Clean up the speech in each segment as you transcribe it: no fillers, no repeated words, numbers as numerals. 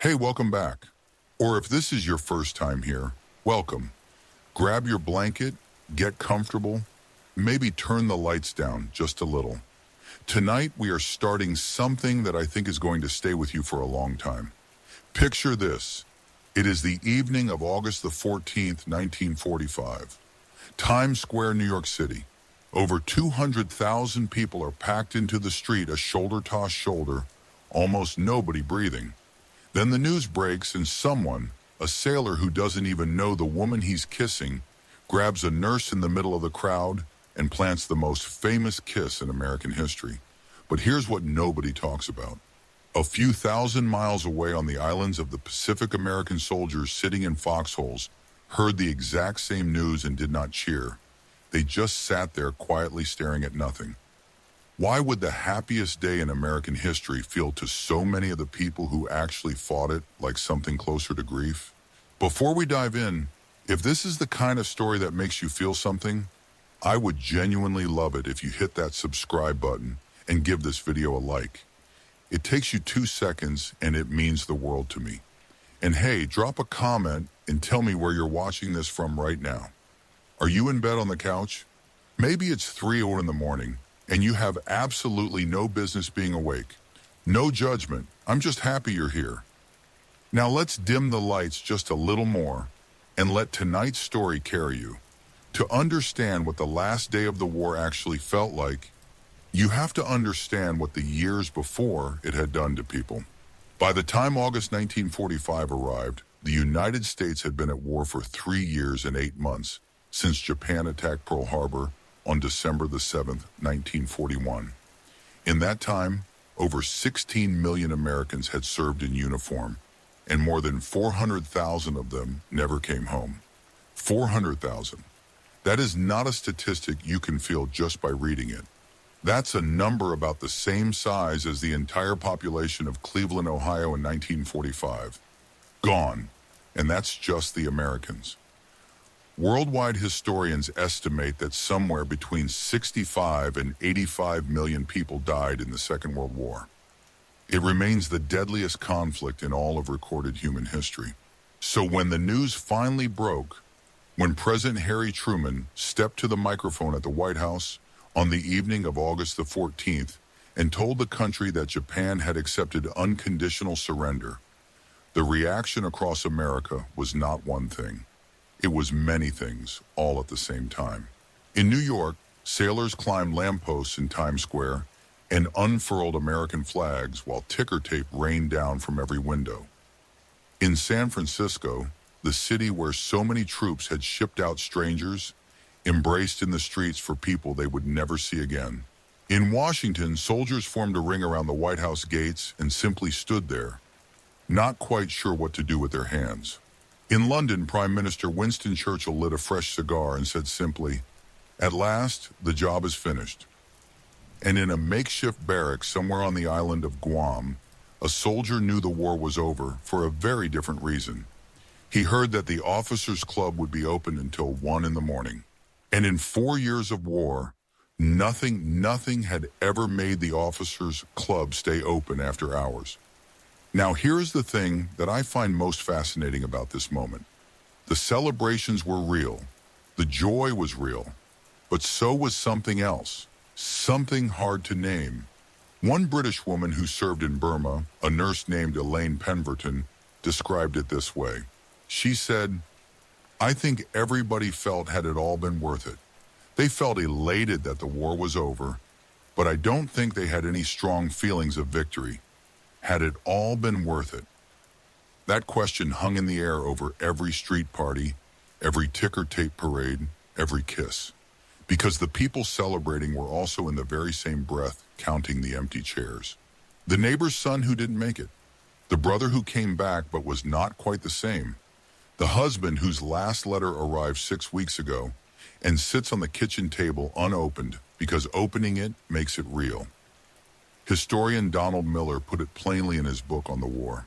Hey, welcome back. Or if this is your first time here, welcome. Grab your blanket, get comfortable, maybe turn the lights down just a little. Tonight, we are starting something that I think is going to stay with you for a long time. Picture this. It is the evening of August the 14th, 1945. Times Square, New York City. Over 200,000 people are packed into the street, a shoulder to shoulder, almost nobody breathing. Then the news breaks and someone, a sailor who doesn't even know the woman he's kissing, grabs a nurse in the middle of the crowd and plants the most famous kiss in American history. But here's what nobody talks about. A few thousand miles away on the islands of the Pacific, American soldiers sitting in foxholes heard the exact same news and did not cheer. They just sat there quietly staring at nothing. Why would the happiest day in American history feel to so many of the people who actually fought it like something closer to grief? Before we dive in, if this is the kind of story that makes you feel something, I would genuinely love it if you hit that subscribe button and give this video a like. It takes you 2 seconds and it means the world to me. And hey, drop a comment and tell me where you're watching this from right now. Are you in bed on the couch? Maybe it's 3 in the morning and you have absolutely no business being awake. No judgment, I'm just happy you're here. Now let's dim the lights just a little more and let tonight's story carry you. To understand what the last day of the war actually felt like, you have to understand what the years before it had done to people. By the time August 1945 arrived, the United States had been at war for 3 years and 8 months since Japan attacked Pearl Harbor on December the 7th, 1941. In that time, over 16 million Americans had served in uniform, and more than 400,000 of them never came home. 400,000. That is not a statistic you can feel just by reading it. That's a number about the same size as the entire population of Cleveland, Ohio in 1945. Gone. And that's just the Americans. Worldwide historians estimate that somewhere between 65 and 85 million people died in the Second World War. It remains the deadliest conflict in all of recorded human history. So when the news finally broke, when President Harry Truman stepped to the microphone at the White House on the evening of August the 14th and told the country that Japan had accepted unconditional surrender, the reaction across America was not one thing. It was many things, all at the same time. In New York, sailors climbed lampposts in Times Square and unfurled American flags while ticker tape rained down from every window. In San Francisco, the city where so many troops had shipped out strangers, embraced in the streets for people they would never see again. In Washington, soldiers formed a ring around the White House gates and simply stood there, not quite sure what to do with their hands. In London, Prime Minister Winston Churchill lit a fresh cigar and said simply, "At last, the job is finished." And in a makeshift barrack somewhere on the island of Guam, a soldier knew the war was over for a very different reason. He heard that the officers' club would be open until 1 in the morning. And in 4 years of war, nothing had ever made the officers' club stay open after hours. Now here's the thing that I find most fascinating about this moment. The celebrations were real. The joy was real. But so was something else. Something hard to name. One British woman who served in Burma, a nurse named Elaine Penverton, described it this way. She said, "I think everybody felt had it all been worth it. They felt elated that the war was over, but I don't think they had any strong feelings of victory. Had it all been worth it?" That question hung in the air over every street party, every ticker tape parade, every kiss. Because the people celebrating were also in the very same breath counting the empty chairs. The neighbor's son who didn't make it. The brother who came back but was not quite the same. The husband whose last letter arrived 6 weeks ago and sits on the kitchen table unopened because opening it makes it real. Historian Donald Miller put it plainly in his book on the war.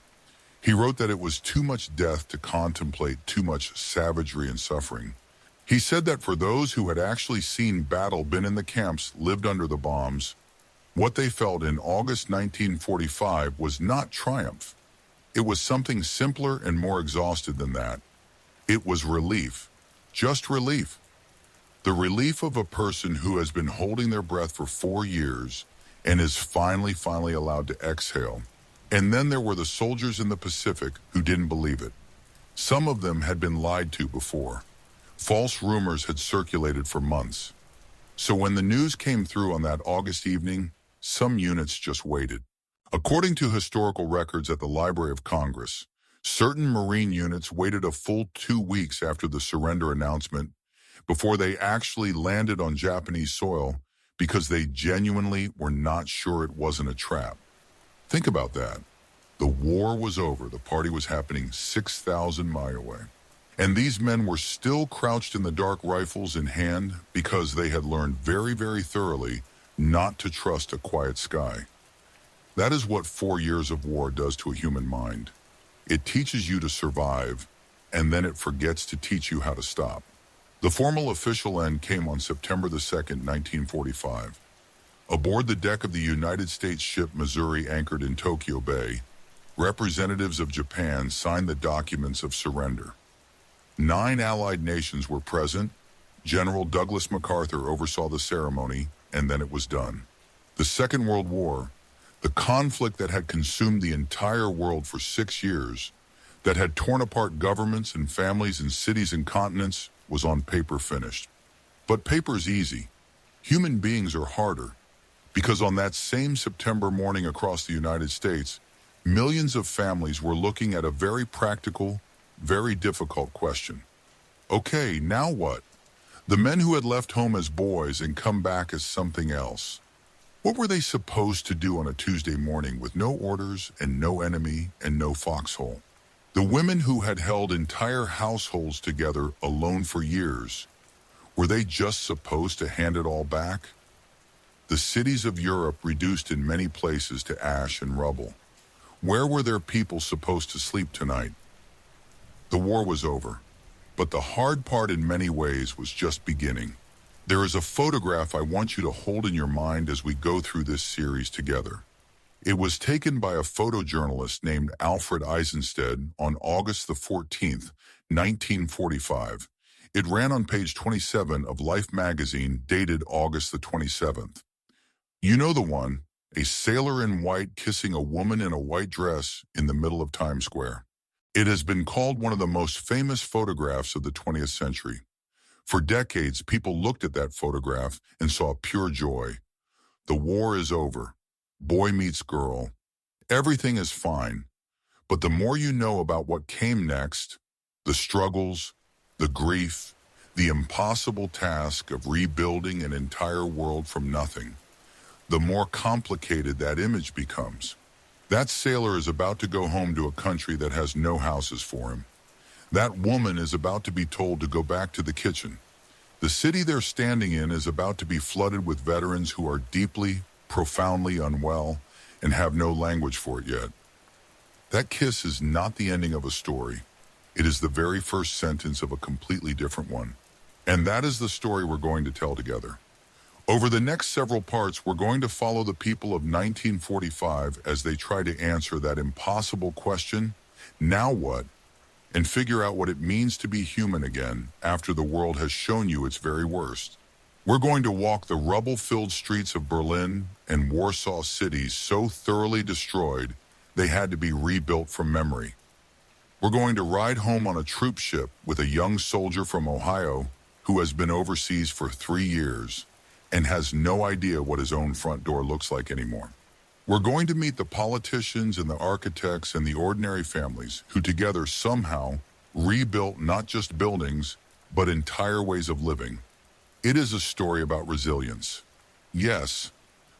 He wrote that it was too much death to contemplate too much savagery and suffering. He said that for those who had actually seen battle, been in the camps, lived under the bombs, what they felt in August 1945 was not triumph. It was something simpler and more exhausted than that. It was relief. Just relief. The relief of a person who has been holding their breath for 4 years and is finally allowed to exhale. And then there were the soldiers in the Pacific who didn't believe it. Some of them had been lied to before. False rumors had circulated for months. So when the news came through on that August evening, some units just waited. According to historical records at the Library of Congress, certain Marine units waited a full 2 weeks after the surrender announcement before they actually landed on Japanese soil because they genuinely were not sure it wasn't a trap. Think about that. The war was over. The party was happening 6,000 miles away. And these men were still crouched in the dark, rifles in hand, because they had learned very thoroughly not to trust a quiet sky. That is what 4 years of war does to a human mind. It teaches you to survive, and then it forgets to teach you how to stop. The formal official end came on September the 2nd, 1945. Aboard the deck of the United States ship Missouri, anchored in Tokyo Bay, representatives of Japan signed the documents of surrender. 9 allied nations were present. General Douglas MacArthur oversaw the ceremony, and then it was done. The Second World War, the conflict that had consumed the entire world for 6 years, that had torn apart governments and families and cities and continents, was on paper finished. But paper's easy. Human beings are harder, because on that same September morning across the United States, millions of families were looking at a very practical, very difficult question. Okay, now what? The men who had left home as boys and come back as something else. What were they supposed to do on a Tuesday morning with no orders and no enemy and no foxhole? The women who had held entire households together alone for years, were they just supposed to hand it all back? The cities of Europe reduced in many places to ash and rubble. Where were their people supposed to sleep tonight? The war was over, but the hard part in many ways was just beginning. There is a photograph I want you to hold in your mind as we go through this series together. It was taken by a photojournalist named Alfred Eisenstedt on August the 14th, 1945. It ran on page 27 of Life magazine, dated August the 27th. You know the one, a sailor in white kissing a woman in a white dress in the middle of Times Square. It has been called one of the most famous photographs of the 20th century. For decades, people looked at that photograph and saw pure joy. The war is over. Boy meets girl. Everything is fine. But the more you know about what came next, the struggles, the grief, the impossible task of rebuilding an entire world from nothing, the more complicated that image becomes. That sailor is about to go home to a country that has no houses for him. That woman is about to be told to go back to the kitchen. The city they're standing in is about to be flooded with veterans who are deeply, profoundly unwell and have no language for it yet. That kiss is not the ending of a story. It is the very first sentence of a completely different one. And that is the story we're going to tell together. Over the next several parts, we're going to follow the people of 1945 as they try to answer that impossible question, now what? And figure out what it means to be human again after the world has shown you its very worst. We're going to walk the rubble-filled streets of Berlin and Warsaw, cities so thoroughly destroyed they had to be rebuilt from memory. We're going to ride home on a troop ship with a young soldier from Ohio who has been overseas for 3 years and has no idea what his own front door looks like anymore. We're going to meet the politicians and the architects and the ordinary families who together somehow rebuilt not just buildings, but entire ways of living. It is a story about resilience. Yes,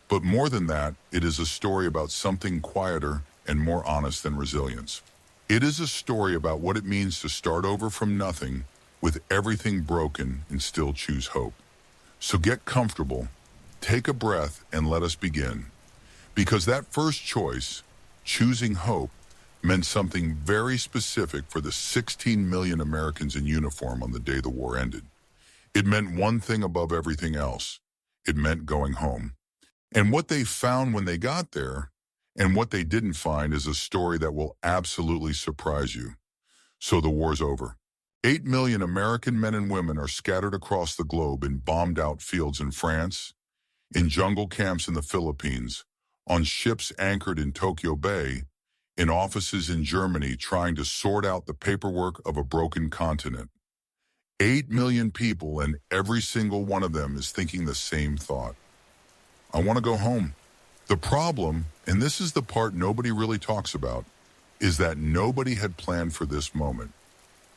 but more than that, it is a story about something quieter and more honest than resilience. It is a story about what it means to start over from nothing with everything broken and still choose hope. So get comfortable, take a breath, and let us begin. Because that first choice, choosing hope, meant something very specific for the 16 million Americans in uniform on the day the war ended. It meant one thing above everything else. It meant going home. And what they found when they got there, And what they didn't find is a story that will absolutely surprise you. So the war's over. 8 million American men and women are scattered across the globe in bombed-out fields in France, in jungle camps in the Philippines, on ships anchored in Tokyo Bay, in offices in Germany trying to sort out the paperwork of a broken continent. 8 million people, and every single one of them is thinking the same thought. I want to go home. The problem, and this is the part nobody really talks about, is that nobody had planned for this moment.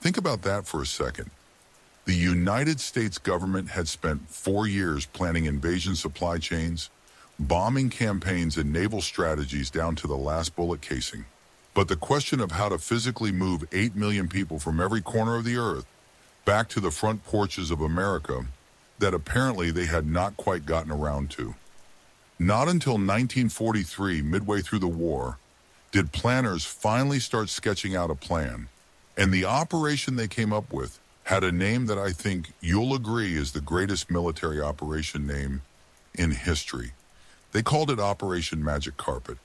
Think about that for a second. The United States government had spent 4 years planning invasion supply chains, bombing campaigns and naval strategies down to the last bullet casing. But the question of how to physically move 8 million people from every corner of the earth back to the front porches of America, that apparently they had not quite gotten around to. Not until 1943, midway through the war, did planners finally start sketching out a plan. And the operation they came up with had a name that I think you'll agree is the greatest military operation name in history. They called it Operation Magic Carpet.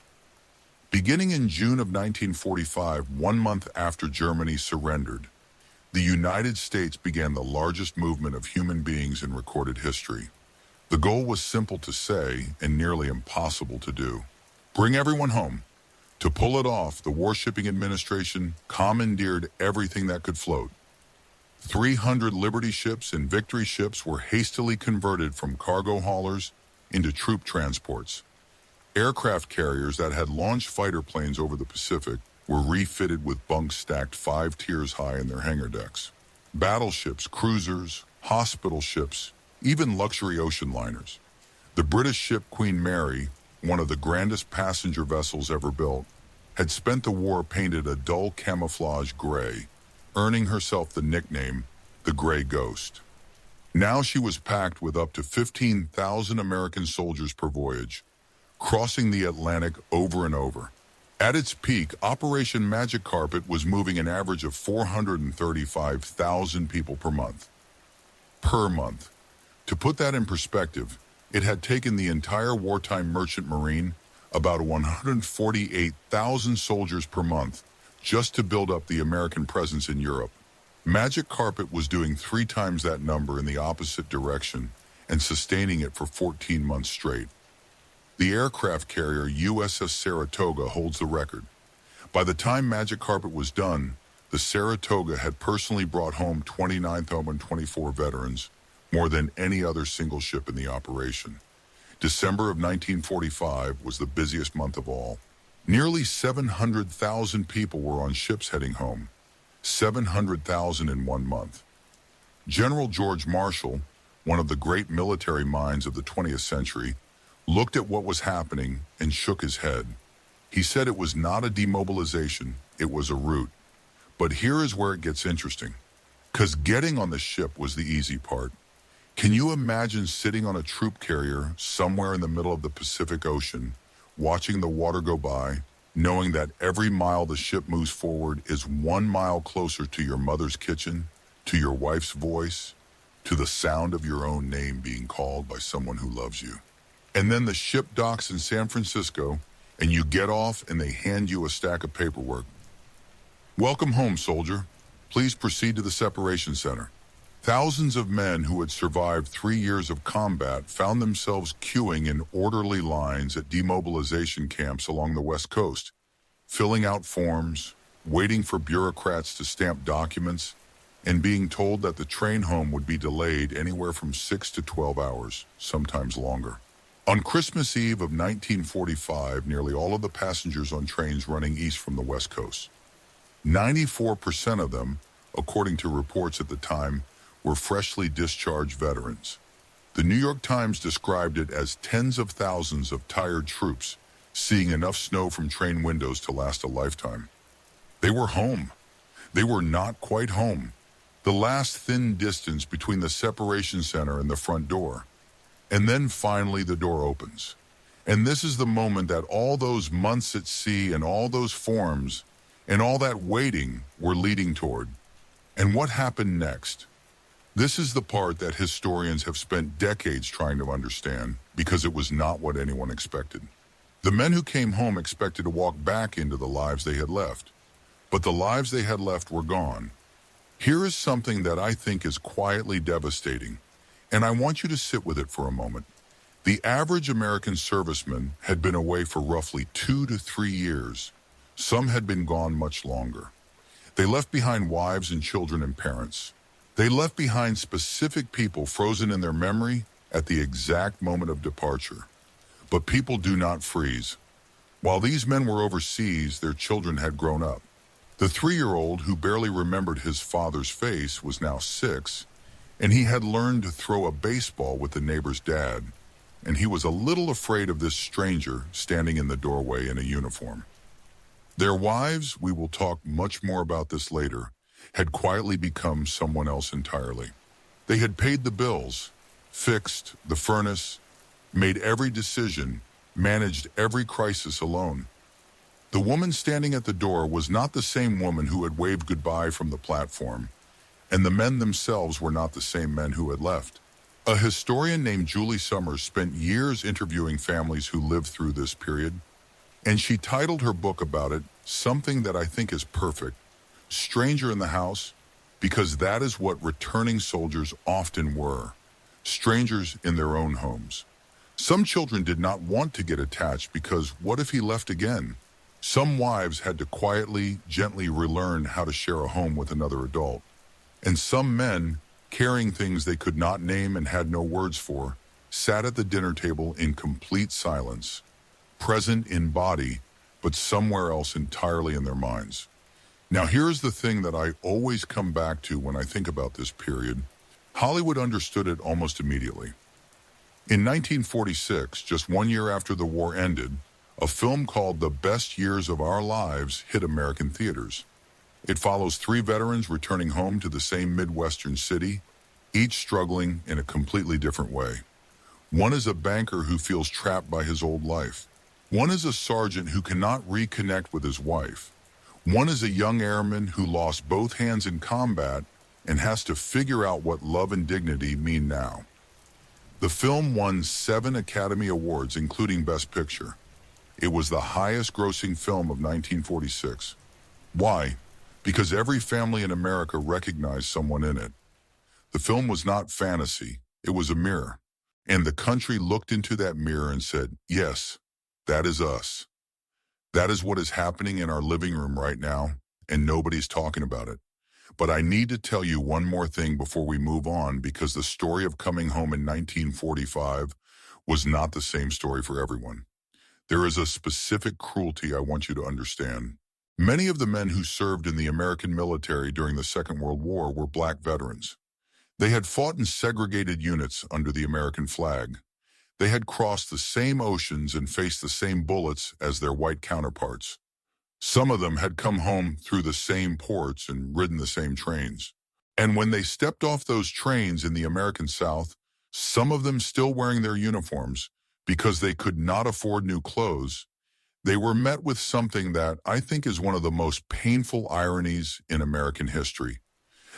Beginning in June of 1945, 1 month after Germany surrendered, the United States began the largest movement of human beings in recorded history. The goal was simple to say and nearly impossible to do. Bring everyone home. To pull it off, the Warshipping Administration commandeered everything that could float. 300 Liberty ships and Victory ships were hastily converted from cargo haulers into troop transports. Aircraft carriers that had launched fighter planes over the Pacific were refitted with bunks stacked 5 tiers high in their hangar decks. Battleships, cruisers, hospital ships, even luxury ocean liners. The British ship Queen Mary, one of the grandest passenger vessels ever built, had spent the war painted a dull camouflage gray, earning herself the nickname, the Gray Ghost. Now she was packed with up to 15,000 American soldiers per voyage, crossing the Atlantic over and over. At its peak, Operation Magic Carpet was moving an average of 435,000 people per month. To put that in perspective, it had taken the entire wartime merchant marine, about 148,000 soldiers per month, just to build up the American presence in Europe. Magic Carpet was doing 3 times that number in the opposite direction and sustaining it for 14 months straight. The aircraft carrier USS Saratoga holds the record. By the time Magic Carpet was done, the Saratoga had personally brought home 29,024 veterans, more than any other single ship in the operation. December of 1945 was the busiest month of all. Nearly 700,000 people were on ships heading home. 700,000 in 1 month. General George Marshall, one of the great military minds of the 20th century, looked at what was happening and shook his head. He said it was not a demobilization, it was a rout. But here is where it gets interesting. 'Cause getting on the ship was the easy part. Can you imagine sitting on a troop carrier somewhere in the middle of the Pacific Ocean, watching the water go by, knowing that every mile the ship moves forward is 1 mile closer to your mother's kitchen, to your wife's voice, to the sound of your own name being called by someone who loves you? And then the ship docks in San Francisco, and you get off and they hand you a stack of paperwork. Welcome home, soldier. Please proceed to the separation center. Thousands of men who had survived 3 years of combat found themselves queuing in orderly lines at demobilization camps along the West Coast, filling out forms, waiting for bureaucrats to stamp documents, and being told that the train home would be delayed anywhere from 6 to 12 hours, sometimes longer. On Christmas Eve of 1945, nearly all of the passengers on trains running east from the West Coast, 94% of them, according to reports at the time, were freshly discharged veterans. The New York Times described it as tens of thousands of tired troops seeing enough snow from train windows to last a lifetime. They were home. They were not quite home. The last thin distance between the separation center and the front door. And then finally the door opens. And this is the moment that all those months at sea and all those forms and all that waiting were leading toward. And what happened next? This is the part that historians have spent decades trying to understand because it was not what anyone expected. The men who came home expected to walk back into the lives they had left, but the lives they had left were gone. Here is something that I think is quietly devastating, and I want you to sit with it for a moment. The average American serviceman had been away for roughly 2 to 3 years. Some had been gone much longer. They left behind wives and children and parents. They left behind specific people frozen in their memory at the exact moment of departure. But people do not freeze. While these men were overseas, their children had grown up. The 3-year-old who barely remembered his father's face was now 6, and he had learned to throw a baseball with the neighbor's dad, and he was a little afraid of this stranger standing in the doorway in a uniform. Their wives, we will talk much more about this later, had quietly become someone else entirely. They had paid the bills, fixed the furnace, made every decision, managed every crisis alone. The woman standing at the door was not the same woman who had waved goodbye from the platform, and the men themselves were not the same men who had left. A historian named Julie Summers spent years interviewing families who lived through this period, and she titled her book about it something that I think is perfect, Stranger in the House, because that is what returning soldiers often were, strangers in their own homes. Some children did not want to get attached because what if he left again? Some wives had to quietly, gently relearn how to share a home with another adult. And some men, carrying things they could not name and had no words for, sat at the dinner table in complete silence, present in body, but somewhere else entirely in their minds. Now here's the thing that I always come back to when I think about this period. Hollywood understood it almost immediately. In 1946, just 1 year after the war ended, a film called The Best Years of Our Lives hit American theaters. It follows 3 veterans returning home to the same Midwestern city, each struggling in a completely different way. One is a banker who feels trapped by his old life. One is a sergeant who cannot reconnect with his wife. One is a young airman who lost both hands in combat and has to figure out what love and dignity mean now. The film won 7 Academy Awards, including Best Picture. It was the highest-grossing film of 1946. Why? Because every family in America recognized someone in it. The film was not fantasy, it was a mirror. And the country looked into that mirror and said, yes, that is us. That is what is happening in our living room right now, and nobody's talking about it. But I need to tell you one more thing before we move on, because the story of coming home in 1945 was not the same story for everyone. There is a specific cruelty I want you to understand. Many of the men who served in the American military during the Second World War were black veterans. They had fought in segregated units under the American flag. They had crossed the same oceans and faced the same bullets as their white counterparts. Some of them had come home through the same ports and ridden the same trains. And when they stepped off those trains in the American South, some of them still wearing their uniforms because they could not afford new clothes, they were met with something that I think is one of the most painful ironies in American history.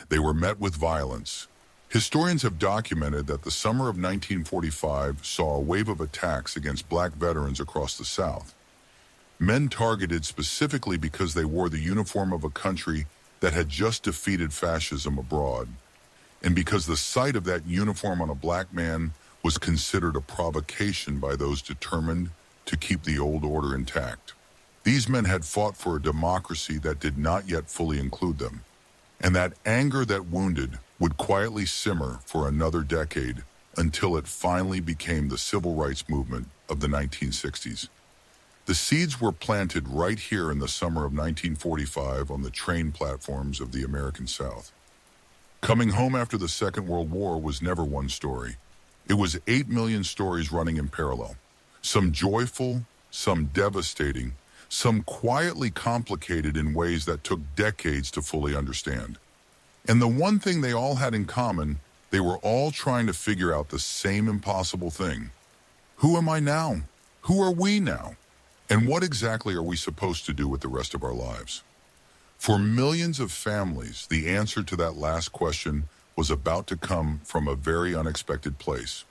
They were met with violence. Historians have documented that the summer of 1945 saw a wave of attacks against black veterans across the South. Men targeted specifically because they wore the uniform of a country that had just defeated fascism abroad, and because the sight of that uniform on a black man was considered a provocation by those determined to keep the old order intact. These men had fought for a democracy that did not yet fully include them, and that anger that wounded would quietly simmer for another decade until it finally became the civil rights movement of the 1960s. The seeds were planted right here in the summer of 1945 on the train platforms of the American South. Coming home after the Second World War was never one story. It was 8 million stories running in parallel. Some joyful, some devastating, some quietly complicated in ways that took decades to fully understand. And the one thing they all had in common, they were all trying to figure out the same impossible thing. Who am I now? Who are we now? And what exactly are we supposed to do with the rest of our lives? For millions of families, the answer to that last question was about to come from a very unexpected place.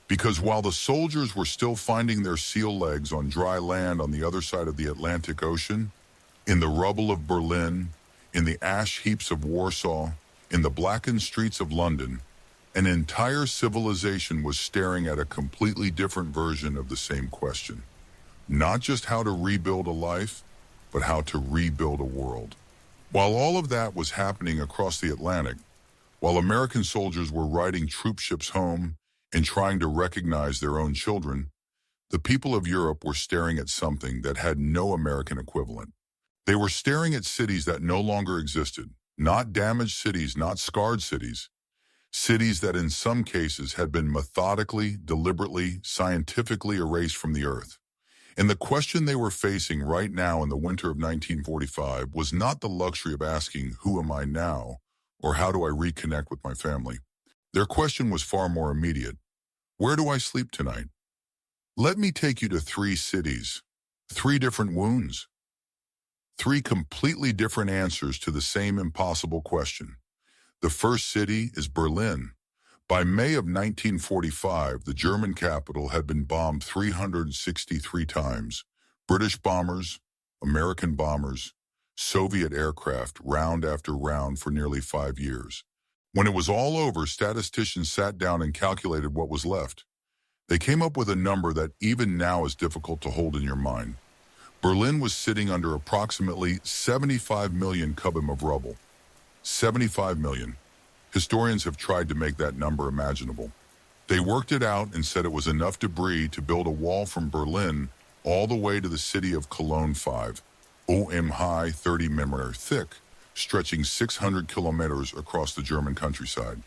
Because while the soldiers were still finding their seal legs on dry land on the other side of the Atlantic Ocean, in the rubble of Berlin, in the ash heaps of Warsaw, in the blackened streets of London, an entire civilization was staring at a completely different version of the same question. Not just how to rebuild a life, but how to rebuild a world. While all of that was happening across the Atlantic, while American soldiers were riding troop ships home and trying to recognize their own children, the people of Europe were staring at something that had no American equivalent. They were staring at cities that no longer existed, not damaged cities, not scarred cities, cities that in some cases had been methodically, deliberately, scientifically erased from the earth. And the question they were facing right now in the winter of 1945 was not the luxury of asking, who am I now, or how do I reconnect with my family? Their question was far more immediate. Where do I sleep tonight? Let me take you to 3 cities, 3 different wounds, 3 completely different answers to the same impossible question. The first city is Berlin. By May of 1945, the German capital had been bombed 363 times. British bombers, American bombers, Soviet aircraft, round after round for nearly 5 years. When it was all over, statisticians sat down and calculated what was left. They came up with a number that even now is difficult to hold in your mind. Berlin was sitting under approximately 75 million kubim of rubble. 75 million. Historians have tried to make that number imaginable. They worked it out and said it was enough debris to build a wall from Berlin all the way to the city of Cologne 5, high, 30 mm thick, stretching 600 kilometers across the German countryside.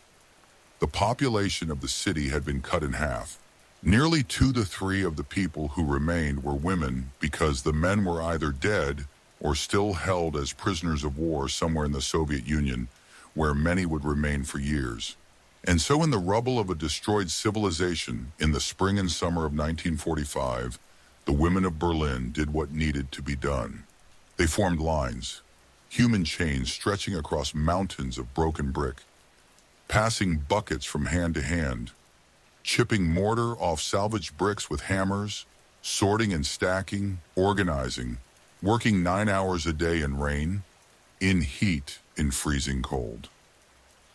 The population of the city had been cut in half. Nearly 2 to 3 of the people who remained were women because the men were either dead or still held as prisoners of war somewhere in the Soviet Union, where many would remain for years. And so in the rubble of a destroyed civilization in the spring and summer of 1945, the women of Berlin did what needed to be done. They formed lines, human chains stretching across mountains of broken brick, passing buckets from hand to hand, chipping mortar off salvaged bricks with hammers, sorting and stacking, organizing, working 9 hours a day in rain, in heat, in freezing cold.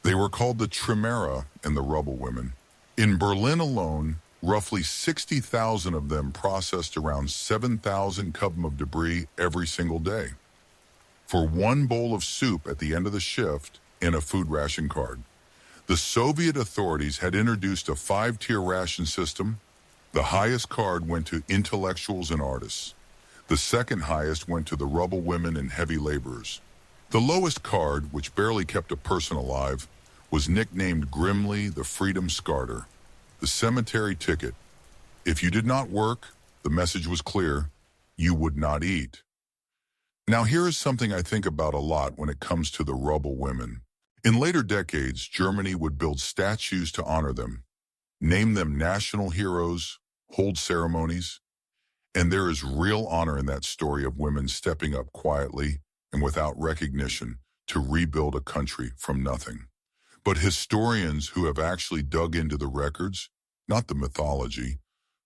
They were called the Tremera and the Rubble Women. In Berlin alone, roughly 60,000 of them processed around 7,000 kubim of debris every single day. For one bowl of soup at the end of the shift and a food ration card. The Soviet authorities had introduced a 5-tier ration system. The highest card went to intellectuals and artists. The second highest went to the rubble women and heavy laborers. The lowest card, which barely kept a person alive, was nicknamed grimly the Freedom Scarter, the cemetery ticket. If you did not work, the message was clear, you would not eat. Now here is something I think about a lot when it comes to the rubble women. In later decades, Germany would build statues to honor them, name them national heroes, hold ceremonies, and there is real honor in that story of women stepping up quietly and without recognition to rebuild a country from nothing. But historians who have actually dug into the records, not the mythology,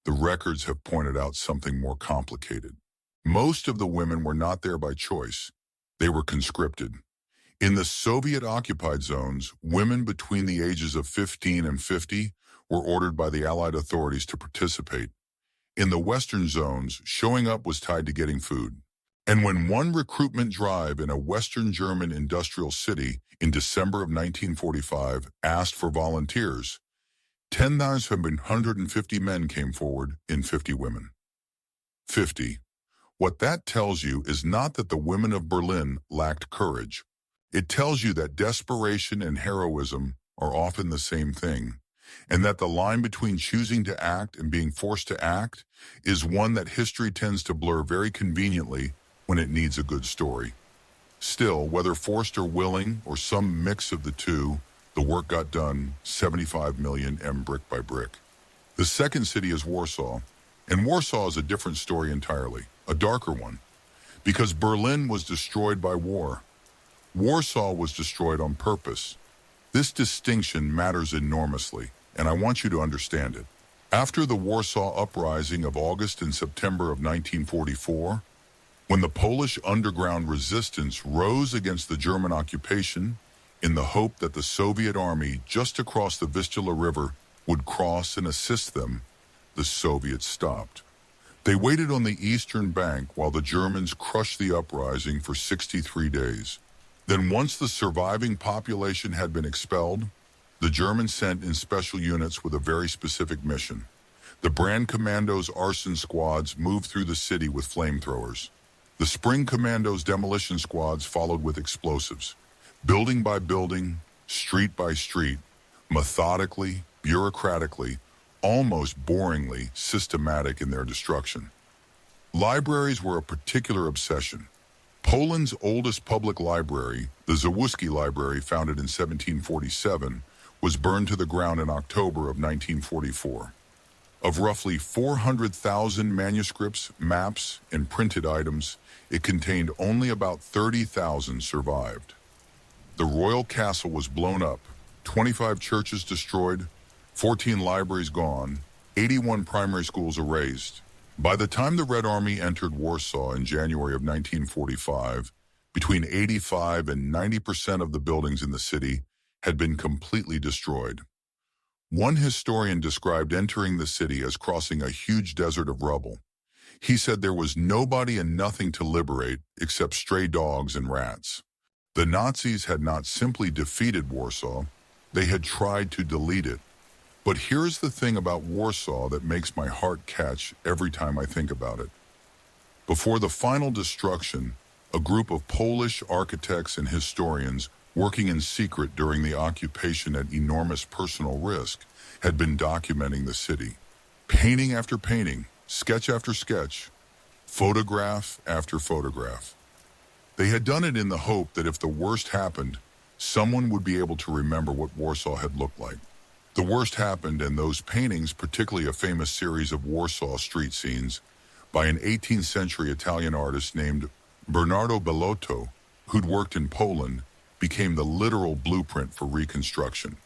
the records have pointed out something more complicated. Most of the women were not there by choice. They were conscripted. In the Soviet-occupied zones, women between the ages of 15 and 50 were ordered by the Allied authorities to participate. In the Western zones, showing up was tied to getting food. And when one recruitment drive in a Western German industrial city in December of 1945 asked for volunteers, 10,750 men came forward and 50 women. 50. What that tells you is not that the women of Berlin lacked courage. It tells you that desperation and heroism are often the same thing, and that the line between choosing to act and being forced to act is one that history tends to blur very conveniently when it needs a good story. Still, whether forced or willing, or some mix of the two, the work got done, 75 million M brick by brick. The second city is Warsaw, and Warsaw is a different story entirely, a darker one, because Berlin was destroyed by war. Warsaw was destroyed on purpose. This distinction matters enormously, and I want you to understand it. After the Warsaw Uprising of August and September of 1944, when the Polish underground resistance rose against the German occupation in the hope that the Soviet army just across the Vistula River would cross and assist them, the Soviets stopped. They waited on the eastern bank while the Germans crushed the uprising for 63 days. Then once the surviving population had been expelled, the Germans sent in special units with a very specific mission. The Brand Commandos arson squads moved through the city with flamethrowers. The Spring Commandos demolition squads followed with explosives. Building by building, street by street, methodically, bureaucratically, almost boringly systematic in their destruction. Libraries were a particular obsession. Poland's oldest public library, the WWII Library, founded in 1747, was burned to the ground in October of 1944. Of roughly 400,000 manuscripts, maps, and printed items, it contained only about 30,000 survived. The royal castle was blown up, 25 churches destroyed, 14 libraries gone, 81 primary schools erased. By the time the Red Army entered Warsaw in January of 1945, between 85 and 90% of the buildings in the city had been completely destroyed. One historian described entering the city as crossing a huge desert of rubble. He said there was nobody and nothing to liberate except stray dogs and rats. The Nazis had not simply defeated Warsaw, they had tried to delete it. But here's the thing about Warsaw that makes my heart catch every time I think about it. Before the final destruction, a group of Polish architects and historians working in secret during the occupation at enormous personal risk had been documenting the city. Painting after painting, sketch after sketch, photograph after photograph. They had done it in the hope that if the worst happened, someone would be able to remember what Warsaw had looked like. The worst happened, and those paintings, particularly a famous series of Warsaw street scenes by an 18th century Italian artist named Bernardo Bellotto, who'd worked in Poland, became the literal blueprint for reconstruction.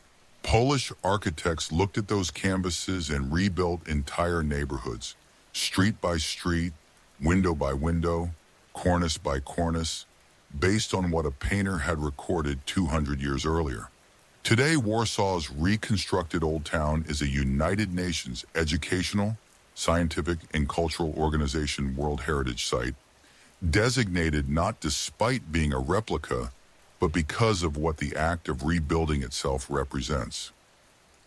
Polish architects looked at those canvases and rebuilt entire neighborhoods, street by street, window by window, cornice by cornice, based on what a painter had recorded 200 years earlier. Today, Warsaw's reconstructed Old Town is a United Nations educational, scientific, and cultural organization World Heritage Site, designated not despite being a replica, but because of what the act of rebuilding itself represents.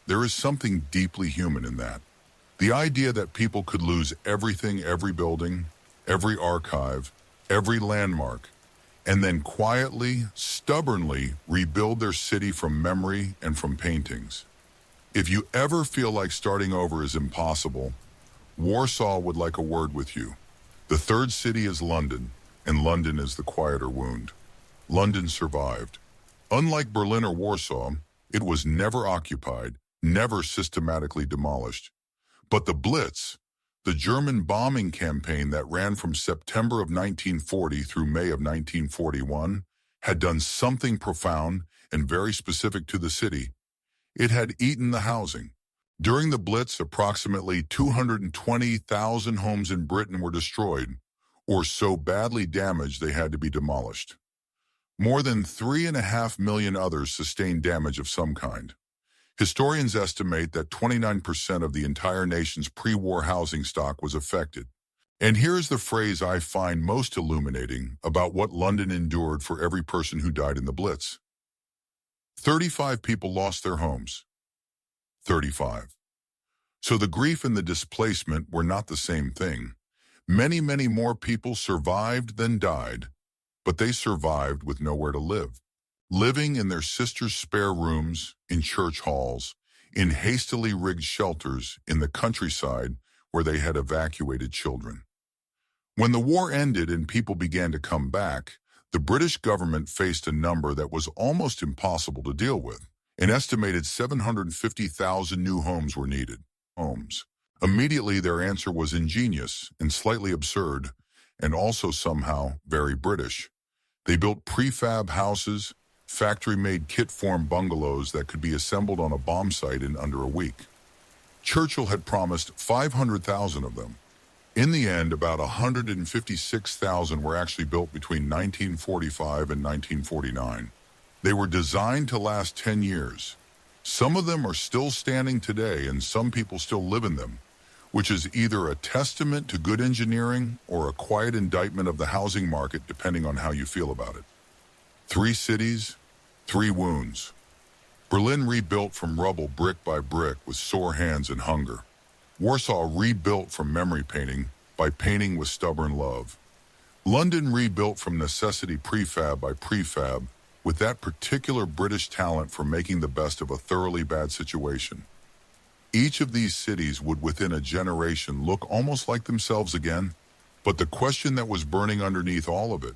There is something deeply human in that. The idea that people could lose everything, every building, every archive, every landmark, and then quietly, stubbornly rebuild their city from memory and from paintings. If you ever feel like starting over is impossible, Warsaw would like a word with you. The third city is London, and London is the quieter wound. London survived. Unlike Berlin or Warsaw, it was never occupied, never systematically demolished. But the Blitz, the German bombing campaign that ran from September of 1940 through May of 1941, had done something profound and very specific to the city. It had eaten the housing. During the Blitz, approximately 220,000 homes in Britain were destroyed, or so badly damaged they had to be demolished. More than 3.5 million others sustained damage of some kind. Historians estimate that 29% of the entire nation's pre-war housing stock was affected. And here's the phrase I find most illuminating about what London endured for every person who died in the Blitz. 35 people lost their homes. 35. So the grief and the displacement were not the same thing. Many, many more people survived than died, but they survived with nowhere to live. Living in their sisters' spare rooms, in church halls, in hastily rigged shelters in the countryside where they had evacuated children. When the war ended and people began to come back, the British government faced a number that was almost impossible to deal with. An estimated 750,000 new homes were needed. Homes. Immediately their answer was ingenious and slightly absurd, and also somehow very British. They built prefab houses, factory-made kit-form bungalows that could be assembled on a bomb site in under a week. Churchill had promised 500,000 of them. In the end, about 156,000 were actually built between 1945 and 1949. They were designed to last 10 years. Some of them are still standing today, and some people still live in them, which is either a testament to good engineering or a quiet indictment of the housing market, depending on how you feel about it. 3 cities, 3 wounds. Berlin rebuilt from rubble brick by brick with sore hands and hunger. Warsaw rebuilt from memory painting by painting with stubborn love. London rebuilt from necessity prefab by prefab with that particular British talent for making the best of a thoroughly bad situation. Each of these cities would within a generation look almost like themselves again, but the question that was burning underneath all of it,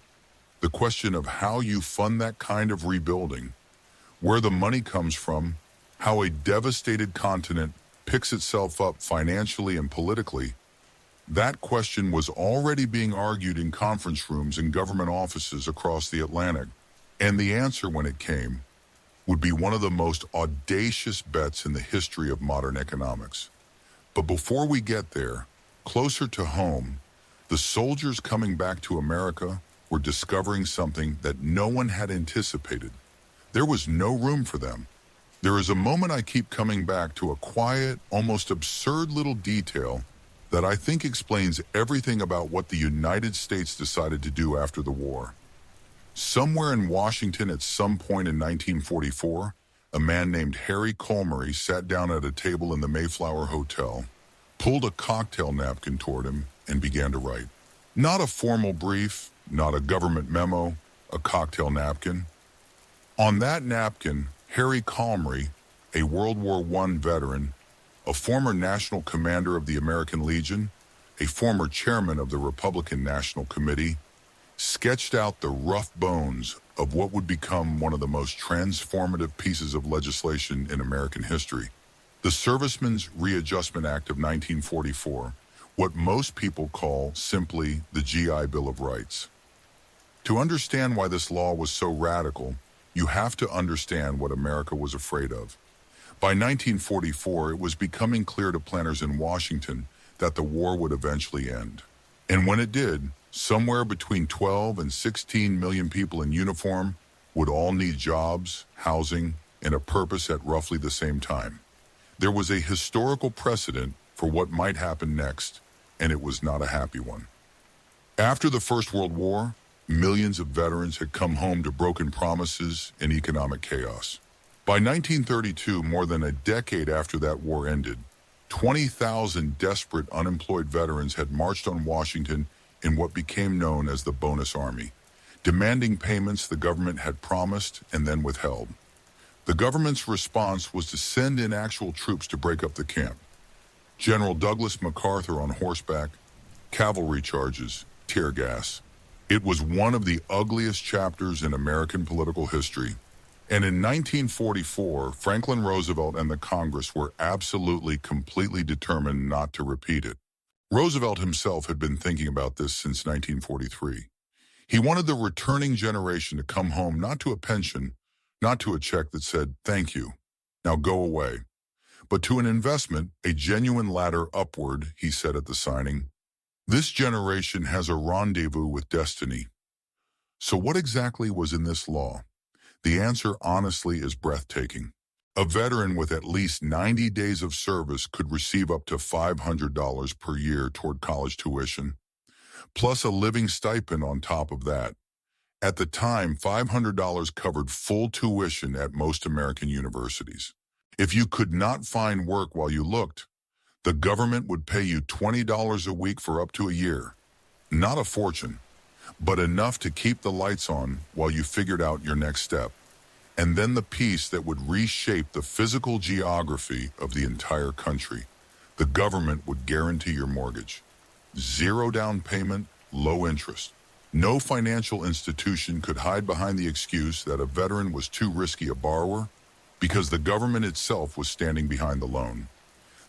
the question of how you fund that kind of rebuilding, where the money comes from, how a devastated continent picks itself up financially and politically, that question was already being argued in conference rooms and government offices across the Atlantic, and the answer when it came would be one of the most audacious bets in the history of modern economics. But before we get there, closer to home, the soldiers coming back to America were discovering something that no one had anticipated. There was no room for them. There is a moment I keep coming back to, a quiet, almost absurd little detail that I think explains everything about what the United States decided to do after the war. Somewhere in Washington at some point in 1944, a man named Harry Colmery sat down at a table in the Mayflower Hotel, pulled a cocktail napkin toward him, and began to write. Not a formal brief, not a government memo, a cocktail napkin. On that napkin, Harry Colmery, a World War I veteran, a former national commander of the American Legion, a former chairman of the Republican National Committee, sketched out the rough bones of what would become one of the most transformative pieces of legislation in American history, the Servicemen's Readjustment Act of 1944, what most people call simply the GI Bill of Rights. To understand why this law was so radical, you have to understand what America was afraid of. By 1944, it was becoming clear to planners in Washington that the war would eventually end. And when it did, somewhere between 12 and 16 million people in uniform would all need jobs, housing, and a purpose at roughly the same time. There was a historical precedent for what might happen next, and it was not a happy one. After the First World War, millions of veterans had come home to broken promises and economic chaos. By 1932, more than a decade after that war ended, 20,000 desperate unemployed veterans had marched on Washington in what became known as the Bonus Army, demanding payments the government had promised and then withheld. The government's response was to send in actual troops to break up the camp. General Douglas MacArthur on horseback, cavalry charges, tear gas. It was one of the ugliest chapters in American political history. And in 1944, Franklin Roosevelt and the Congress were absolutely, completely determined not to repeat it. Roosevelt himself had been thinking about this since 1943. He wanted the returning generation to come home not to a pension, not to a check that said, "Thank you, now go away," but to an investment, a genuine ladder upward, he said at the signing. This generation has a rendezvous with destiny. So what exactly was in this law? The answer, honestly, is breathtaking. A veteran with at least 90 days of service could receive up to $500 per year toward college tuition, plus a living stipend on top of that. At the time, $500 covered full tuition at most American universities. If you could not find work while you looked, the government would pay you $20 a week for up to a year. Not a fortune, but enough to keep the lights on while you figured out your next step. And then the piece that would reshape the physical geography of the entire country. The government would guarantee your mortgage. 0 down payment, low interest. No financial institution could hide behind the excuse that a veteran was too risky a borrower, because the government itself was standing behind the loan.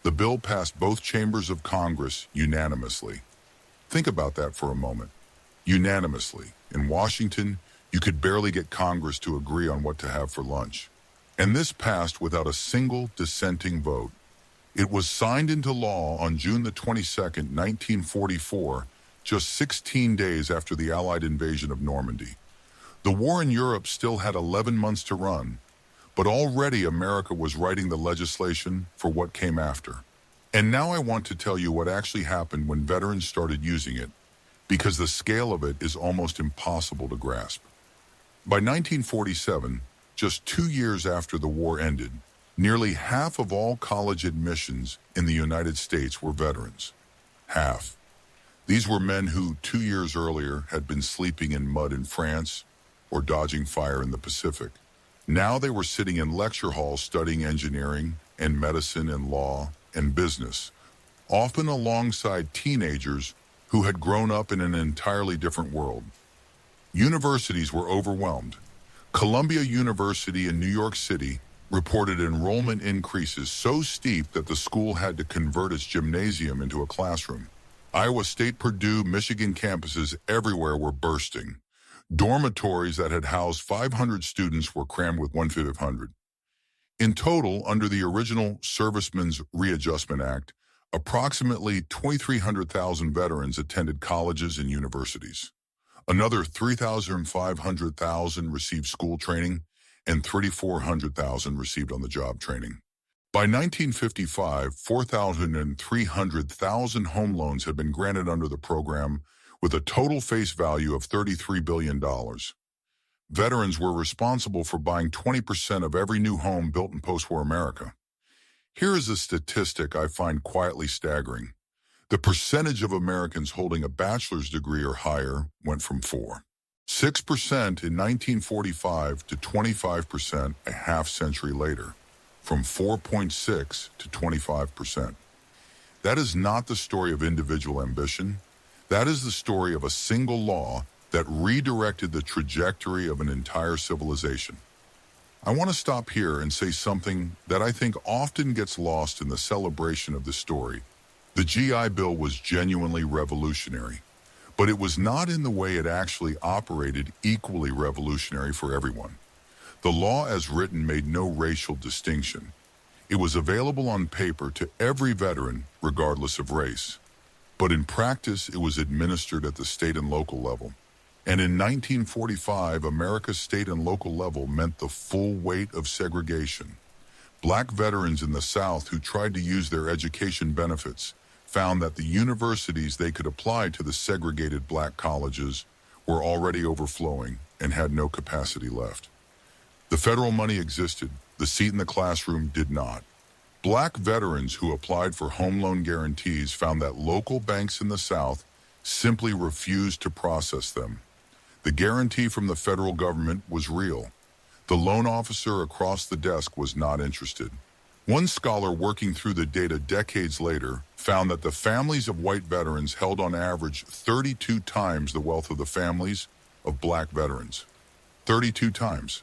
The bill passed both chambers of Congress unanimously. Think about that for a moment. Unanimously. In Washington, you could barely get Congress to agree on what to have for lunch. And this passed without a single dissenting vote. It was signed into law on June the 22nd, 1944, just 16 days after the Allied invasion of Normandy. The war in Europe still had 11 months to run, but already America was writing the legislation for what came after. And now I want to tell you what actually happened when veterans started using it, because the scale of it is almost impossible to grasp. By 1947, just 2 years after the war ended, nearly half of all college admissions in the United States were veterans. Half. These were men who, 2 years earlier, had been sleeping in mud in France or dodging fire in the Pacific. Now they were sitting in lecture halls studying engineering and medicine and law and business, often alongside teenagers who had grown up in an entirely different world. Universities were overwhelmed. Columbia University in New York City reported enrollment increases so steep that the school had to convert its gymnasium into a classroom. Iowa State, Purdue, Michigan campuses everywhere were bursting. Dormitories that had housed 500 students were crammed with 1,500. In total, under the original Servicemen's Readjustment Act, approximately 2,300,000 veterans attended colleges and universities. Another 3,500,000 received school training, and 3,400,000 received on-the-job training. By 1955, 4,300,000 home loans had been granted under the program, with a total face value of $33 billion. Veterans were responsible for buying 20% of every new home built in post-war America. Here is a statistic I find quietly staggering. The percentage of Americans holding a bachelor's degree or higher went from 6% in 1945 to 25% a half-century later, from 4.6 to 25%. That is not the story of individual ambition. That is the story of a single law that redirected the trajectory of an entire civilization. I want to stop here and say something that I think often gets lost in the celebration of this story. The GI Bill was genuinely revolutionary, but it was not in the way it actually operated equally revolutionary for everyone. The law as written made no racial distinction. It was available on paper to every veteran, regardless of race. But in practice, it was administered at the state and local level. And in 1945, America's state and local level meant the full weight of segregation. Black veterans in the South who tried to use their education benefits found that the universities they could apply to the segregated black colleges were already overflowing and had no capacity left. The federal money existed, the seat in the classroom did not. Black veterans who applied for home loan guarantees found that local banks in the South simply refused to process them. The guarantee from the federal government was real. The loan officer across the desk was not interested. One scholar working through the data decades later found that the families of white veterans held on average 32 times the wealth of the families of black veterans. 32 times.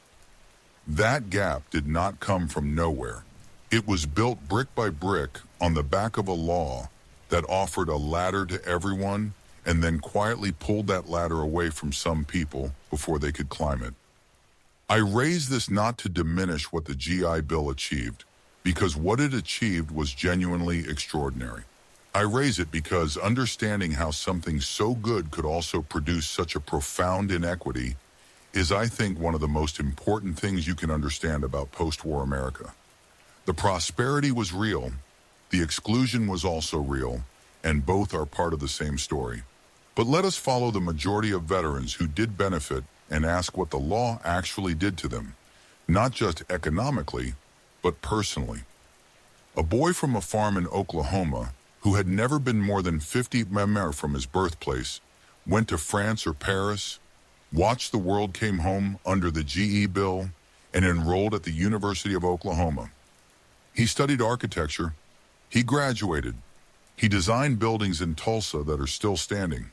That gap did not come from nowhere. It was built brick by brick on the back of a law that offered a ladder to everyone and then quietly pulled that ladder away from some people before they could climb it. I raise this not to diminish what the GI Bill achieved, because what it achieved was genuinely extraordinary. I raise it because understanding how something so good could also produce such a profound inequity is, I think, one of the most important things you can understand about post-war America. The prosperity was real, the exclusion was also real, and both are part of the same story. But let us follow the majority of veterans who did benefit and ask what the law actually did to them, not just economically, but personally. A boy from a farm in Oklahoma who had never been more than 50 miles from his birthplace went to France or Paris, watched the world came home under the GE Bill, and enrolled at the University of Oklahoma. He studied architecture. He graduated. He designed buildings in Tulsa that are still standing.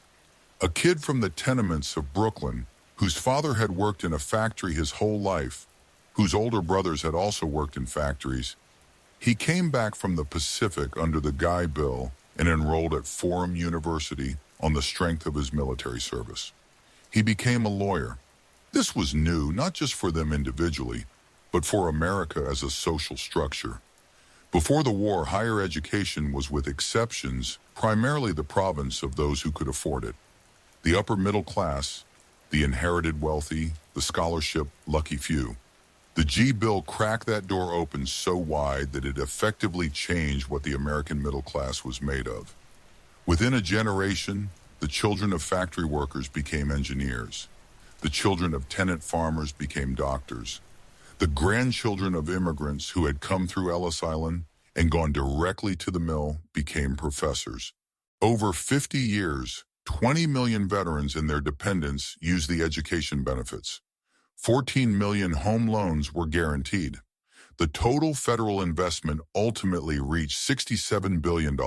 A kid from the tenements of Brooklyn, whose father had worked in a factory his whole life, whose older brothers had also worked in factories, he came back from the Pacific under the GI Bill and enrolled at Fordham University on the strength of his military service. He became a lawyer. This was new, not just for them individually, but for America as a social structure. Before the war, higher education was, with exceptions, primarily the province of those who could afford it. The upper middle class, the inherited wealthy, the scholarship lucky few. The G-Bill cracked that door open so wide that it effectively changed what the American middle class was made of. Within a generation, the children of factory workers became engineers. The children of tenant farmers became doctors. The grandchildren of immigrants who had come through Ellis Island and gone directly to the mill became professors. Over 50 years, 20 million veterans and their dependents used the education benefits. 14 million home loans were guaranteed. The total federal investment ultimately reached $67 billion.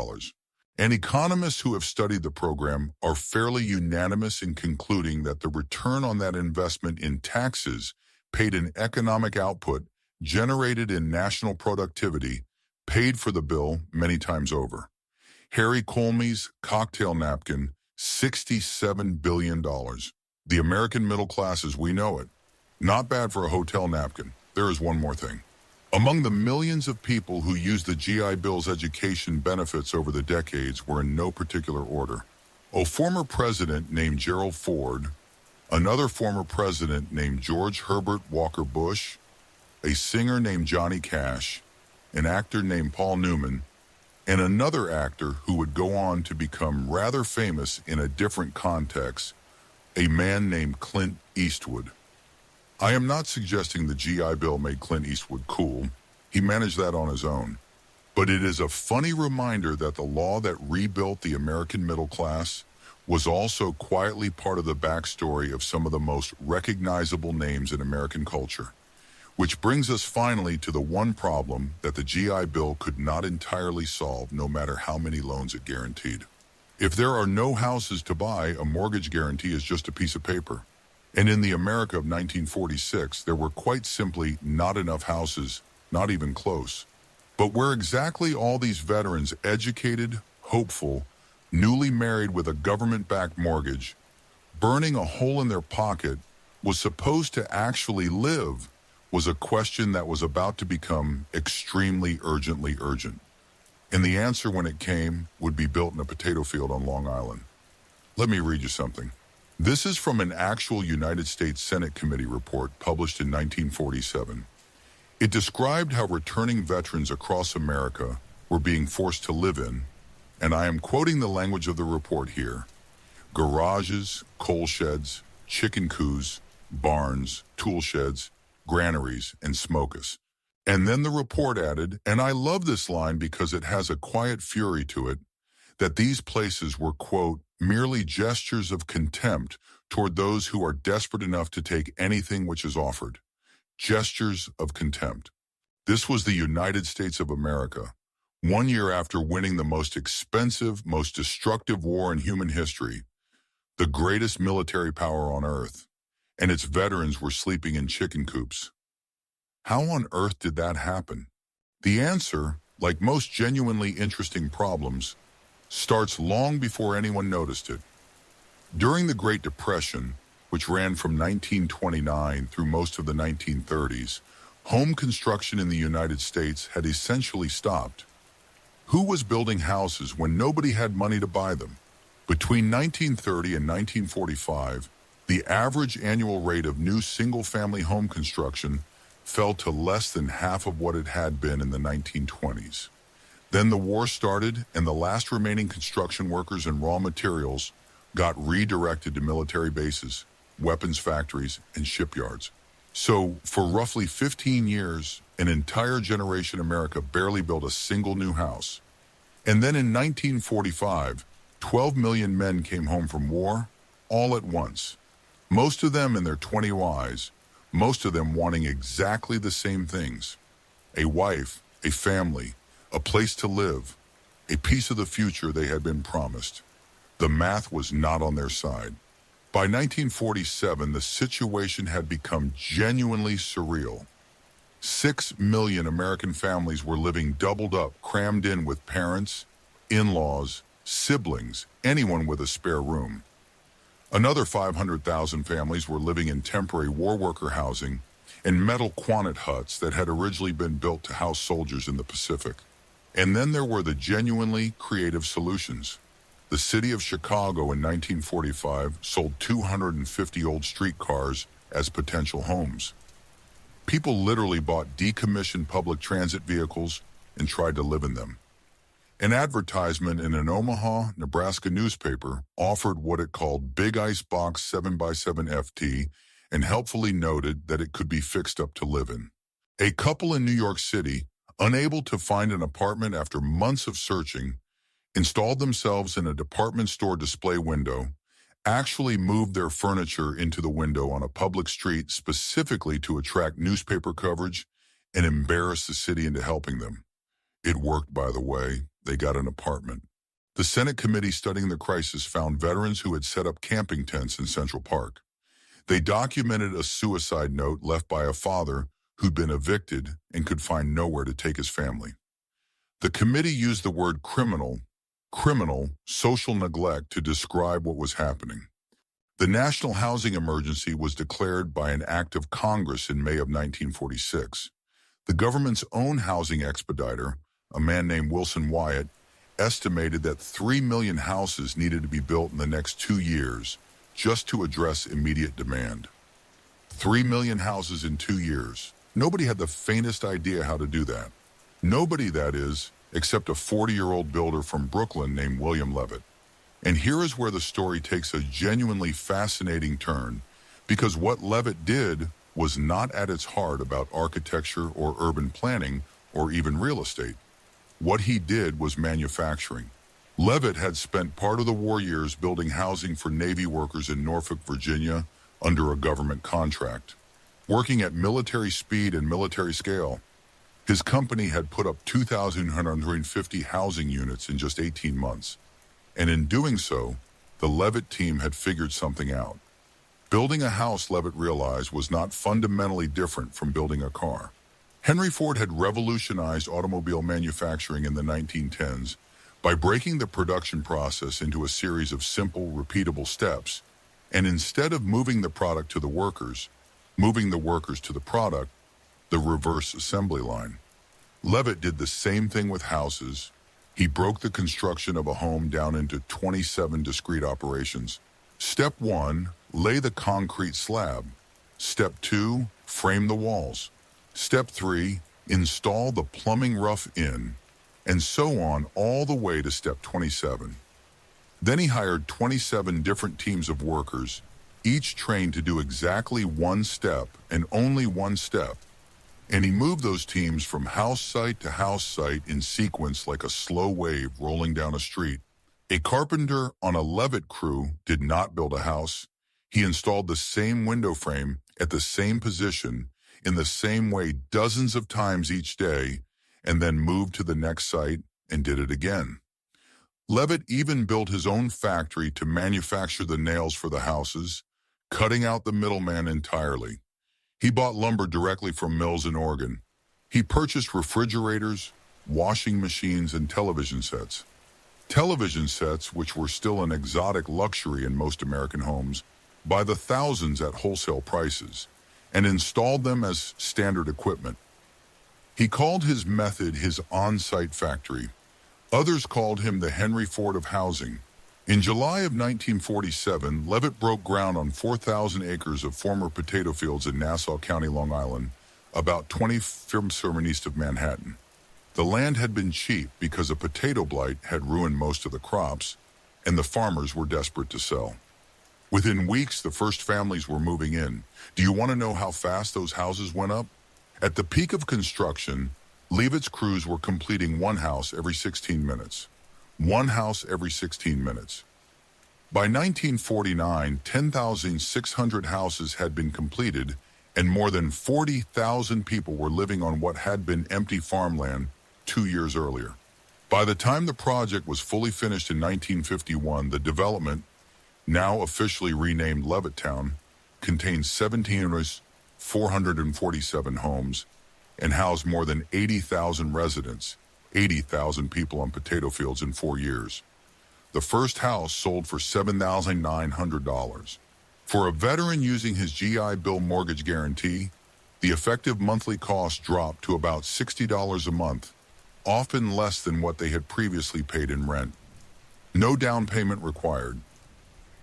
And economists who have studied the program are fairly unanimous in concluding that the return on that investment in taxes paid in economic output generated in national productivity paid for the bill many times over. Harry Colmey's cocktail napkin, $67 billion. The American middle class as we know it. Not bad for a hotel napkin. There is one more thing. Among the millions of people who used the GI Bill's education benefits over the decades were in no particular order. A former president named Gerald Ford, another former president named George Herbert Walker Bush, a singer named Johnny Cash, an actor named Paul Newman, and another actor who would go on to become rather famous in a different context, a man named Clint Eastwood. I am not suggesting the GI Bill made Clint Eastwood cool. He managed that on his own. But it is a funny reminder that the law that rebuilt the American middle class was also quietly part of the backstory of some of the most recognizable names in American culture. Which brings us finally to the one problem that the GI Bill could not entirely solve, no matter how many loans it guaranteed. If there are no houses to buy, a mortgage guarantee is just a piece of paper. And in the America of 1946, there were quite simply not enough houses, not even close. But where exactly all these veterans, educated, hopeful, newly married with a government-backed mortgage, burning a hole in their pocket, was supposed to actually live, was a question that was about to become extremely urgently urgent. And the answer, when it came, would be built in a potato field on Long Island. Let me read you something. This is from an actual United States Senate committee report published in 1947. It described how returning veterans across America were being forced to live in, and I am quoting the language of the report here, garages, coal sheds, chicken coos, barns, tool sheds, granaries, and smokas. And then the report added, and I love this line because it has a quiet fury to it, that these places were, quote, merely gestures of contempt toward those who are desperate enough to take anything which is offered. Gestures of contempt. This was the United States of America, 1 year after winning the most expensive, most destructive war in human history, the greatest military power on earth, and its veterans were sleeping in chicken coops. How on earth did that happen? The answer, like most genuinely interesting problems, starts long before anyone noticed it. During the Great Depression, which ran from 1929 through most of the 1930s, home construction in the United States had essentially stopped. Who was building houses when nobody had money to buy them? Between 1930 and 1945, the average annual rate of new single-family home construction fell to less than half of what it had been in the 1920s. Then the war started, and the last remaining construction workers and raw materials got redirected to military bases, weapons factories, and shipyards. So, for roughly 15 years, an entire generation of America barely built a single new house. And then in 1945, 12 million men came home from war, all at once. Most of them in their 20s, most of them wanting exactly the same things. A wife, a family, a place to live, a piece of the future they had been promised. The math was not on their side. By 1947, the situation had become genuinely surreal. 6 million American families were living doubled up, crammed in with parents, in-laws, siblings, anyone with a spare room. Another 500,000 families were living in temporary war worker housing and metal Quonset huts that had originally been built to house soldiers in the Pacific. And then there were the genuinely creative solutions. The city of Chicago in 1945 sold 250 old streetcars as potential homes. People literally bought decommissioned public transit vehicles and tried to live in them. An advertisement in an Omaha, Nebraska newspaper offered what it called Big Ice Box 7x7 FT and helpfully noted that it could be fixed up to live in. A couple in New York City, unable to find an apartment after months of searching, installed themselves in a department store display window, actually moved their furniture into the window on a public street specifically to attract newspaper coverage and embarrass the city into helping them. It worked, by the way. They got an apartment. The Senate committee studying the crisis found veterans who had set up camping tents in Central Park. They documented a suicide note left by a father who'd been evicted and could find nowhere to take his family. The committee used the word criminal, social neglect to describe what was happening. The national housing emergency was declared by an act of Congress in May of 1946. The government's own housing expediter, a man named Wilson Wyatt, estimated that 3 million houses needed to be built in the next 2 years just to address immediate demand. 3 million houses in 2 years. Nobody had the faintest idea how to do that. Nobody, that is, except a 40-year-old builder from Brooklyn named William Levitt. And here is where the story takes a genuinely fascinating turn, because what Levitt did was not at its heart about architecture or urban planning or even real estate. What he did was manufacturing. Levitt had spent part of the war years building housing for Navy workers in Norfolk, Virginia, under a government contract. Working at military speed and military scale, his company had put up 2,150 housing units in just 18 months. And in doing so, the Levitt team had figured something out. Building a house, Levitt realized, was not fundamentally different from building a car. Henry Ford had revolutionized automobile manufacturing in the 1910s by breaking the production process into a series of simple, repeatable steps, and instead of moving the product to the workers, moving the workers to the product, the reverse assembly line. Levitt did the same thing with houses. He broke the construction of a home down into 27 discrete operations. Step 1, lay the concrete slab. Step 2, frame the walls. Step 3, install the plumbing rough in, and so on all the way to step 27. Then he hired 27 different teams of workers, each trained to do exactly one step and only one step. And he moved those teams from house site to house site in sequence like a slow wave rolling down a street. A carpenter on a Levitt crew did not build a house. He installed the same window frame at the same position in the same way dozens of times each day, and then moved to the next site and did it again. Levitt even built his own factory to manufacture the nails for the houses, cutting out the middleman entirely. He bought lumber directly from mills in Oregon. He purchased refrigerators, washing machines, and television sets. Television sets, which were still an exotic luxury in most American homes, by the thousands at wholesale prices, and installed them as standard equipment. He called his method his on-site factory. Others called him the Henry Ford of housing. In July of 1947, Levitt broke ground on 4,000 acres of former potato fields in Nassau County, Long Island, about 20 miles east of Manhattan. The land had been cheap because a potato blight had ruined most of the crops, and the farmers were desperate to sell. Within weeks, the first families were moving in. Do you want to know how fast those houses went up? At the peak of construction, Levitt's crews were completing one house every 16 minutes. One house every 16 minutes. By 1949, 10,600 houses had been completed, and more than 40,000 people were living on what had been empty farmland 2 years earlier. By the time the project was fully finished in 1951, the development, now officially renamed Levittown, contained 447 homes, and housed more than 80,000 residents, 80,000 people on potato fields in 4 years. The first house sold for $7,900. For a veteran using his GI Bill mortgage guarantee, the effective monthly cost dropped to about $60 a month, often less than what they had previously paid in rent. No down payment required.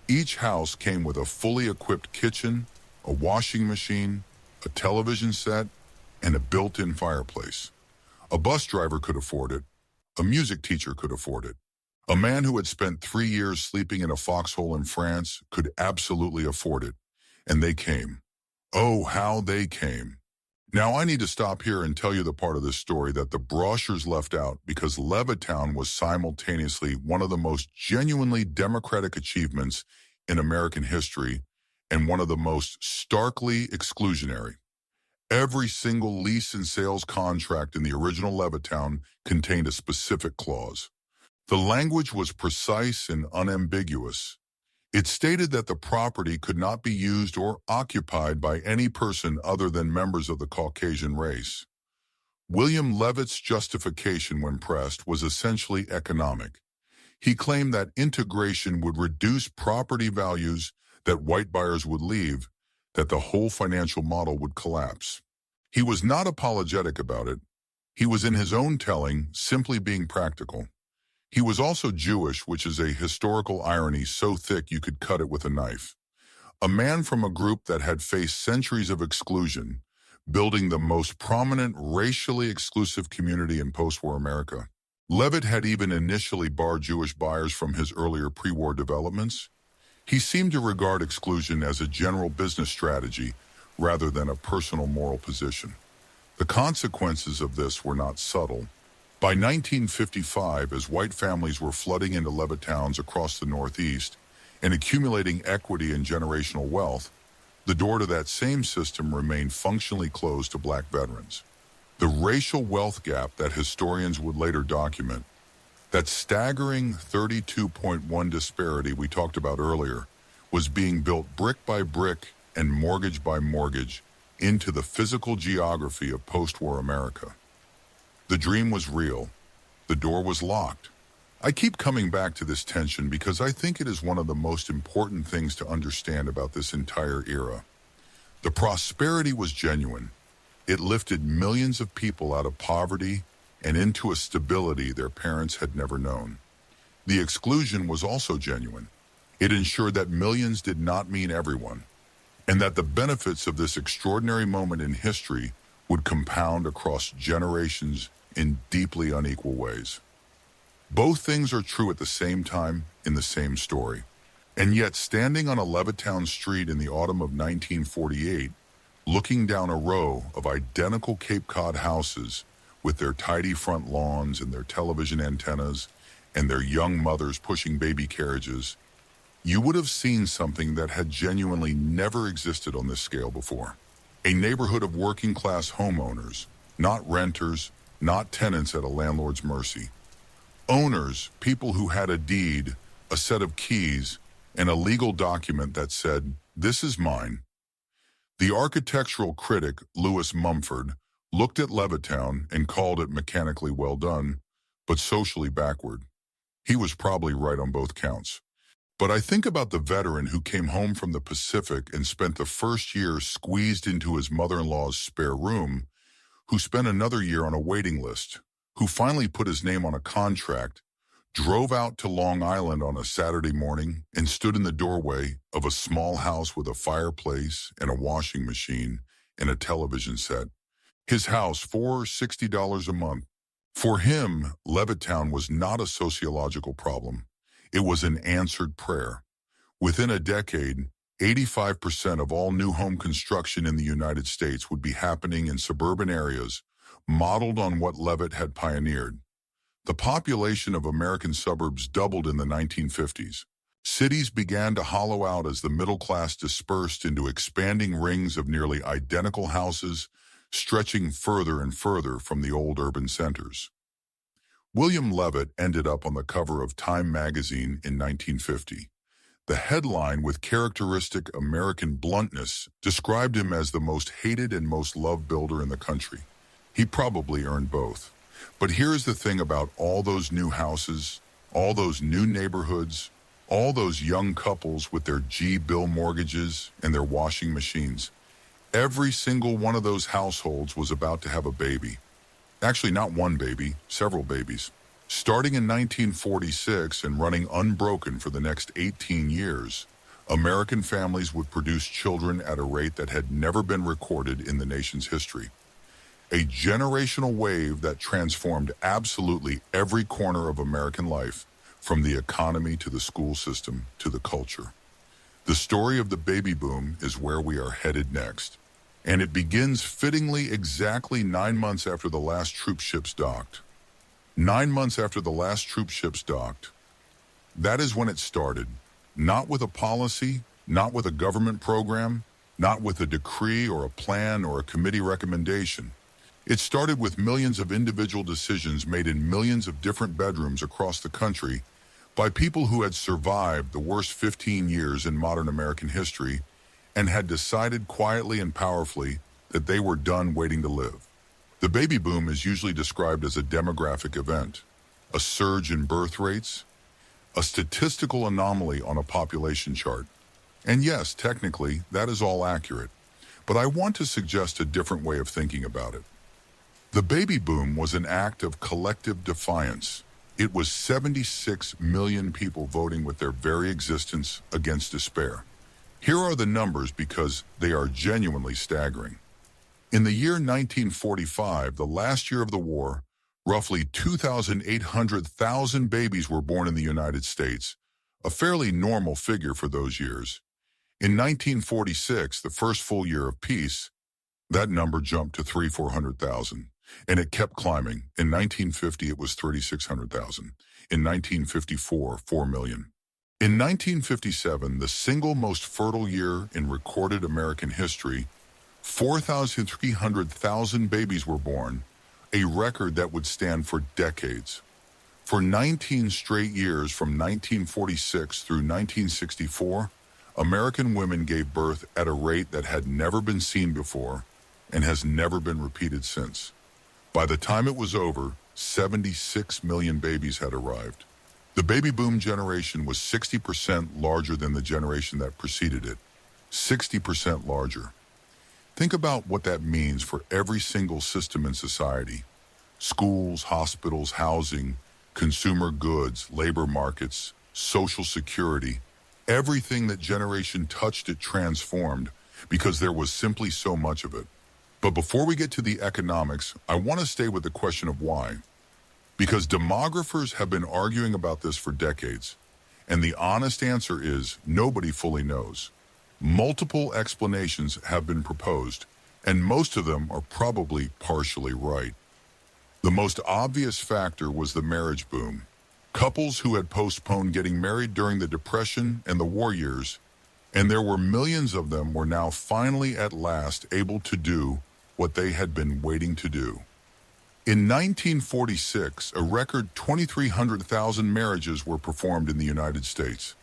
Each house came with a fully equipped kitchen, a washing machine, a television set, and a built-in fireplace. A bus driver could afford it. A music teacher could afford it. A man who had spent 3 years sleeping in a foxhole in France could absolutely afford it. And they came. Oh, how they came. Now I need to stop here and tell you the part of this story that the brochures left out, because Levittown was simultaneously one of the most genuinely democratic achievements in American history and one of the most starkly exclusionary. Every single lease and sales contract in the original Levittown contained a specific clause. The language was precise and unambiguous. It stated that the property could not be used or occupied by any person other than members of the Caucasian race. William Levitt's justification when pressed was essentially economic. He claimed that integration would reduce property values, that white buyers would leave, that the whole financial model would collapse. He was not apologetic about it. He was, in his own telling, simply being practical. He was also Jewish, which is a historical irony so thick you could cut it with a knife. A man from a group that had faced centuries of exclusion, building the most prominent racially exclusive community in post-war America. Levitt had even initially barred Jewish buyers from his earlier pre-war developments. He seemed to regard exclusion as a general business strategy rather than a personal moral position. The consequences of this were not subtle. By 1955, as white families were flooding into Levittowns across the Northeast and accumulating equity and generational wealth, the door to that same system remained functionally closed to black veterans. The racial wealth gap that historians would later document, that staggering 32.1 disparity we talked about earlier, was being built brick by brick and mortgage by mortgage into the physical geography of post-war America. The dream was real. The door was locked. I keep coming back to this tension because I think it is one of the most important things to understand about this entire era. The prosperity was genuine. It lifted millions of people out of poverty and into a stability their parents had never known. The exclusion was also genuine. It ensured that millions did not mean everyone, and that the benefits of this extraordinary moment in history would compound across generations in deeply unequal ways. Both things are true at the same time in the same story. And yet, standing on a Levittown street in the autumn of 1948, looking down a row of identical Cape Cod houses with their tidy front lawns and their television antennas and their young mothers pushing baby carriages, you would have seen something that had genuinely never existed on this scale before. A neighborhood of working-class homeowners, not renters, not tenants at a landlord's mercy. Owners, people who had a deed, a set of keys, and a legal document that said, "This is mine." The architectural critic, Louis Mumford, looked at Levittown and called it mechanically well done, but socially backward. He was probably right on both counts. But I think about the veteran who came home from the Pacific and spent the first year squeezed into his mother-in-law's spare room, who spent another year on a waiting list, who finally put his name on a contract, drove out to Long Island on a Saturday morning and stood in the doorway of a small house with a fireplace and a washing machine and a television set. His house for $60 a month. For him, Levittown was not a sociological problem. It was an answered prayer. Within a decade, 85% of all new home construction in the United States would be happening in suburban areas, modeled on what Levitt had pioneered. The population of American suburbs doubled in the 1950s. Cities began to hollow out as the middle class dispersed into expanding rings of nearly identical houses, stretching further and further from the old urban centers. William Levitt ended up on the cover of Time magazine in 1950. The headline, with characteristic American bluntness, described him as the most hated and most loved builder in the country. He probably earned both. But here's the thing about all those new houses, all those new neighborhoods, all those young couples with their G-bill mortgages and their washing machines. Every single one of those households was about to have a baby. Actually, not one baby, several babies. Starting in 1946 and running unbroken for the next 18 years, American families would produce children at a rate that had never been recorded in the nation's history. A generational wave that transformed absolutely every corner of American life, from the economy to the school system to the culture. The story of the baby boom is where we are headed next. And it begins fittingly exactly 9 months after the last troop ships docked. 9 months after the last troop ships docked. That is when it started. Not with a policy, not with a government program, not with a decree or a plan or a committee recommendation. It started with millions of individual decisions made in millions of different bedrooms across the country by people who had survived the worst 15 years in modern American history and had decided quietly and powerfully that they were done waiting to live. The baby boom is usually described as a demographic event, a surge in birth rates, a statistical anomaly on a population chart. And yes, technically, that is all accurate, but I want to suggest a different way of thinking about it. The baby boom was an act of collective defiance. It was 76 million people voting with their very existence against despair. Here are the numbers because they are genuinely staggering. In the year 1945, the last year of the war, roughly 2,800,000 babies were born in the United States, a fairly normal figure for those years. In 1946, the first full year of peace, that number jumped to 300,000-400,000, and it kept climbing. In 1950, it was 3,600,000. In 1954, 4 million. In 1957, the single most fertile year in recorded American history, 4,300,000 babies were born, a record that would stand for decades. For 19 straight years from 1946 through 1964, American women gave birth at a rate that had never been seen before and has never been repeated since. By the time it was over, 76 million babies had arrived. The baby boom generation was 60% larger than the generation that preceded it. 60% larger. Think about what that means for every single system in society. Schools, hospitals, housing, consumer goods, labor markets, social security. Everything that generation touched it transformed because there was simply so much of it. But before we get to the economics, I want to stay with the question of why. Because demographers have been arguing about this for decades, and the honest answer is nobody fully knows. Multiple explanations have been proposed, and most of them are probably partially right. The most obvious factor was the marriage boom. Couples who had postponed getting married during the Depression and the war years, and there were millions of them, were now finally at last able to do what they had been waiting to do. In 1946, a record 2,300,000 marriages were performed in the United States.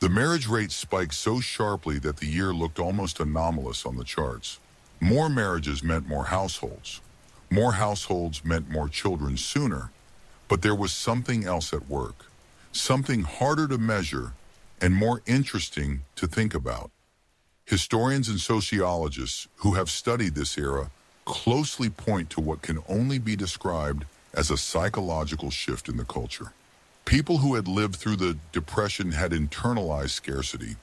The marriage rate spiked so sharply that the year looked almost anomalous on the charts. More marriages meant more households. More households meant more children sooner. But there was something else at work, something harder to measure and more interesting to think about. Historians and sociologists who have studied this era closely point to what can only be described as a psychological shift in the culture. People who had lived through the Depression had internalized scarcity.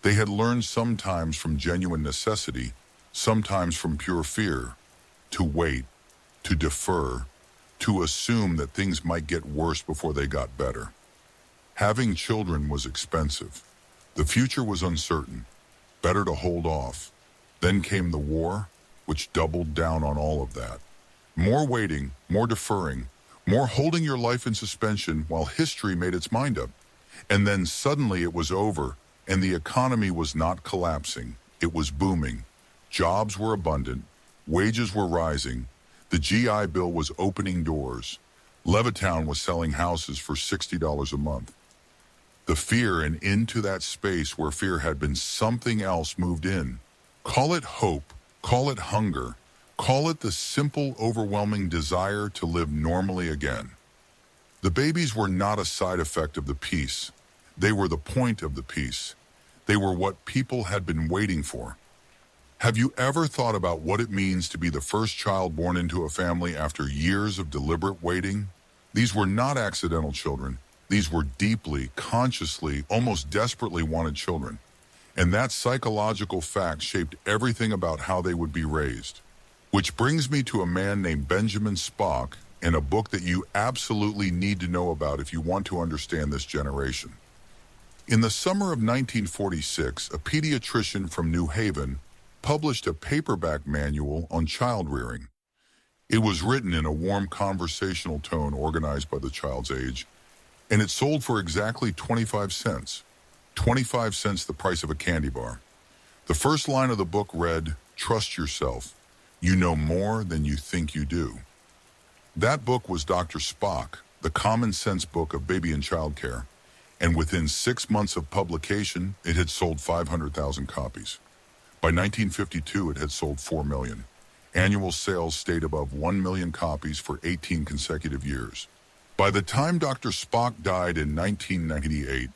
They had learned sometimes from genuine necessity, sometimes from pure fear, to wait, to defer, to assume that things might get worse before they got better. Having children was expensive. The future was uncertain. Better to hold off. Then came the war, which doubled down on all of that. More waiting, more deferring, more holding your life in suspension while history made its mind up. And then suddenly it was over, and the economy was not collapsing. It was booming. Jobs were abundant. Wages were rising. The GI Bill was opening doors. Levittown was selling houses for $60 a month. The fear, and into that space where fear had been something else, moved in. Call it hope, call it hunger, call it the simple, overwhelming desire to live normally again. The babies were not a side effect of the peace. They were the point of the peace. They were what people had been waiting for. Have you ever thought about what it means to be the first child born into a family after years of deliberate waiting? These were not accidental children. These were deeply, consciously, almost desperately wanted children. And that psychological fact shaped everything about how they would be raised. Which brings me to a man named Benjamin Spock and a book that you absolutely need to know about if you want to understand this generation. In the summer of 1946, a pediatrician from New Haven published a paperback manual on child rearing. It was written in a warm conversational tone organized by the child's age, and it sold for exactly 25 cents. 25 cents the price of a candy bar. The first line of the book read, "Trust yourself. You know more than you think you do." That book was Dr. Spock, the common sense book of baby and child care, and within 6 months of publication, it had sold 500,000 copies. By 1952, it had sold 4 million. Annual sales stayed above 1 million copies for 18 consecutive years. By the time Dr. Spock died in 1998,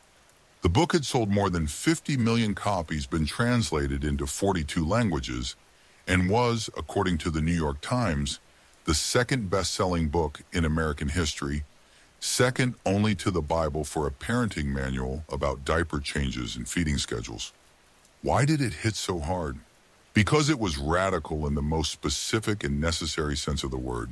the book had sold more than 50 million copies, been translated into 42 languages, and was, according to the New York Times, the second best-selling book in American history, second only to the Bible for a parenting manual about diaper changes and feeding schedules. Why did it hit so hard? Because it was radical in the most specific and necessary sense of the word.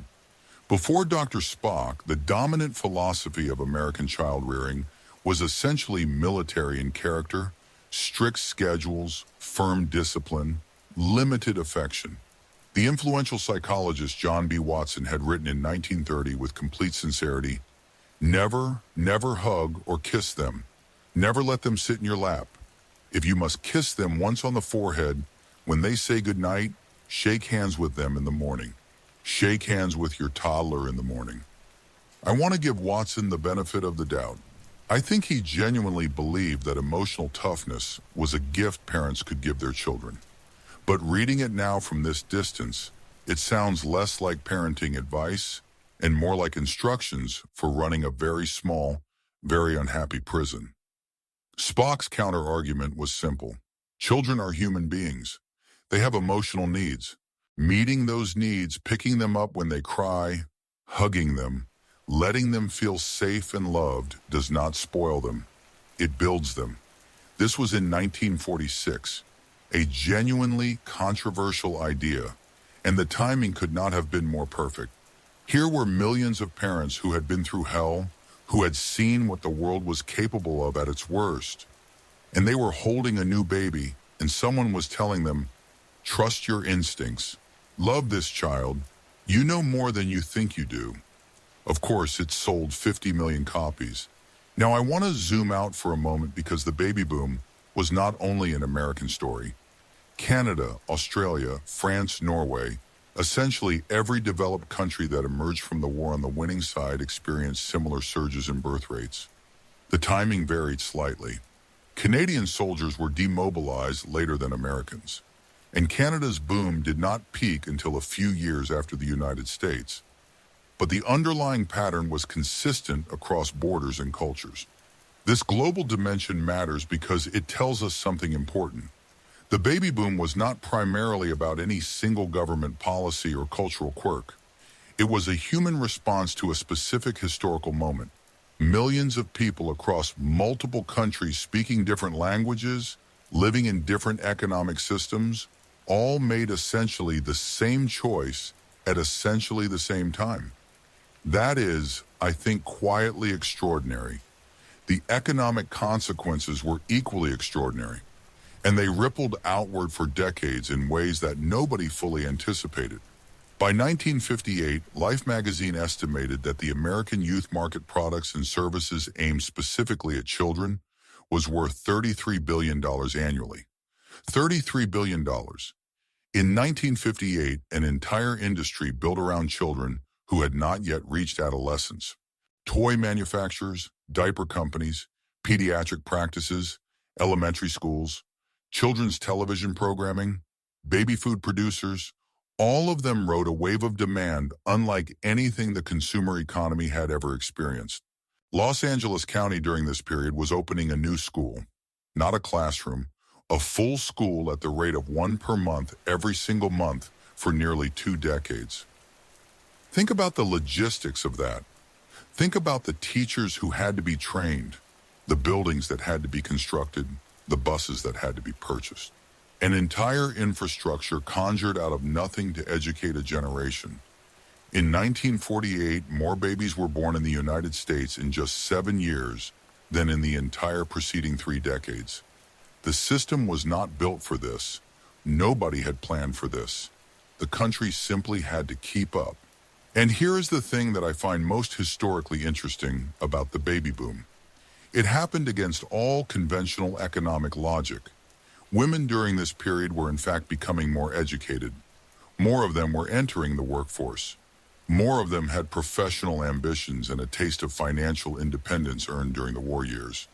Before Dr. Spock, the dominant philosophy of American child rearing was essentially military in character, strict schedules, firm discipline, limited affection. The influential psychologist John B. Watson had written in 1930 with complete sincerity, "Never, never hug or kiss them. Never let them sit in your lap. If you must kiss them once on the forehead, when they say goodnight, shake hands with them in the morning. Shake hands with your toddler in the morning." I want to give Watson the benefit of the doubt. I think he genuinely believed that emotional toughness was a gift parents could give their children. But reading it now from this distance, it sounds less like parenting advice and more like instructions for running a very small, very unhappy prison. Spock's counter-argument was simple. Children are human beings. They have emotional needs. Meeting those needs, picking them up when they cry, hugging them, letting them feel safe and loved does not spoil them. It builds them. This was in 1946, a genuinely controversial idea, and the timing could not have been more perfect. Here were millions of parents who had been through hell, who had seen what the world was capable of at its worst. And they were holding a new baby, and someone was telling them, "Trust your instincts. Love this child. You know more than you think you do." Of course, it sold 50 million copies. Now, I want to zoom out for a moment because the baby boom was not only an American story. Canada, Australia, France, Norway, essentially every developed country that emerged from the war on the winning side experienced similar surges in birth rates. The timing varied slightly. Canadian soldiers were demobilized later than Americans, and Canada's boom did not peak until a few years after the United States. But the underlying pattern was consistent across borders and cultures. This global dimension matters because it tells us something important. The baby boom was not primarily about any single government policy or cultural quirk. It was a human response to a specific historical moment. Millions of people across multiple countries speaking different languages, living in different economic systems, all made essentially the same choice at essentially the same time. That is, I think, quietly extraordinary. The economic consequences were equally extraordinary, and they rippled outward for decades in ways that nobody fully anticipated. By 1958, Life magazine estimated that the American youth market products and services aimed specifically at children was worth $33 billion annually. $33 billion. In 1958, an entire industry built around children who had not yet reached adolescence. Toy manufacturers, diaper companies, pediatric practices, elementary schools, children's television programming, baby food producers, all of them rode a wave of demand unlike anything the consumer economy had ever experienced. Los Angeles County during this period was opening a new school, not a classroom, A full school at the rate of one per month every single month for nearly 2 decades. Think about the logistics of that. Think about the teachers who had to be trained, the buildings that had to be constructed, the buses that had to be purchased. An entire infrastructure conjured out of nothing to educate a generation. In 1948, more babies were born in the United States in just 7 years than in the entire preceding 3 decades. The system was not built for this. Nobody had planned for this. The country simply had to keep up. And here is the thing that I find most historically interesting about the baby boom. It happened against all conventional economic logic. Women during this period were in fact becoming more educated. More of them were entering the workforce. More of them had professional ambitions and a taste of financial independence earned during the war years.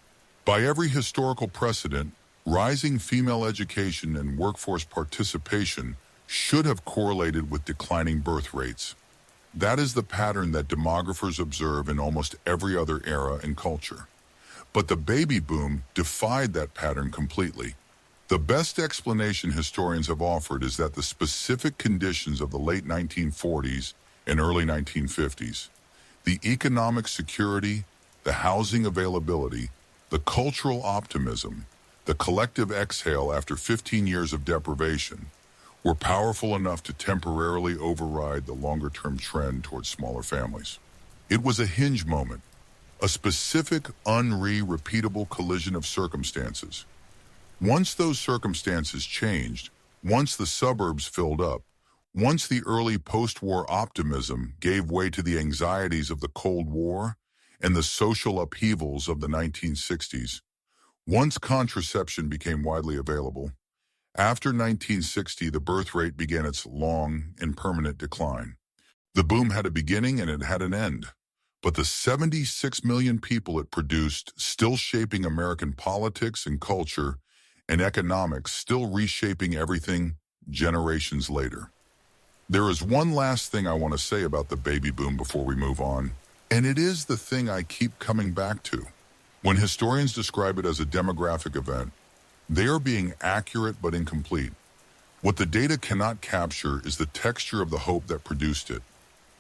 By every historical precedent, rising female education and workforce participation should have correlated with declining birth rates. That is the pattern that demographers observe in almost every other era and culture. But the baby boom defied that pattern completely. The best explanation historians have offered is that the specific conditions of the late 1940s and early 1950s, the economic security, the housing availability, the cultural optimism, the collective exhale after 15 years of deprivation, were powerful enough to temporarily override the longer-term trend towards smaller families. It was a hinge moment, a specific, repeatable collision of circumstances. Once those circumstances changed, once the suburbs filled up, once the early post-war optimism gave way to the anxieties of the Cold War and the social upheavals of the 1960s, once contraception became widely available, after 1960, the birth rate began its long and permanent decline. The boom had a beginning and it had an end, but the 76 million people it produced, still shaping American politics and culture and economics, still reshaping everything generations later. There is one last thing I want to say about the baby boom before we move on, and it is the thing I keep coming back to. When historians describe it as a demographic event, they are being accurate but incomplete. What the data cannot capture is the texture of the hope that produced it.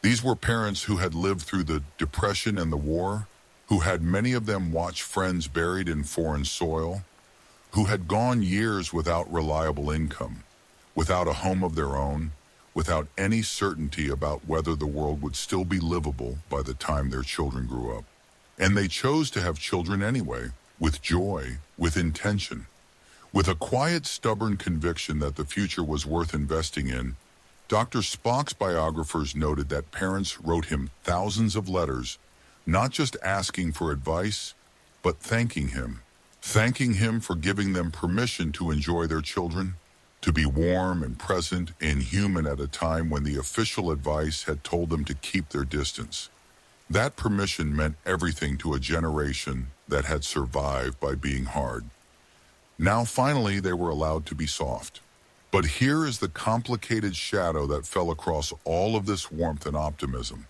These were parents who had lived through the Depression and the war, who had many of them watched friends buried in foreign soil, who had gone years without reliable income, without a home of their own, without any certainty about whether the world would still be livable by the time their children grew up. And they chose to have children anyway, with joy, with intention. With a quiet, stubborn conviction that the future was worth investing in, Dr. Spock's biographers noted that parents wrote him thousands of letters, not just asking for advice, but thanking him for giving them permission to enjoy their children, to be warm and present and human at a time when the official advice had told them to keep their distance. That permission meant everything to a generation that had survived by being hard. Now, finally, they were allowed to be soft. But here is the complicated shadow that fell across all of this warmth and optimism.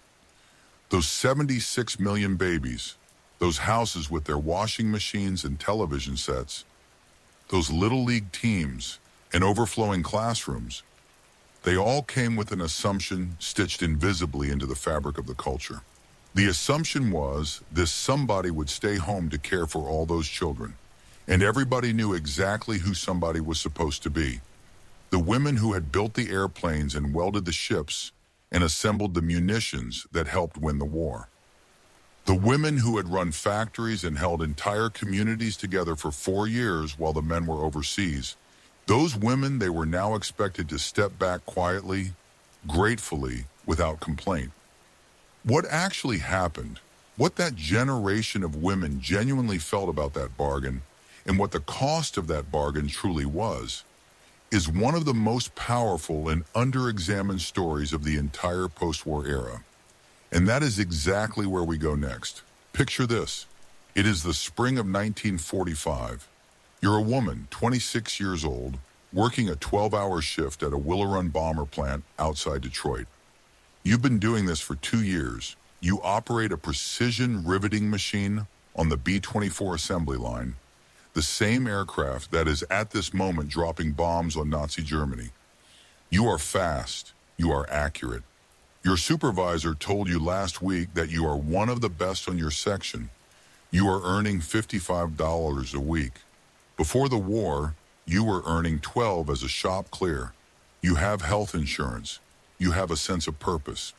Those 76 million babies, those houses with their washing machines and television sets, those little league teams and overflowing classrooms, they all came with an assumption stitched invisibly into the fabric of the culture. The assumption was this somebody would stay home to care for all those children. And everybody knew exactly who somebody was supposed to be. The women who had built the airplanes and welded the ships and assembled the munitions that helped win the war. The women who had run factories and held entire communities together for 4 years while the men were overseas. Those women, they were now expected to step back quietly, gratefully, without complaint. What actually happened, what that generation of women genuinely felt about that bargain, and what the cost of that bargain truly was, is one of the most powerful and under-examined stories of the entire post-war era. And that is exactly where we go next. Picture this. It is the spring of 1945. You're a woman, 26 years old, working a 12-hour shift at a Willow Run bomber plant outside Detroit. You've been doing this for 2 years. You operate a precision riveting machine on the B-24 assembly line. the same aircraft that is at this moment dropping bombs on Nazi Germany. You are fast. You are accurate. Your supervisor told you last week that you are one of the best on your section. You are earning $55 a week. Before the war, you were earning $12 as a shop clear. You have health insurance. You have a sense of purpose.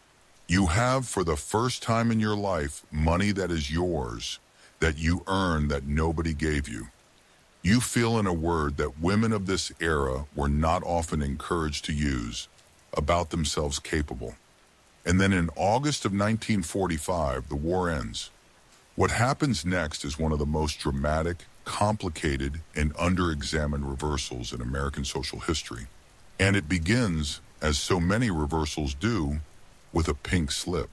You have, for the first time in your life, money that is yours, that you earn that nobody gave you. You feel, in a word, that women of this era were not often encouraged to use, about themselves capable. And then in August of 1945, the war ends. What happens next is one of the most dramatic, complicated, and under-examined reversals in American social history. And it begins, as so many reversals do, with a pink slip.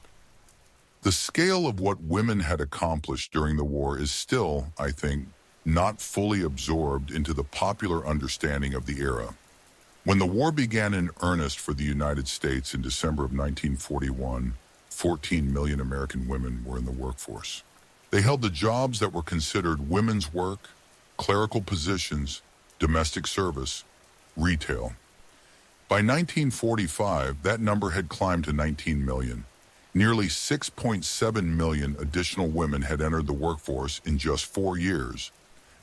The scale of what women had accomplished during the war is still, I think, not fully absorbed into the popular understanding of the era. When the war began in earnest for the United States in December of 1941, 14 million American women were in the workforce. They held the jobs that were considered women's work, clerical positions, domestic service, retail. By 1945, that number had climbed to 19 million. Nearly 6.7 million additional women had entered the workforce in just 4 years,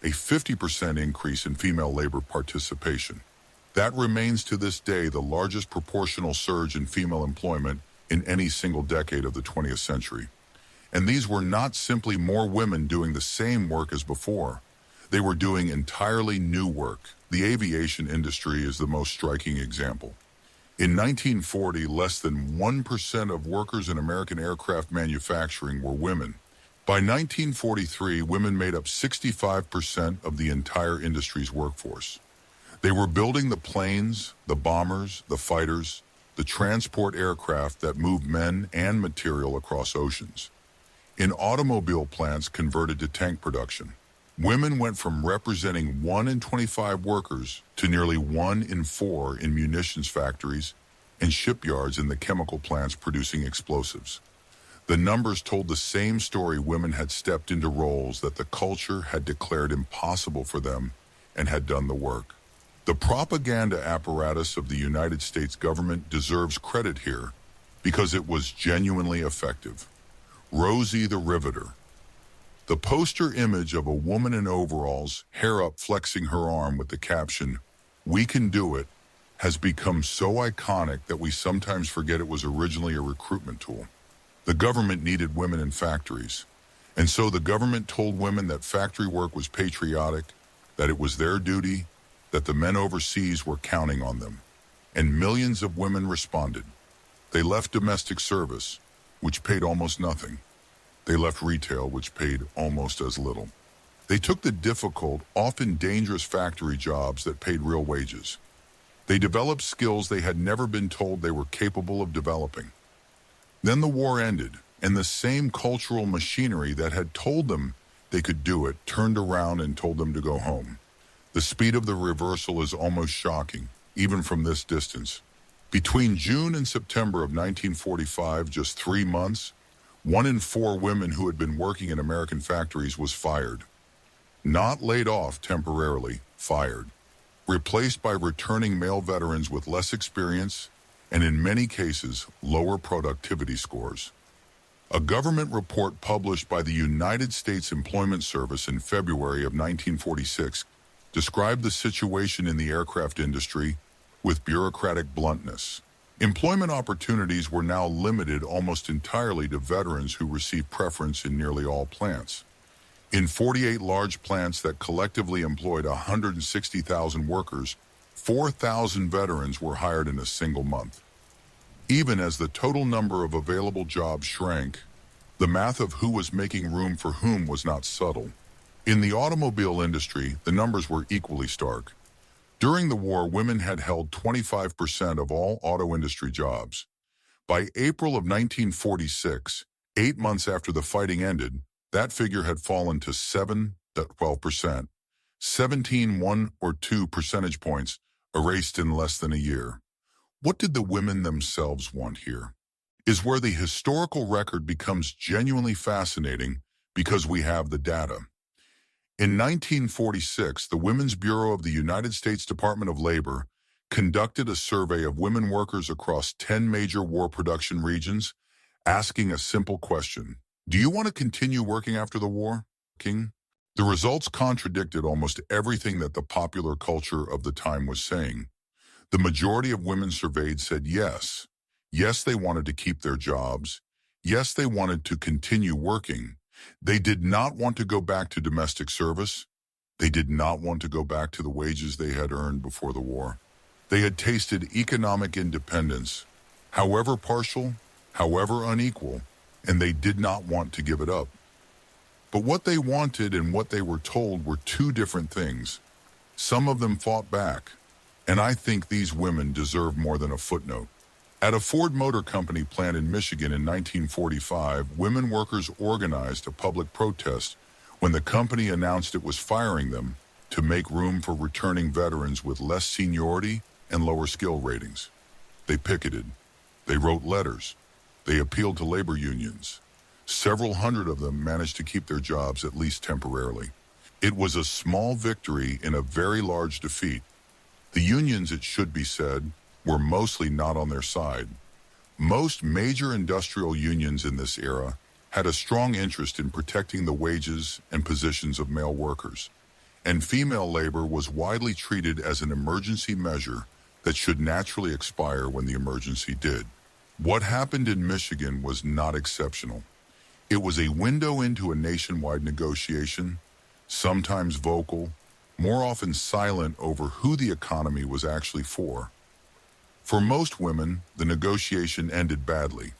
a 50% increase in female labor participation. That remains to this day the largest proportional surge in female employment in any single decade of the 20th century. And these were not simply more women doing the same work as before. They were doing entirely new work. The aviation industry is the most striking example. In 1940, less than 1% of workers in American aircraft manufacturing were women. By 1943, women made up 65% of the entire industry's workforce. They were building the planes, the bombers, the fighters, the transport aircraft that moved men and material across oceans. In automobile plants converted to tank production, women went from representing 1 in 25 workers to nearly 1 in 4 in munitions factories and shipyards in the chemical plants producing explosives. The numbers told the same story. Women had stepped into roles that the culture had declared impossible for them and had done the work. The propaganda apparatus of the United States government deserves credit here because it was genuinely effective. Rosie the Riveter. The poster image of a woman in overalls, hair up, flexing her arm with the caption, "We can do it," has become so iconic that we sometimes forget it was originally a recruitment tool. The government needed women in factories, and so the government told women that factory work was patriotic, that it was their duty, that the men overseas were counting on them. And millions of women responded. They left domestic service, which paid almost nothing. They left retail, which paid almost as little. They took the difficult, often dangerous factory jobs that paid real wages. They developed skills they had never been told they were capable of developing. Then the war ended, and the same cultural machinery that had told them they could do it turned around and told them to go home. The speed of the reversal is almost shocking, even from this distance. Between June and September of 1945, just 3 months, 1 in 4 women who had been working in American factories was fired. Not laid off temporarily, fired. Replaced by returning male veterans with less experience and, in many cases, lower productivity scores. A government report published by the United States Employment Service in February of 1946 described the situation in the aircraft industry with bureaucratic bluntness. Employment opportunities were now limited almost entirely to veterans who received preference in nearly all plants. In 48 large plants that collectively employed 160,000 workers, 4,000 veterans were hired in a single month. Even as the total number of available jobs shrank, the math of who was making room for whom was not subtle. In the automobile industry, the numbers were equally stark. During the war, women had held 25% of all auto industry jobs. By April of 1946, 8 months after the fighting ended, that figure had fallen to 7 to 12%, 17 1 or 2 percentage points erased in less than a year. What did the women themselves want here? Is where the historical record becomes genuinely fascinating because we have the data. In 1946, the Women's Bureau of the United States Department of Labor conducted a survey of women workers across 10 major war production regions, asking a simple question: do you want to continue working after the war, King? The results contradicted almost everything that the popular culture of the time was saying. The majority of women surveyed said yes. Yes, they wanted to keep their jobs. Yes, they wanted to continue working. They did not want to go back to domestic service. They did not want to go back to the wages they had earned before the war. They had tasted economic independence, however partial, however unequal, and they did not want to give it up. But what they wanted and what they were told were two different things. Some of them fought back, and I think these women deserve more than a footnote. At a Ford Motor Company plant in Michigan in 1945, women workers organized a public protest when the company announced it was firing them to make room for returning veterans with less seniority and lower skill ratings. They picketed. They wrote letters. They appealed to labor unions. Several hundred of them managed to keep their jobs, at least temporarily. It was a small victory in a very large defeat. The unions, it should be said, were mostly not on their side. Most major industrial unions in this era had a strong interest in protecting the wages and positions of male workers, and female labor was widely treated as an emergency measure that should naturally expire when the emergency did. What happened in Michigan was not exceptional. It was a window into a nationwide negotiation, sometimes vocal, more often silent over who the economy was actually for. For most women, the negotiation ended badly,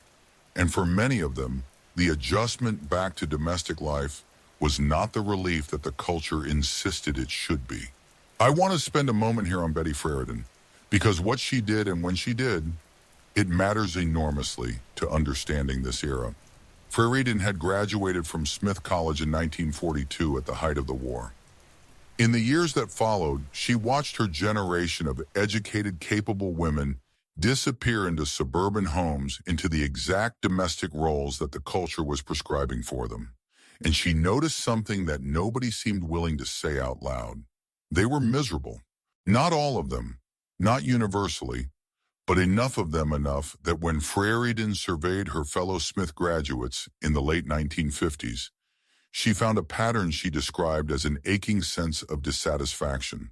and for many of them, the adjustment back to domestic life was not the relief that the culture insisted it should be. I want to spend a moment here on Betty Friedan, because what she did and when she did, it matters enormously to understanding this era. Friedan had graduated from Smith College in 1942 at the height of the war. In the years that followed, she watched her generation of educated, capable women disappear into suburban homes, into the exact domestic roles that the culture was prescribing for them. And she noticed something that nobody seemed willing to say out loud. They were miserable. Not all of them, not universally, but enough of them enough that when Friedan surveyed her fellow Smith graduates in the late 1950s, she found a pattern she described as an aching sense of dissatisfaction,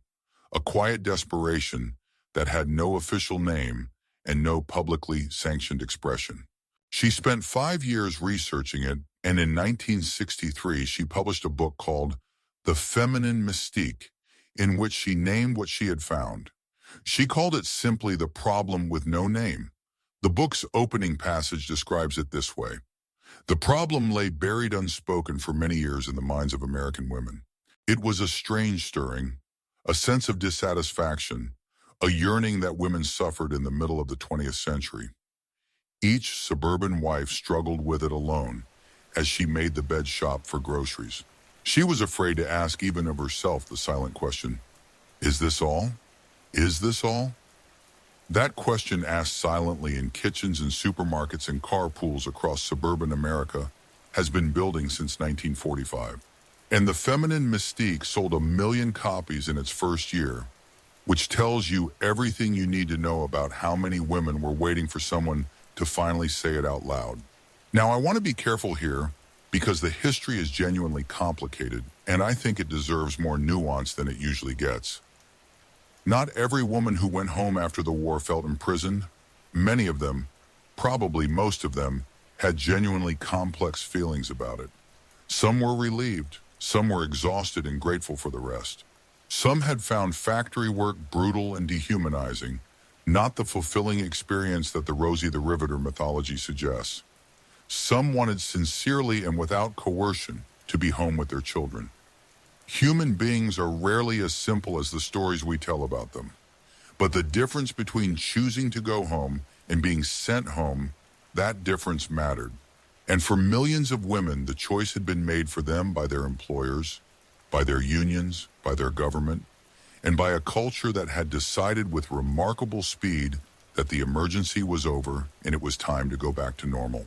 a quiet desperation that had no official name and no publicly sanctioned expression. She spent 5 years researching it, and in 1963 she published a book called The Feminine Mystique, in which she named what she had found. She called it simply The Problem with No Name. The book's opening passage describes it this way: the problem lay buried unspoken for many years in the minds of American women. It was a strange stirring, a sense of dissatisfaction, a yearning that women suffered in the middle of the 20th century. Each suburban wife struggled with it alone as she made the bed shop for groceries. She was afraid to ask even of herself the silent question, is this all? Is this all? That question, asked silently in kitchens and supermarkets and carpools across suburban America, has been building since 1945. And The Feminine Mystique sold 1 million copies in its first year, which tells you everything you need to know about how many women were waiting for someone to finally say it out loud. Now, I want to be careful here because the history is genuinely complicated, and I think it deserves more nuance than it usually gets. Not every woman who went home after the war felt imprisoned. Many of them, probably most of them, had genuinely complex feelings about it. Some were relieved, some were exhausted and grateful for the rest. Some had found factory work brutal and dehumanizing, not the fulfilling experience that the Rosie the Riveter mythology suggests. Some wanted sincerely and without coercion to be home with their children. Human beings are rarely as simple as the stories we tell about them. But the difference between choosing to go home and being sent home, that difference mattered. And for millions of women, the choice had been made for them by their employers, by their unions, by their government, and by a culture that had decided with remarkable speed that the emergency was over and it was time to go back to normal.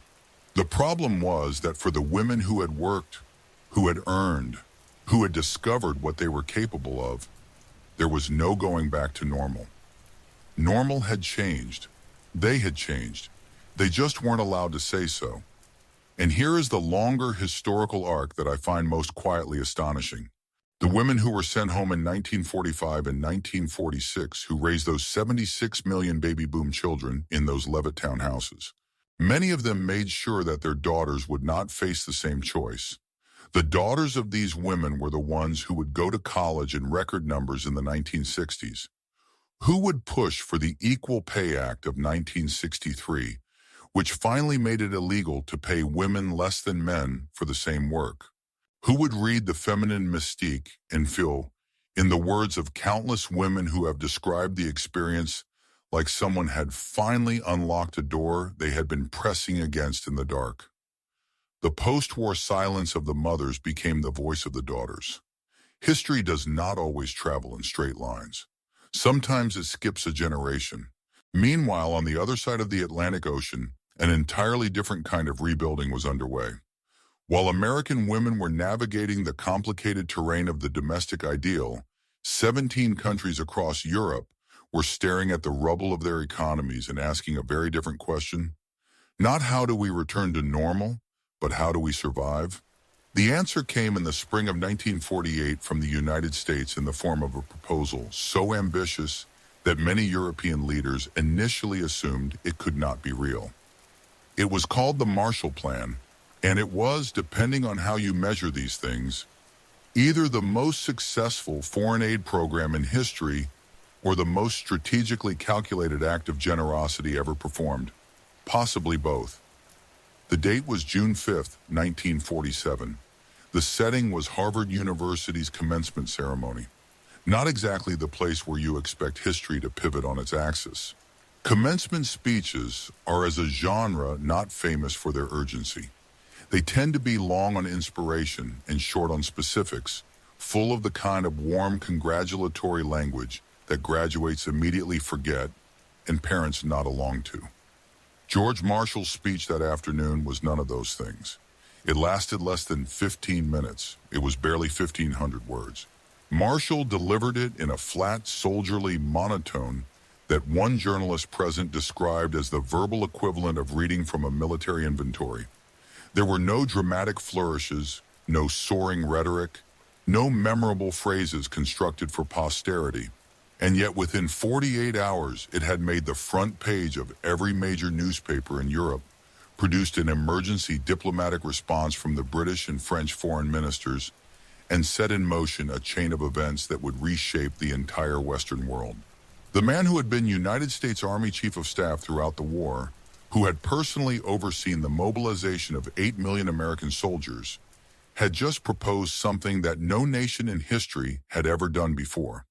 The problem was that for the women who had worked, who had earned, who had discovered what they were capable of. There was no going back to normal. Normal had changed. They had changed. They just weren't allowed to say so. And here is the longer historical arc that I find most quietly astonishing. The women who were sent home in 1945 and 1946 who raised those 76 million baby boom children in those Levittown houses. Many of them made sure that their daughters would not face the same choice. The daughters of these women were the ones who would go to college in record numbers in the 1960s. Who would push for the Equal Pay Act of 1963, which finally made it illegal to pay women less than men for the same work? Who would read the feminine mystique and feel, in the words of countless women who have described the experience, like someone had finally unlocked a door they had been pressing against in the dark? The post-war silence of the mothers became the voice of the daughters. History does not always travel in straight lines. Sometimes it skips a generation. Meanwhile, on the other side of the Atlantic Ocean, an entirely different kind of rebuilding was underway. While American women were navigating the complicated terrain of the domestic ideal, 17 countries across Europe were staring at the rubble of their economies and asking a very different question. Not how do we return to normal, but how do we survive? The answer came in the spring of 1948 from the United States in the form of a proposal so ambitious that many European leaders initially assumed it could not be real. It was called the Marshall Plan, and it was, depending on how you measure these things, either the most successful foreign aid program in history or the most strategically calculated act of generosity ever performed, possibly both. The date was June 5, 1947. The setting was Harvard University's commencement ceremony, not exactly the place where you expect history to pivot on its axis. Commencement speeches are, as a genre, not famous for their urgency. They tend to be long on inspiration and short on specifics, full of the kind of warm congratulatory language that graduates immediately forget and parents nod along to. George Marshall's speech that afternoon was none of those things. It lasted less than 15 minutes. It was barely 1,500 words. Marshall delivered it in a flat, soldierly monotone that one journalist present described as the verbal equivalent of reading from a military inventory. There were no dramatic flourishes, no soaring rhetoric, no memorable phrases constructed for posterity. And yet within 48 hours, it had made the front page of every major newspaper in Europe, produced an emergency diplomatic response from the British and French foreign ministers, and set in motion a chain of events that would reshape the entire Western world. The man who had been United States Army Chief of Staff throughout the war, who had personally overseen the mobilization of 8 million American soldiers, had just proposed something that no nation in history had ever done before.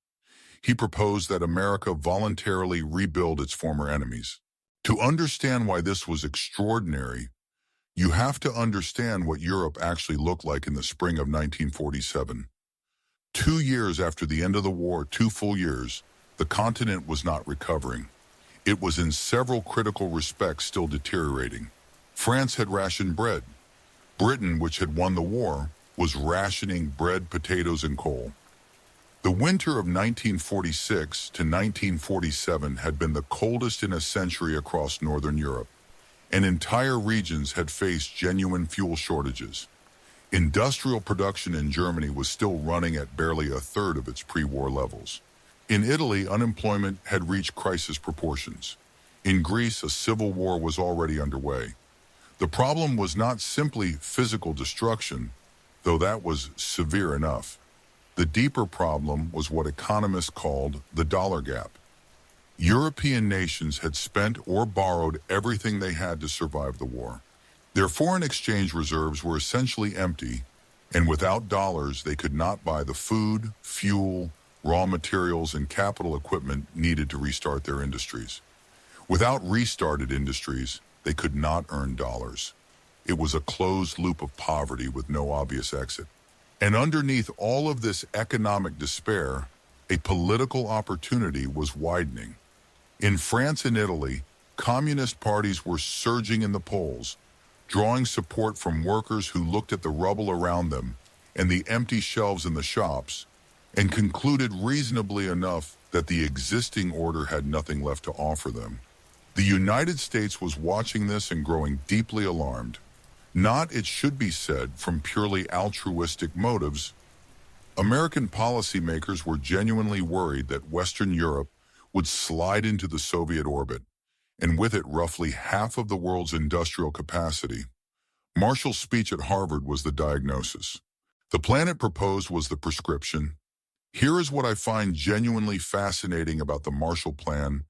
He proposed that America voluntarily rebuild its former enemies. To understand why this was extraordinary, you have to understand what Europe actually looked like in the spring of 1947. 2 years after the end of the war, 2 full years, the continent was not recovering. It was in several critical respects still deteriorating. France had rationed bread. Britain, which had won the war, was rationing bread, potatoes, and coal. The winter of 1946 to 1947 had been the coldest in a century across Northern Europe, and entire regions had faced genuine fuel shortages. Industrial production in Germany was still running at barely a third of its pre-war levels. In Italy, unemployment had reached crisis proportions. In Greece, a civil war was already underway. The problem was not simply physical destruction, though that was severe enough. The deeper problem was what economists called the dollar gap. European nations had spent or borrowed everything they had to survive the war. Their foreign exchange reserves were essentially empty, and without dollars they could not buy the food, fuel, raw materials, and capital equipment needed to restart their industries. Without restarted industries, they could not earn dollars. It was a closed loop of poverty with no obvious exit. And underneath all of this economic despair, a political opportunity was widening. In France and Italy, communist parties were surging in the polls, drawing support from workers who looked at the rubble around them and the empty shelves in the shops, and concluded reasonably enough that the existing order had nothing left to offer them. The United States was watching this and growing deeply alarmed. Not, it should be said, from purely altruistic motives. American policymakers were genuinely worried that Western Europe would slide into the Soviet orbit, and with it roughly half of the world's industrial capacity. Marshall's speech at Harvard was the diagnosis. The plan it proposed was the prescription. Here is what I find genuinely fascinating about the Marshall Plan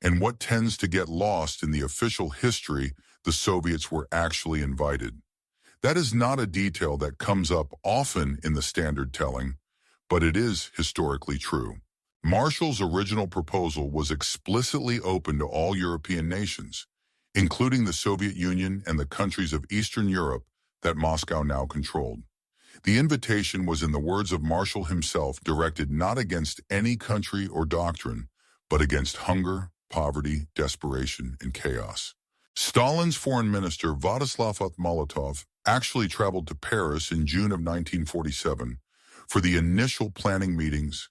and what tends to get lost in the official history. The Soviets were actually invited. That is not a detail that comes up often in the standard telling, but it is historically true. Marshall's original proposal was explicitly open to all European nations, including the Soviet Union and the countries of Eastern Europe that Moscow now controlled. The invitation was, in the words of Marshall himself, directed not against any country or doctrine, but against hunger, poverty, desperation, and chaos. Stalin's foreign minister, Vladislav Molotov, actually traveled to Paris in June of 1947 for the initial planning meetings.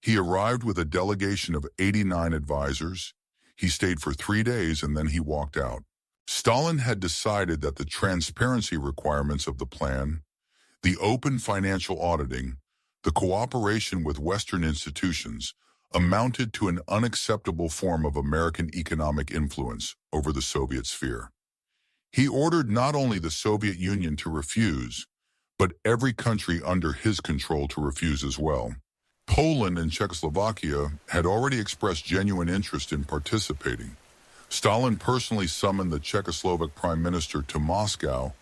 He arrived with a delegation of 89 advisors. He stayed for 3 days and then he walked out. Stalin had decided that the transparency requirements of the plan, the open financial auditing, the cooperation with Western institutions, amounted to an unacceptable form of American economic influence over the Soviet sphere. He ordered not only the Soviet Union to refuse, but every country under his control to refuse as well. Poland and Czechoslovakia had already expressed genuine interest in participating. Stalin personally summoned the Czechoslovak Prime Minister to Moscow,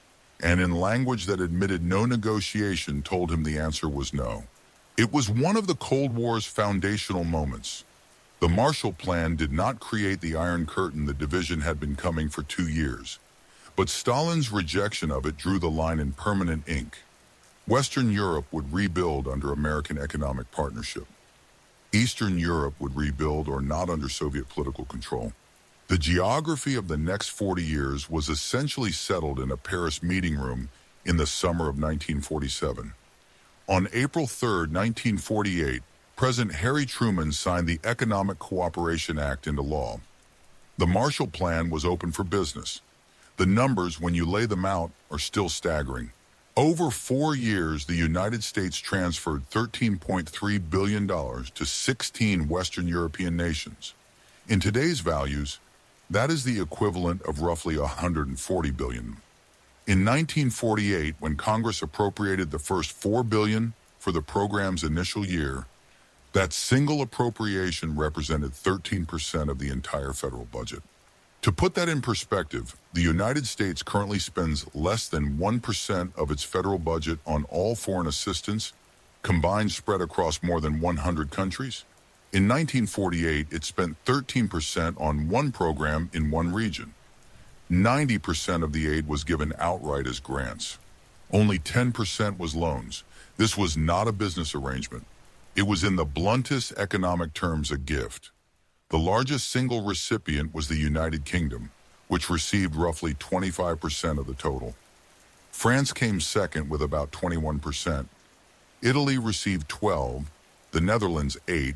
and in language that admitted no negotiation told him the answer was no. It was one of the Cold War's foundational moments. The Marshall Plan did not create the Iron Curtain the division had been coming for 2 years, but Stalin's rejection of it drew the line in permanent ink. Western Europe would rebuild under American economic partnership. Eastern Europe would rebuild or not under Soviet political control. The geography of the next 40 years was essentially settled in a Paris meeting room in the summer of 1947. On April 3, 1948, President Harry Truman signed the Economic Cooperation Act into law. The Marshall Plan was open for business. The numbers, when you lay them out, are still staggering. Over 4 years, the United States transferred $13.3 billion to 16 Western European nations. In today's values, that is the equivalent of roughly $140 billion. In 1948, when Congress appropriated the first $4 billion for the program's initial year, that single appropriation represented 13% of the entire federal budget. To put that in perspective, the United States currently spends less than 1% of its federal budget on all foreign assistance, combined spread across more than 100 countries. In 1948, it spent 13% on one program in one region. 90% of the aid was given outright as grants. Only 10% was loans. This was not a business arrangement. It was, in the bluntest economic terms, a gift. The largest single recipient was the United Kingdom, which received roughly 25% of the total. France came second with about 21%. Italy received 12%, the Netherlands 8%,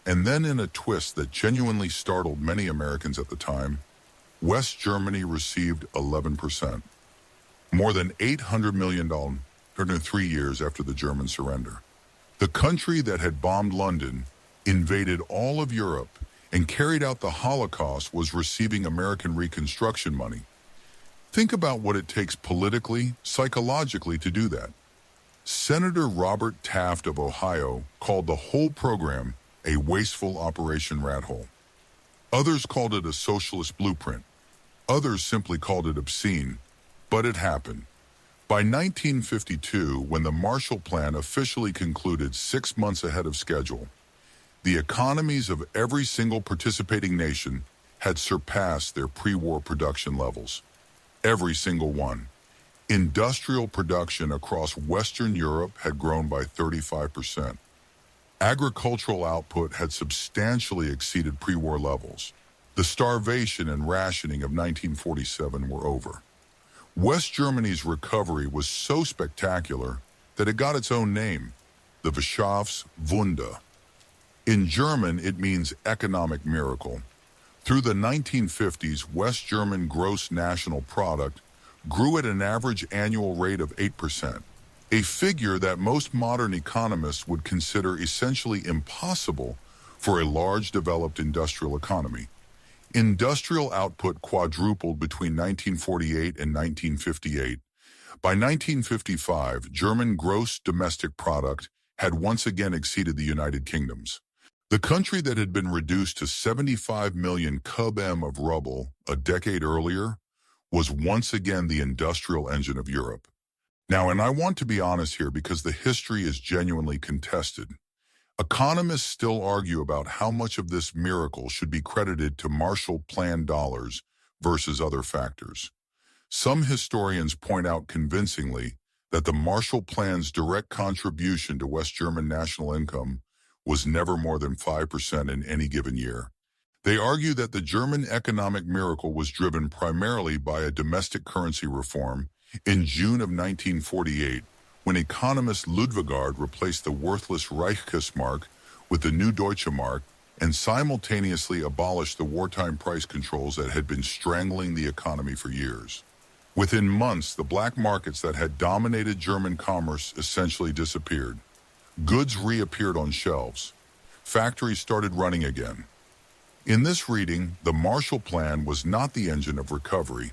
and then, in a twist that genuinely startled many Americans at the time, West Germany received 11%. More than $800 million in 3 years after the German surrender. The country that had bombed London, invaded all of Europe, and carried out the Holocaust was receiving American Reconstruction money. Think about what it takes politically, psychologically to do that. Senator Robert Taft of Ohio called the whole program a wasteful Operation Rat Hole. Others called it a socialist blueprint. Others simply called it obscene, but it happened. By 1952, when the Marshall Plan officially concluded 6 months ahead of schedule, the economies of every single participating nation had surpassed their pre-war production levels. Every single one. Industrial production across Western Europe had grown by 35%. Agricultural output had substantially exceeded pre-war levels. The starvation and rationing of 1947 were over. West Germany's recovery was so spectacular that it got its own name, the Wirtschaftswunder. In German, it means economic miracle. Through the 1950s, West German gross national product grew at an average annual rate of 8%, a figure that most modern economists would consider essentially impossible for a large developed industrial economy. Industrial output quadrupled between 1948 and 1958. By 1955, German gross domestic product had once again exceeded the United Kingdom's. The country that had been reduced to 75 million cub-m of rubble a decade earlier was once again the industrial engine of Europe. Now, and I want to be honest here because the history is genuinely contested. Economists still argue about how much of this miracle should be credited to Marshall Plan dollars versus other factors. Some historians point out convincingly that the Marshall Plan's direct contribution to West German national income was never more than 5% in any given year. They argue that the German economic miracle was driven primarily by a domestic currency reform in June of 1948, when economist Ludwigard replaced the worthless Reichsmark with the new Deutsche Mark and simultaneously abolished the wartime price controls that had been strangling the economy for years. Within months, the black markets that had dominated German commerce essentially disappeared. Goods reappeared on shelves. Factories started running again. In this reading, the Marshall Plan was not the engine of recovery.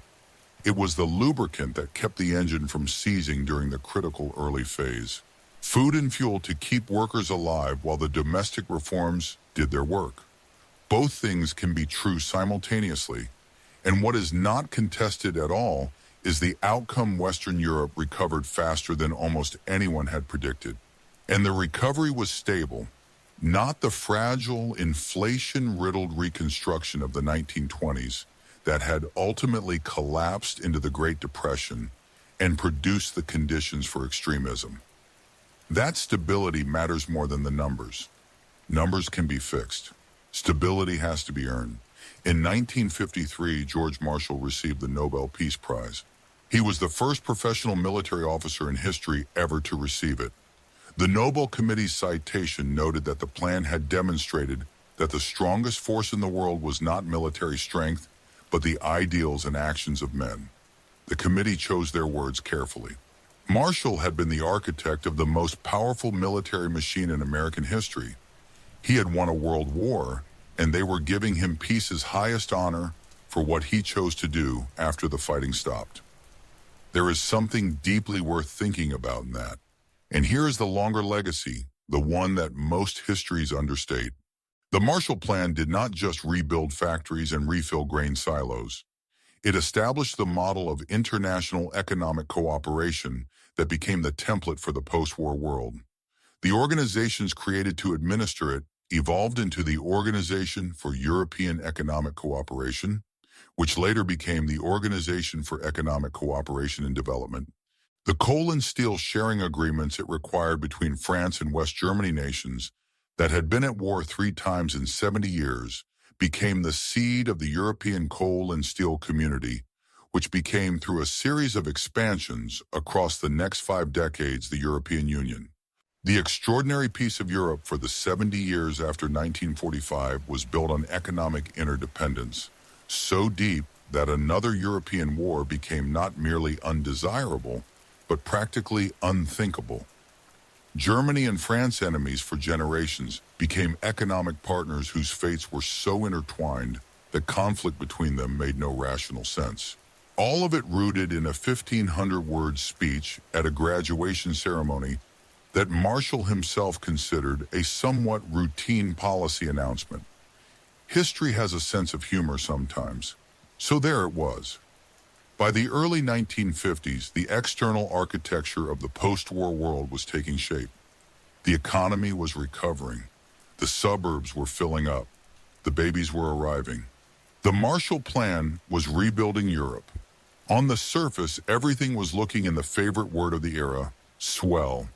It was the lubricant that kept the engine from seizing during the critical early phase. Food and fuel to keep workers alive while the domestic reforms did their work. Both things can be true simultaneously, and what is not contested at all is the outcome. Western Europe recovered faster than almost anyone had predicted. And the recovery was stable, not the fragile, inflation-riddled reconstruction of the 1920s that had ultimately collapsed into the Great Depression and produced the conditions for extremism. That stability matters more than the numbers. Numbers can be fixed. Stability has to be earned. In 1953, George Marshall received the Nobel Peace Prize. He was the first professional military officer in history ever to receive it. The Nobel Committee's citation noted that the plan had demonstrated that the strongest force in the world was not military strength, but the ideals and actions of men. The committee chose their words carefully. Marshall had been the architect of the most powerful military machine in American history. He had won a world war, and they were giving him peace's highest honor for what he chose to do after the fighting stopped. There is something deeply worth thinking about in that. And here is the longer legacy, the one that most histories understate. The Marshall Plan did not just rebuild factories and refill grain silos. It established the model of international economic cooperation that became the template for the post-war world. The organizations created to administer it evolved into the Organization for European Economic Cooperation, which later became the Organization for Economic Cooperation and Development. The coal and steel sharing agreements it required between France and West Germany nations that had been at war 3 times in 70 years became the seed of the European coal and steel community, which became, through a series of expansions across the next 5 decades, the European Union. The extraordinary peace of Europe for the 70 years after 1945 was built on economic interdependence, so deep that another European war became not merely undesirable, but practically unthinkable. Germany and France, enemies for generations, became economic partners whose fates were so intertwined that conflict between them made no rational sense. All of it rooted in a 1,500-word speech at a graduation ceremony that Marshall himself considered a somewhat routine policy announcement. History has a sense of humor sometimes. So there it was. By the early 1950s, the external architecture of the post-war world was taking shape. The economy was recovering. The suburbs were filling up. The babies were arriving. The Marshall Plan was rebuilding Europe. On the surface, everything was looking, in the favorite word of the era, swell.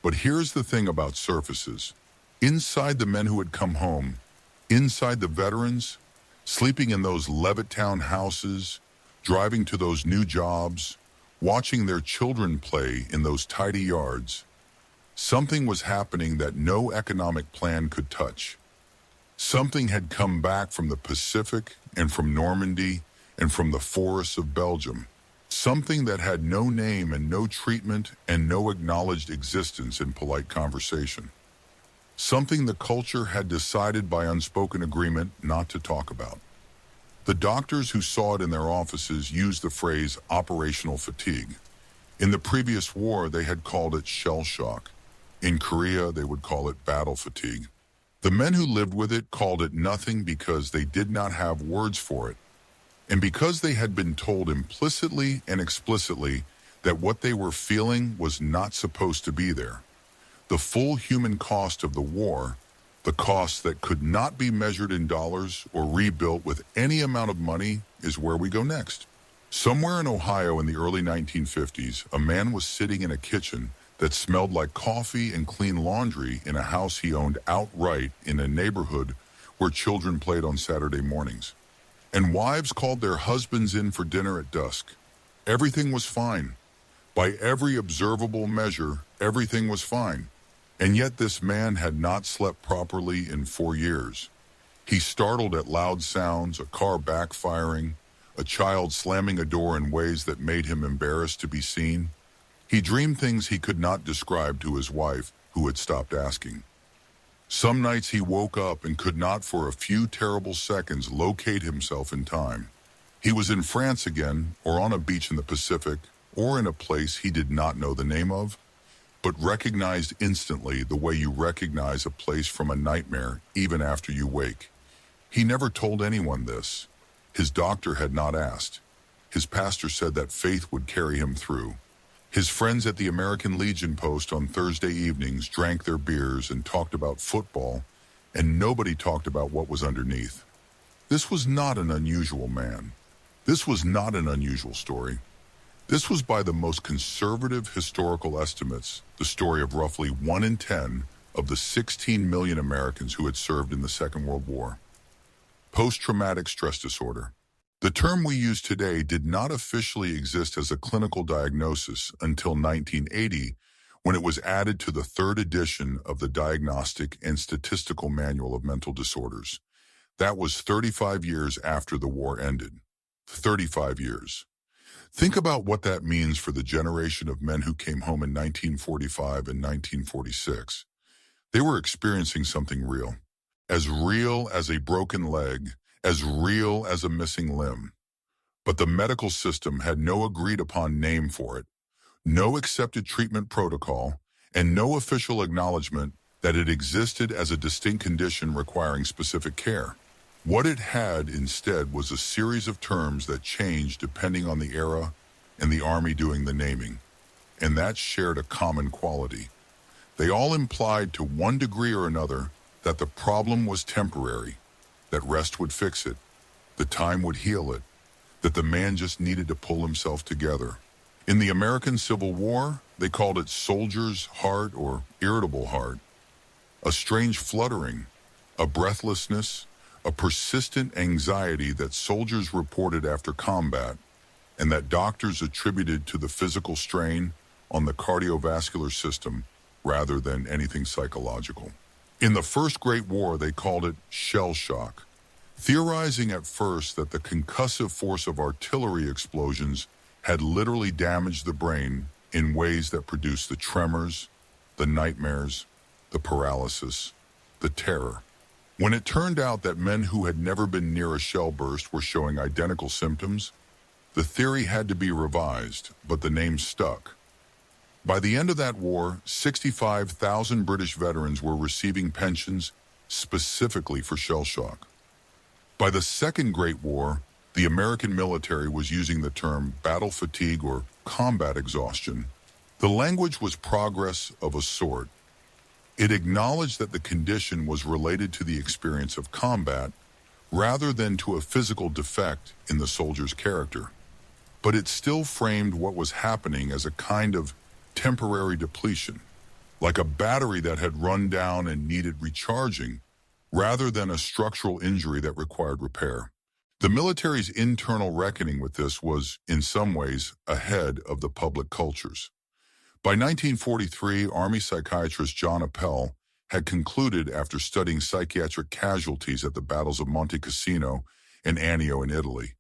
But here's the thing about surfaces. Inside the men who had come home, inside the veterans, sleeping in those Levittown houses, driving to those new jobs, watching their children play in those tidy yards. Something was happening that no economic plan could touch. Something had come back from the Pacific and from Normandy and from the forests of Belgium. Something that had no name and no treatment and no acknowledged existence in polite conversation. Something the culture had decided by unspoken agreement not to talk about. The doctors who saw it in their offices used the phrase operational fatigue. In the previous war, they had called it shell shock. In Korea, they would call it battle fatigue. The men who lived with it called it nothing because they did not have words for it, and because they had been told implicitly and explicitly that what they were feeling was not supposed to be there. The full human cost of the war, the cost that could not be measured in dollars or rebuilt with any amount of money, is where we go next. Somewhere in Ohio in the early 1950s, a man was sitting in a kitchen that smelled like coffee and clean laundry in a house he owned outright in a neighborhood where children played on Saturday mornings. And wives called their husbands in for dinner at dusk. Everything was fine. By every observable measure, everything was fine. And yet this man had not slept properly in 4 years. He startled at loud sounds, a car backfiring, a child slamming a door in ways that made him embarrassed to be seen. He dreamed things he could not describe to his wife, who had stopped asking. Some nights he woke up and could not for a few terrible seconds locate himself in time. He was in France again, or on a beach in the Pacific, or in a place he did not know the name of, but recognized instantly the way you recognize a place from a nightmare even after you wake. He never told anyone this. His doctor had not asked. His pastor said that faith would carry him through. His friends at the American Legion post on Thursday evenings drank their beers and talked about football, and nobody talked about what was underneath. This was not an unusual man. This was not an unusual story. This was, by the most conservative historical estimates, the story of roughly 1 in 10 of the 16 million Americans who had served in the Second World War. Post-traumatic stress disorder. The term we use today did not officially exist as a clinical diagnosis until 1980, when it was added to the third edition of the Diagnostic and Statistical Manual of Mental Disorders. That was 35 years after the war ended. 35 years. Think about what that means for the generation of men who came home in 1945 and 1946. They were experiencing something real as a broken leg, as real as a missing limb. But the medical system had no agreed-upon name for it, no accepted treatment protocol, and no official acknowledgement that it existed as a distinct condition requiring specific care. What it had instead was a series of terms that changed depending on the era and the Army doing the naming, and that shared a common quality. They all implied to one degree or another that the problem was temporary, that rest would fix it, the time would heal it, that the man just needed to pull himself together. In the American Civil War, they called it soldier's heart or irritable heart. A strange fluttering, a breathlessness, a persistent anxiety that soldiers reported after combat and that doctors attributed to the physical strain on the cardiovascular system rather than anything psychological. In the First Great War, they called it shell shock, theorizing at first that the concussive force of artillery explosions had literally damaged the brain in ways that produced the tremors, the nightmares, the paralysis, the terror. When it turned out that men who had never been near a shell burst were showing identical symptoms, the theory had to be revised, but the name stuck. By the end of that war, 65,000 British veterans were receiving pensions specifically for shell shock. By the Second Great War, the American military was using the term battle fatigue or combat exhaustion. The language was progress of a sort. It acknowledged that the condition was related to the experience of combat rather than to a physical defect in the soldier's character. But it still framed what was happening as a kind of temporary depletion, like a battery that had run down and needed recharging, rather than a structural injury that required repair. The military's internal reckoning with this was, in some ways, ahead of the public cultures. By 1943, Army psychiatrist John Appel had concluded after studying psychiatric casualties at the battles of Monte Cassino and Anio in Italy,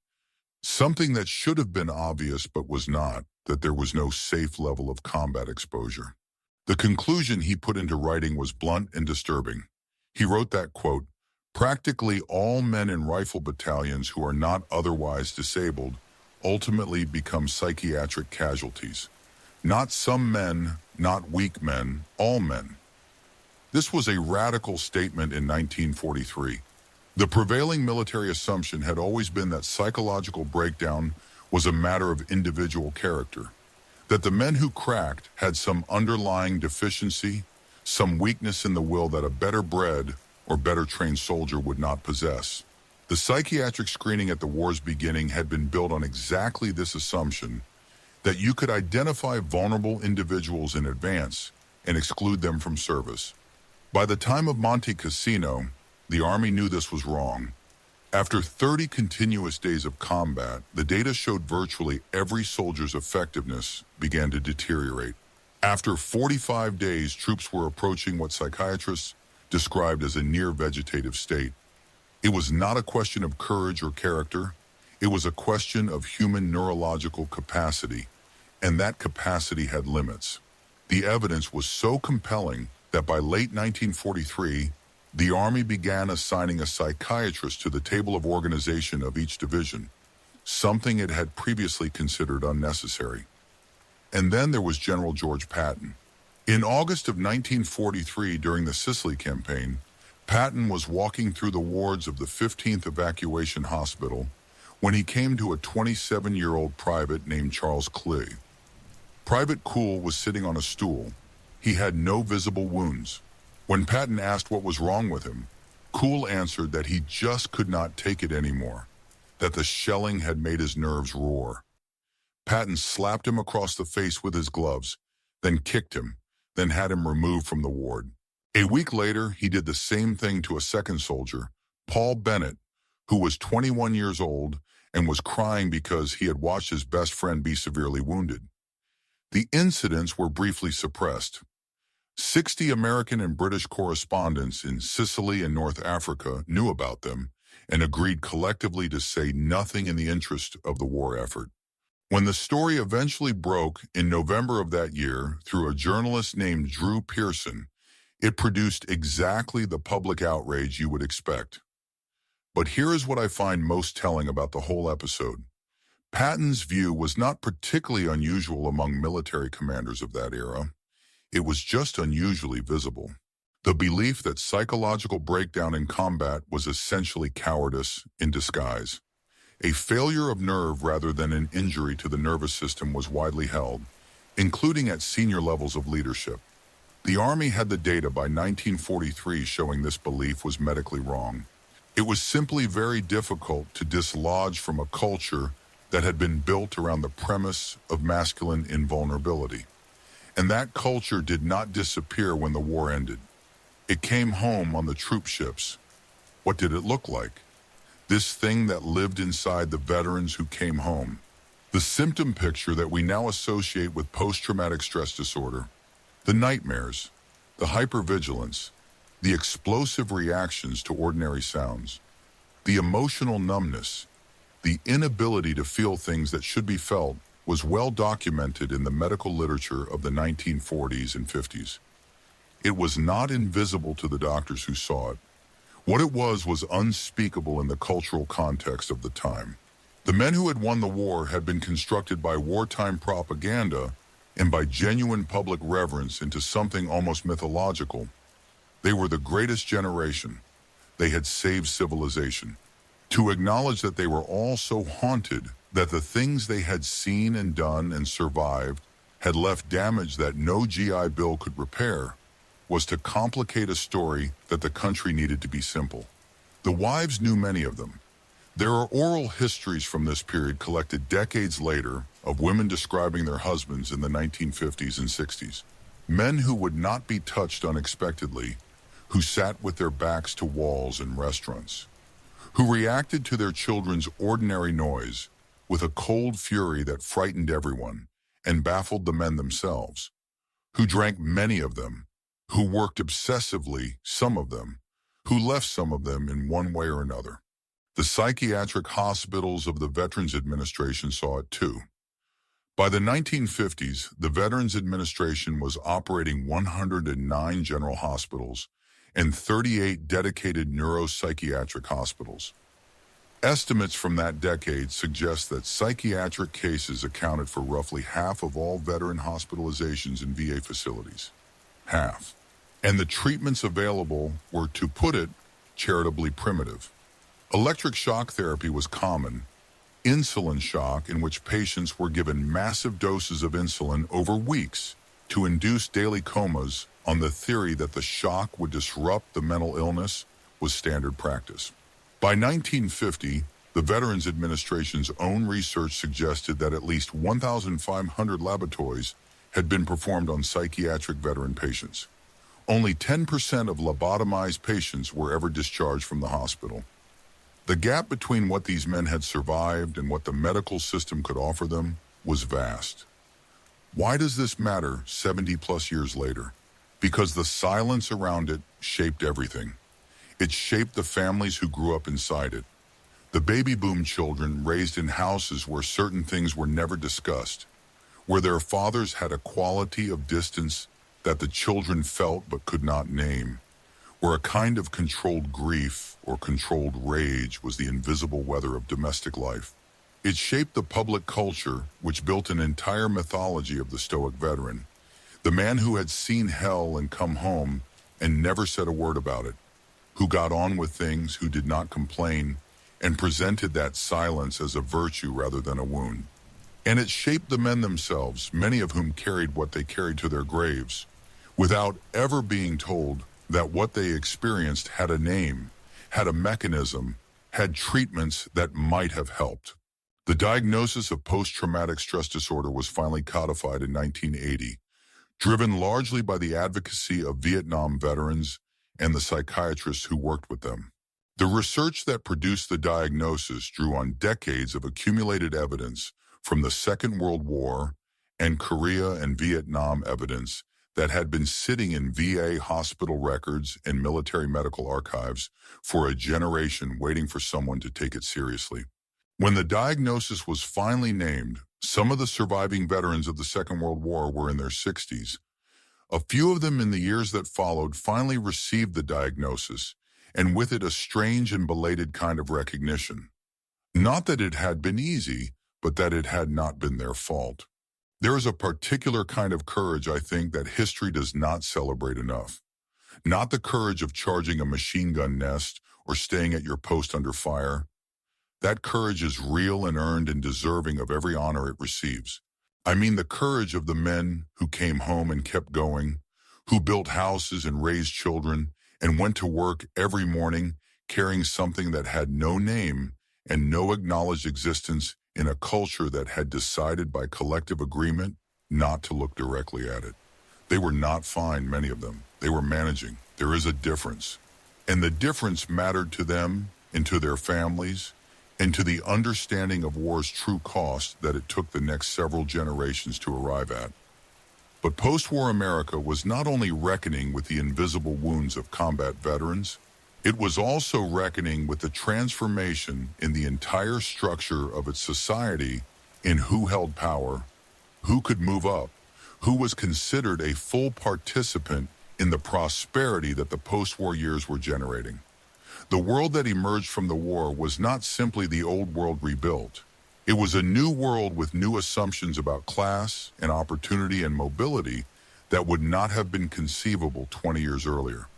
something that should have been obvious but was not, that there was no safe level of combat exposure. The conclusion he put into writing was blunt and disturbing. He wrote that, quote, "Practically all men in rifle battalions who are not otherwise disabled ultimately become psychiatric casualties. Not some men, not weak men, all men." This was a radical statement in 1943. The prevailing military assumption had always been that psychological breakdown was a matter of individual character, that the men who cracked had some underlying deficiency, some weakness in the will that a better bred or better trained soldier would not possess. The psychiatric screening at the war's beginning had been built on exactly this assumption, that you could identify vulnerable individuals in advance and exclude them from service. By the time of Monte Cassino, the Army knew this was wrong. After 30 continuous days of combat, the data showed virtually every soldier's effectiveness began to deteriorate. After 45 days, troops were approaching what psychiatrists described as a near vegetative state. It was not a question of courage or character. It was a question of human neurological capacity, and that capacity had limits. The evidence was so compelling that by late 1943, the Army began assigning a psychiatrist to the table of organization of each division, something it had previously considered unnecessary. And then there was General George Patton. In August of 1943, during the Sicily campaign, Patton was walking through the wards of the 15th Evacuation Hospital when he came to a 27-year-old private named Charles Clay. Private Cool was sitting on a stool. He had no visible wounds. When Patton asked what was wrong with him, Cool answered that he just could not take it anymore, that the shelling had made his nerves roar. Patton slapped him across the face with his gloves, then kicked him, then had him removed from the ward. A week later, he did the same thing to a second soldier, Paul Bennett, who was 21 years old and was crying because he had watched his best friend be severely wounded. The incidents were briefly suppressed. 60 American and British correspondents in Sicily and North Africa knew about them and agreed collectively to say nothing in the interest of the war effort. When the story eventually broke in November of that year through a journalist named Drew Pearson, it produced exactly the public outrage you would expect. But here is what I find most telling about the whole episode. Patton's view was not particularly unusual among military commanders of that era. It was just unusually visible. The belief that psychological breakdown in combat was essentially cowardice in disguise. A failure of nerve rather than an injury to the nervous system was widely held, including at senior levels of leadership. The Army had the data by 1943 showing this belief was medically wrong. It was simply very difficult to dislodge from a culture that had been built around the premise of masculine invulnerability. And that culture did not disappear when the war ended. It came home on the troop ships. What did it look like? This thing that lived inside the veterans who came home. The symptom picture that we now associate with post-traumatic stress disorder. The nightmares, the hypervigilance, the explosive reactions to ordinary sounds, the emotional numbness, the inability to feel things that should be felt was well documented in the medical literature of the 1940s and 50s. It was not invisible to the doctors who saw it. What it was unspeakable in the cultural context of the time. The men who had won the war had been constructed by wartime propaganda and by genuine public reverence into something almost mythological. They were the greatest generation. They had saved civilization. To acknowledge that they were all so haunted that the things they had seen and done and survived had left damage that no GI Bill could repair was to complicate a story that the country needed to be simple. The wives knew many of them. There are oral histories from this period collected decades later of women describing their husbands in the 1950s and 60s. Men who would not be touched unexpectedly, who sat with their backs to walls in restaurants, who reacted to their children's ordinary noise with a cold fury that frightened everyone and baffled the men themselves, who drank many of them, who worked obsessively, some of them, who left some of them in one way or another. The psychiatric hospitals of the Veterans Administration saw it too. By the 1950s, the Veterans Administration was operating 109 general hospitals and 38 dedicated neuropsychiatric hospitals. Estimates from that decade suggest that psychiatric cases accounted for roughly half of all veteran hospitalizations in VA facilities. Half. And the treatments available were, to put it, charitably primitive. Electric shock therapy was common. Insulin shock, in which patients were given massive doses of insulin over weeks to induce daily comas on the theory that the shock would disrupt the mental illness, was standard practice. By 1950, the Veterans Administration's own research suggested that at least 1,500 laboratories had been performed on psychiatric veteran patients. Only 10% of lobotomized patients were ever discharged from the hospital. The gap between what these men had survived and what the medical system could offer them was vast. Why does this matter 70-plus years later? Because the silence around it shaped everything. It shaped the families who grew up inside it. The baby boom children raised in houses where certain things were never discussed, where their fathers had a quality of distance that the children felt but could not name, where a kind of controlled grief or controlled rage was the invisible weather of domestic life. It shaped the public culture, which built an entire mythology of the stoic veteran, the man who had seen hell and come home and never said a word about it, who got on with things, who did not complain, and presented that silence as a virtue rather than a wound. And it shaped the men themselves, many of whom carried what they carried to their graves, without ever being told that what they experienced had a name, had a mechanism, had treatments that might have helped. The diagnosis of post-traumatic stress disorder was finally codified in 1980, driven largely by the advocacy of Vietnam veterans and the psychiatrists who worked with them. The research that produced the diagnosis drew on decades of accumulated evidence from the Second World War and Korea and Vietnam evidence that had been sitting in VA hospital records and military medical archives for a generation, waiting for someone to take it seriously. When the diagnosis was finally named, some of the surviving veterans of the Second World War were in their 60s. A few of them in the years that followed finally received the diagnosis, and with it a strange and belated kind of recognition. Not that it had been easy, but that it had not been their fault. There is a particular kind of courage, I think, that history does not celebrate enough. Not the courage of charging a machine gun nest or staying at your post under fire. That courage is real and earned and deserving of every honor it receives. I mean the courage of the men who came home and kept going, who built houses and raised children and went to work every morning carrying something that had no name and no acknowledged existence in a culture that had decided by collective agreement not to look directly at it. They were not fine, many of them. They were managing. There is a difference. And the difference mattered to them and to their families and to the understanding of war's true cost that it took the next several generations to arrive at. But post-war America was not only reckoning with the invisible wounds of combat veterans, it was also reckoning with the transformation in the entire structure of its society in who held power, who could move up, who was considered a full participant in the prosperity that the post-war years were generating. The world that emerged from the war was not simply the old world rebuilt. It was a new world with new assumptions about class and opportunity and mobility that would not have been conceivable 20 years earlier.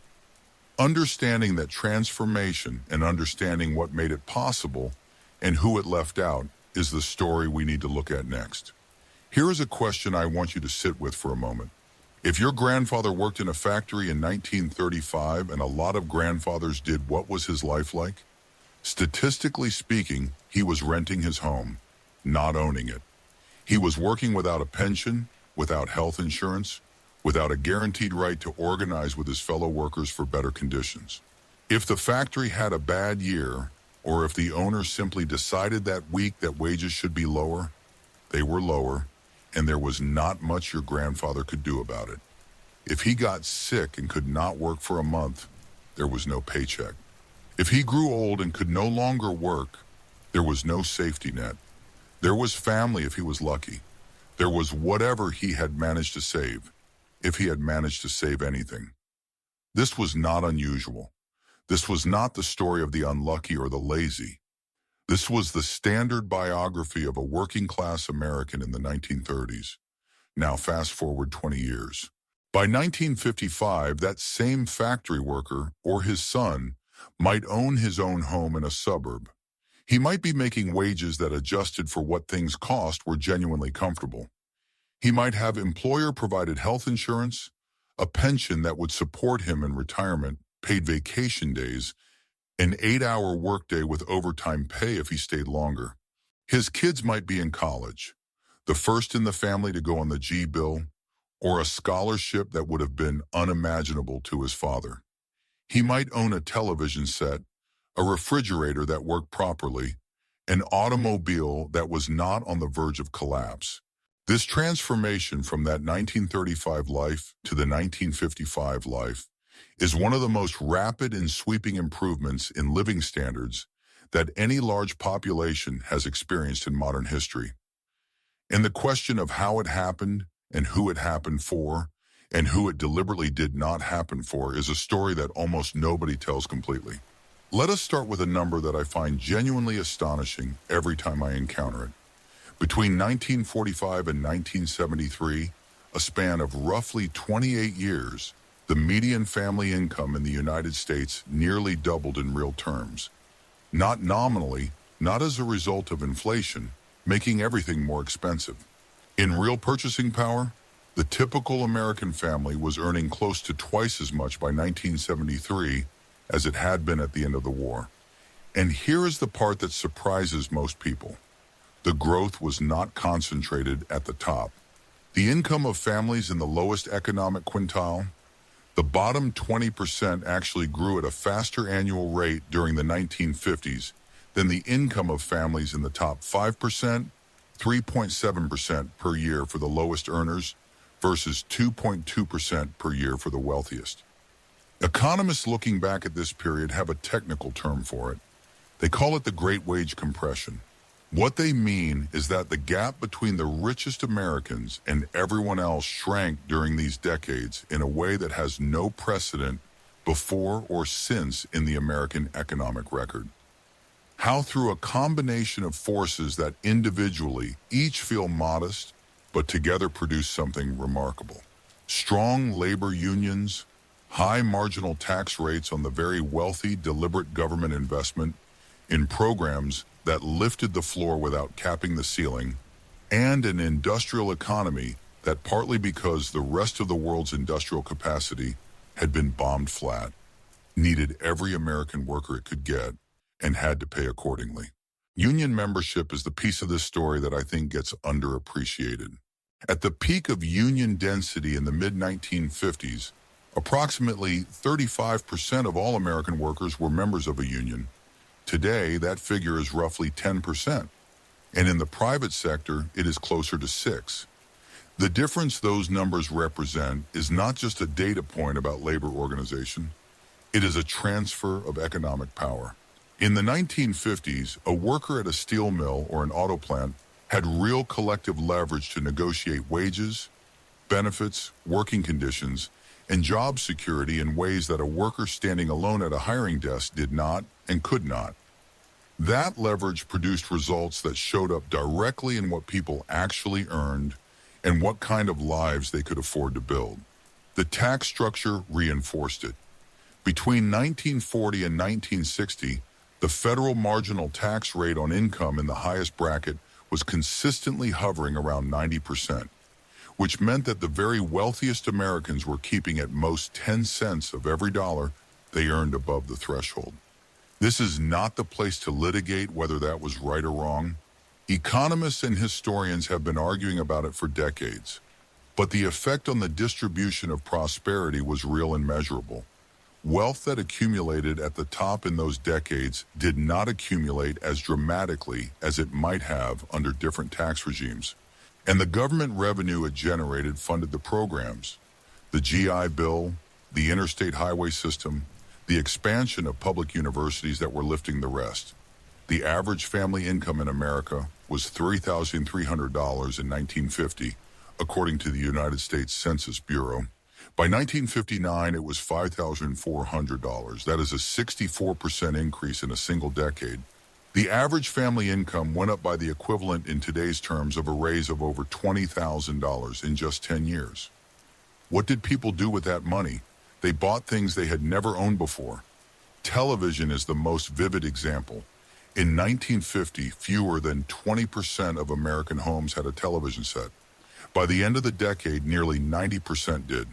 Understanding that transformation and understanding what made it possible and who it left out is the story we need to look at next. Here is a question I want you to sit with for a moment. If your grandfather worked in a factory in 1935 and a lot of grandfathers did, what was his life like? Statistically speaking, he was renting his home, not owning it. He was working without a pension, without health insurance, without a guaranteed right to organize with his fellow workers for better conditions. If the factory had a bad year, or if the owner simply decided that week that wages should be lower, they were lower, and there was not much your grandfather could do about it. If he got sick and could not work for a month, there was no paycheck. If he grew old and could no longer work, there was no safety net. There was family if he was lucky. There was whatever he had managed to save, if he had managed to save anything. This was not unusual. This was not the story of the unlucky or the lazy. This was the standard biography of a working-class American in the 1930s. Now fast forward 20 years. By 1955, that same factory worker or his son might own his own home in a suburb. He might be making wages that adjusted for what things cost were genuinely comfortable. He might have employer-provided health insurance, a pension that would support him in retirement, paid vacation days, an 8-hour workday with overtime pay if he stayed longer. His kids might be in college, the first in the family to go on the G-bill, or a scholarship that would have been unimaginable to his father. He might own a television set, a refrigerator that worked properly, an automobile that was not on the verge of collapse. This transformation from that 1935 life to the 1955 life is one of the most rapid and sweeping improvements in living standards that any large population has experienced in modern history. And the question of how it happened and who it happened for and who it deliberately did not happen for is a story that almost nobody tells completely. Let us start with a number that I find genuinely astonishing every time I encounter it. Between 1945 and 1973, a span of roughly 28 years, the median family income in the United States nearly doubled in real terms. Not nominally, not as a result of inflation, making everything more expensive. In real purchasing power, the typical American family was earning close to twice as much by 1973 as it had been at the end of the war. And here is the part that surprises most people. The growth was not concentrated at the top. The income of families in the lowest economic quintile, the bottom 20%, actually grew at a faster annual rate during the 1950s than the income of families in the top 5%, 3.7% per year for the lowest earners versus 2.2% per year for the wealthiest. Economists looking back at this period have a technical term for it. They call it the Great Wage Compression. What they mean is that the gap between the richest Americans and everyone else shrank during these decades in a way that has no precedent before or since in the American economic record. How through a combination of forces that individually each feel modest, but together produce something remarkable. Strong labor unions, high marginal tax rates on the very wealthy, deliberate government investment in programs that lifted the floor without capping the ceiling, and an industrial economy that, partly because the rest of the world's industrial capacity had been bombed flat, needed every American worker it could get and had to pay accordingly. Union membership is the piece of this story that I think gets underappreciated. At the peak of union density in the mid-1950s, approximately 35% of all American workers were members of a union. Today, that figure is roughly 10%, and in the private sector, it is closer to 6%. The difference those numbers represent is not just a data point about labor organization, it is a transfer of economic power. In the 1950s, a worker at a steel mill or an auto plant had real collective leverage to negotiate wages, benefits, working conditions, and job security in ways that a worker standing alone at a hiring desk did not and could not. That leverage produced results that showed up directly in what people actually earned and what kind of lives they could afford to build. The tax structure reinforced it. Between 1940 and 1960, the federal marginal tax rate on income in the highest bracket was consistently hovering around 90%, which meant that the very wealthiest Americans were keeping at most 10 cents of every dollar they earned above the threshold. This is not the place to litigate whether that was right or wrong. Economists and historians have been arguing about it for decades, but the effect on the distribution of prosperity was real and measurable. Wealth that accumulated at the top in those decades did not accumulate as dramatically as it might have under different tax regimes. And the government revenue it generated funded the programs, the GI Bill, the interstate highway system, the expansion of public universities that were lifting the rest. The average family income in America was $3,300 in 1950, according to the United States Census Bureau. By 1959, it was $5,400. That is a 64% increase in a single decade. The average family income went up by the equivalent in today's terms of a raise of over $20,000 in just 10 years. What did people do with that money? They bought things they had never owned before. Television is the most vivid example. In 1950, fewer than 20% of American homes had a television set. By the end of the decade, nearly 90% did.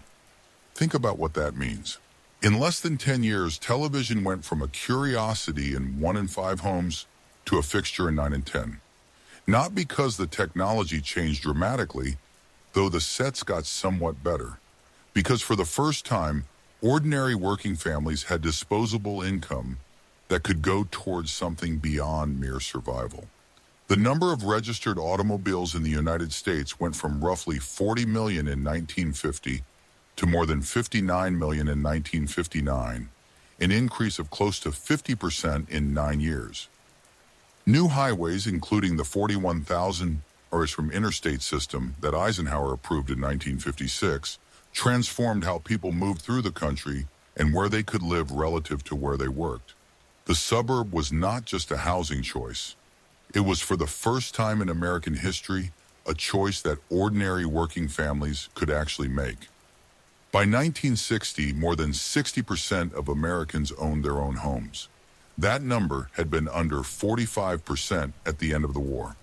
Think about what that means. In less than 10 years, television went from a curiosity in 1 in 5 homes to a fixture in 9 in 10. Not because the technology changed dramatically, though the sets got somewhat better. Because for the first time, ordinary working families had disposable income that could go towards something beyond mere survival. The number of registered automobiles in the United States went from roughly 40 million in 1950 to more than 59 million in 1959, an increase of close to 50% in 9 years. New highways, including the 41,000 from interstate system that Eisenhower approved in 1956, transformed how people moved through the country and where they could live relative to where they worked. The suburb was not just a housing choice. It was, for the first time in American history, a choice that ordinary working families could actually make. By 1960, more than 60% of Americans owned their own homes. That number had been under 45% at the end of the war.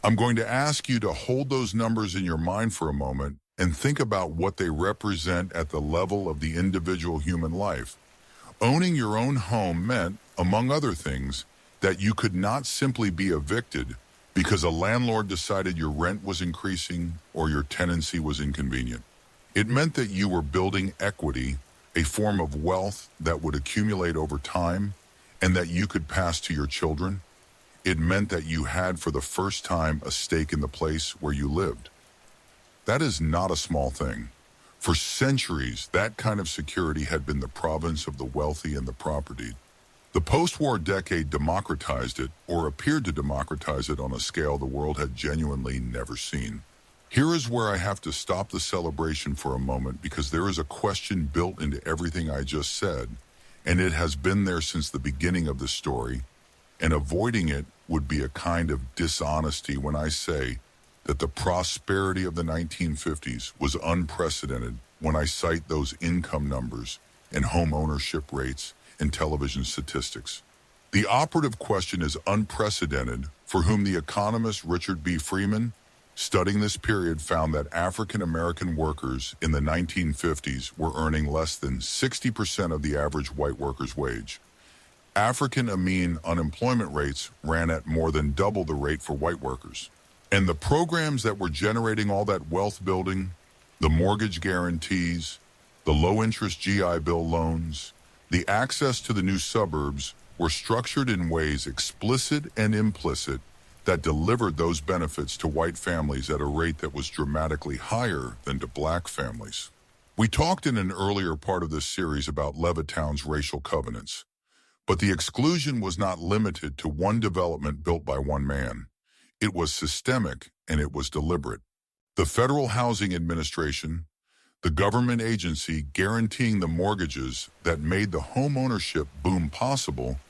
I'm going to ask you to hold those numbers in your mind for a moment and think about what they represent at the level of the individual human life. Owning your own home meant, among other things, that you could not simply be evicted because a landlord decided your rent was increasing or your tenancy was inconvenient. It meant that you were building equity, a form of wealth that would accumulate over time and that you could pass to your children. It meant that you had, for the first time, a stake in the place where you lived. That is not a small thing. For centuries, that kind of security had been the province of the wealthy and the propertied. The post-war decade democratized it, or appeared to democratize it on a scale the world had genuinely never seen. Here is where I have to stop the celebration for a moment, because there is a question built into everything I just said, and it has been there since the beginning of the story, and avoiding it would be a kind of dishonesty when I say that the prosperity of the 1950s was unprecedented when I cite those income numbers and home ownership rates and television statistics. The operative question is unprecedented, for whom the economist Richard B. Freeman, studying this period, found that African American workers in the 1950s were earning less than 60% of the average white worker's wage. African unemployment rates ran at more than double the rate for white workers. And the programs that were generating all that wealth building, the mortgage guarantees, the low-interest GI Bill loans, the access to the new suburbs, were structured in ways explicit and implicit that delivered those benefits to white families at a rate that was dramatically higher than to black families. We talked in an earlier part of this series about Levittown's racial covenants, but the exclusion was not limited to one development built by one man. It was systemic and it was deliberate. The Federal Housing Administration, the government agency guaranteeing the mortgages that made the home ownership boom possible,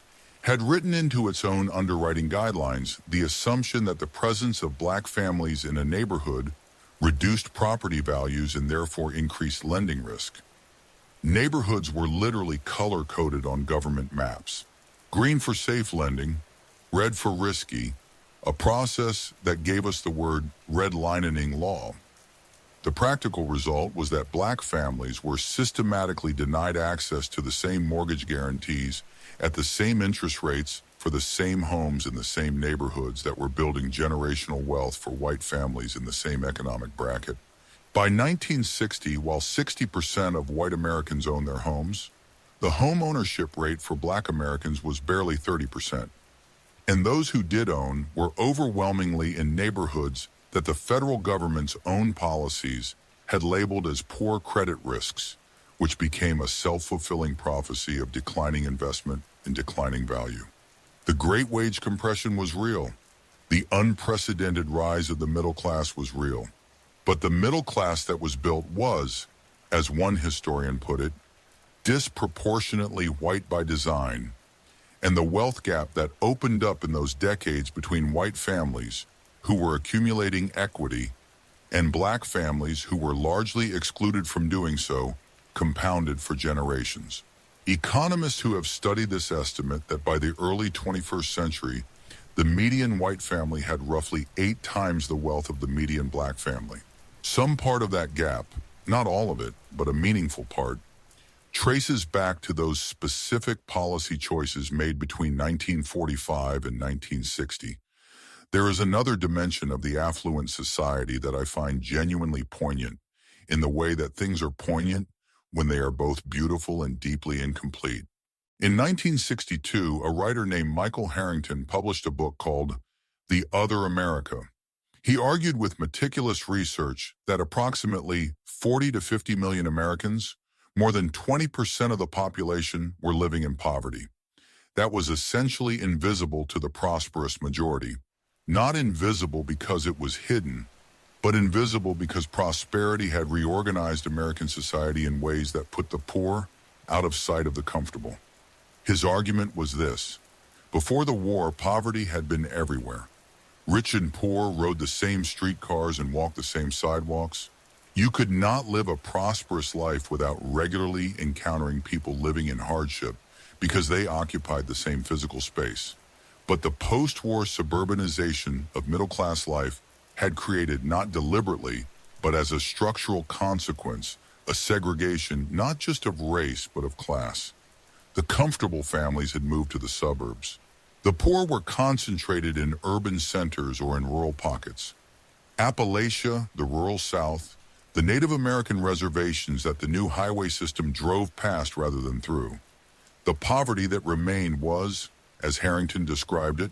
had written into its own underwriting guidelines the assumption that the presence of black families in a neighborhood reduced property values and therefore increased lending risk. Neighborhoods were literally color-coded on government maps. Green for safe lending, red for risky, a process that gave us the word redlining law. The practical result was that black families were systematically denied access to the same mortgage guarantees at the same interest rates for the same homes in the same neighborhoods that were building generational wealth for white families in the same economic bracket. By 1960, while 60% of white Americans owned their homes, the home ownership rate for black Americans was barely 30%. And those who did own were overwhelmingly in neighborhoods that the federal government's own policies had labeled as poor credit risks, which became a self-fulfilling prophecy of declining investment and declining value. The great wage compression was real. The unprecedented rise of the middle class was real. But the middle class that was built was, as one historian put it, disproportionately white by design, and the wealth gap that opened up in those decades between white families who were accumulating equity and black families who were largely excluded from doing so compounded for generations. Economists who have studied this estimate that by the early 21st century, the median white family had roughly 8 times the wealth of the median black family. Some part of that gap, not all of it, but a meaningful part, traces back to those specific policy choices made between 1945 and 1960. There is another dimension of the affluent society that I find genuinely poignant in the way that things are poignant when they are both beautiful and deeply incomplete. In 1962, a writer named Michael Harrington published a book called The Other America. He argued with meticulous research that approximately 40 to 50 million Americans, more than 20% of the population, were living in poverty. That was essentially invisible to the prosperous majority. Not invisible because it was hidden, but invisible because prosperity had reorganized American society in ways that put the poor out of sight of the comfortable. His argument was this: before the war, poverty had been everywhere. Rich and poor rode the same streetcars and walked the same sidewalks. You could not live a prosperous life without regularly encountering people living in hardship because they occupied the same physical space. But the post-war suburbanization of middle-class life had created, not deliberately, but as a structural consequence, a segregation not just of race but of class. The comfortable families had moved to the suburbs. The poor were concentrated in urban centers or in rural pockets. Appalachia, the rural South, the Native American reservations that the new highway system drove past rather than through. The poverty that remained was, as Harrington described it,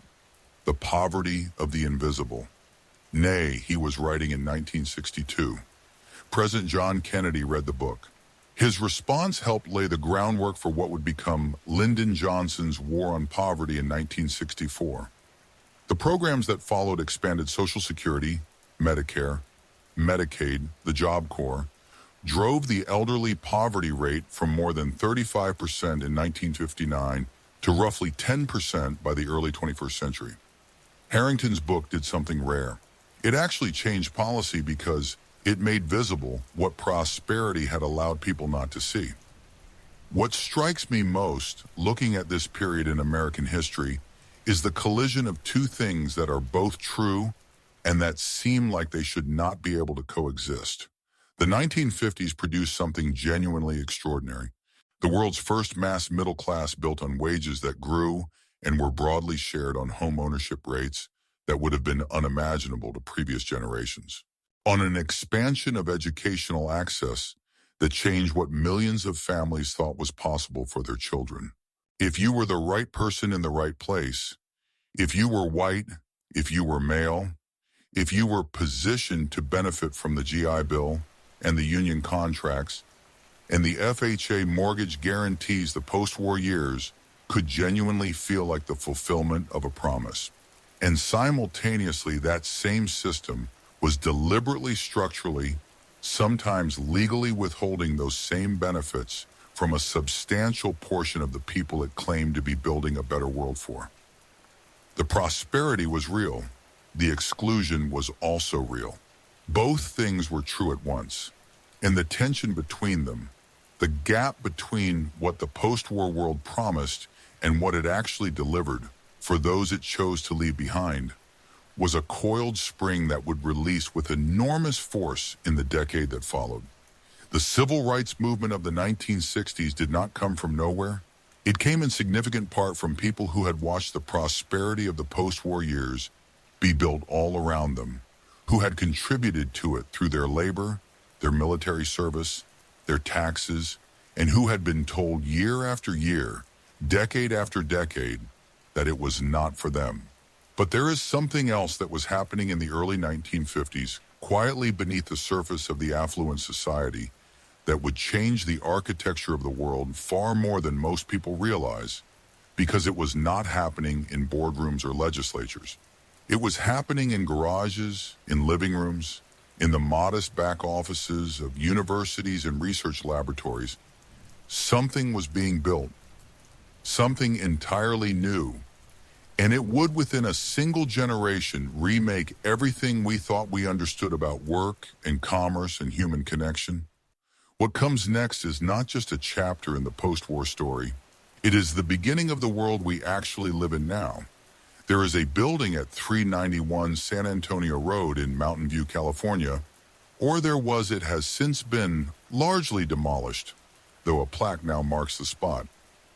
the poverty of the invisible. Nay, he was writing in 1962. President John Kennedy read the book. His response helped lay the groundwork for what would become Lyndon Johnson's War on Poverty in 1964. The programs that followed expanded Social Security, Medicare, Medicaid, the Job Corps, drove the elderly poverty rate from more than 35% in 1959 to roughly 10% by the early 21st century. Harrington's book did something rare. It actually changed policy because it made visible what prosperity had allowed people not to see. What strikes me most, looking at this period in American history, is the collision of two things that are both true and that seem like they should not be able to coexist. The 1950s produced something genuinely extraordinary. The world's first mass middle class built on wages that grew and were broadly shared on home ownership rates that would have been unimaginable to previous generations. On an expansion of educational access that changed what millions of families thought was possible for their children. If you were the right person in the right place, if you were white, if you were male, if you were positioned to benefit from the GI Bill and the union contracts, and the FHA mortgage guarantees the post-war years could genuinely feel like the fulfillment of a promise. And simultaneously, that same system was deliberately, structurally, sometimes legally withholding those same benefits from a substantial portion of the people it claimed to be building a better world for. The prosperity was real. The exclusion was also real. Both things were true at once. And the tension between them, the gap between what the post-war world promised and what it actually delivered for those it chose to leave behind, was a coiled spring that would release with enormous force in the decade that followed. The civil rights movement of the 1960s did not come from nowhere. It came in significant part from people who had watched the prosperity of the post-war years be built all around them, who had contributed to it through their labor, their military service, their taxes, and who had been told year after year, decade after decade, that it was not for them. But there is something else that was happening in the early 1950s, quietly beneath the surface of the affluent society, that would change the architecture of the world far more than most people realize, because it was not happening in boardrooms or legislatures. It was happening in garages, in living rooms, in the modest back offices of universities and research laboratories. Something was being built, something entirely new, and it would within a single generation remake everything we thought we understood about work and commerce and human connection. What comes next is not just a chapter in the post-war story. It is the beginning of the world we actually live in now. There is a building at 391 San Antonio Road in Mountain View, California, or there was. It has since been largely demolished, though a plaque now marks the spot.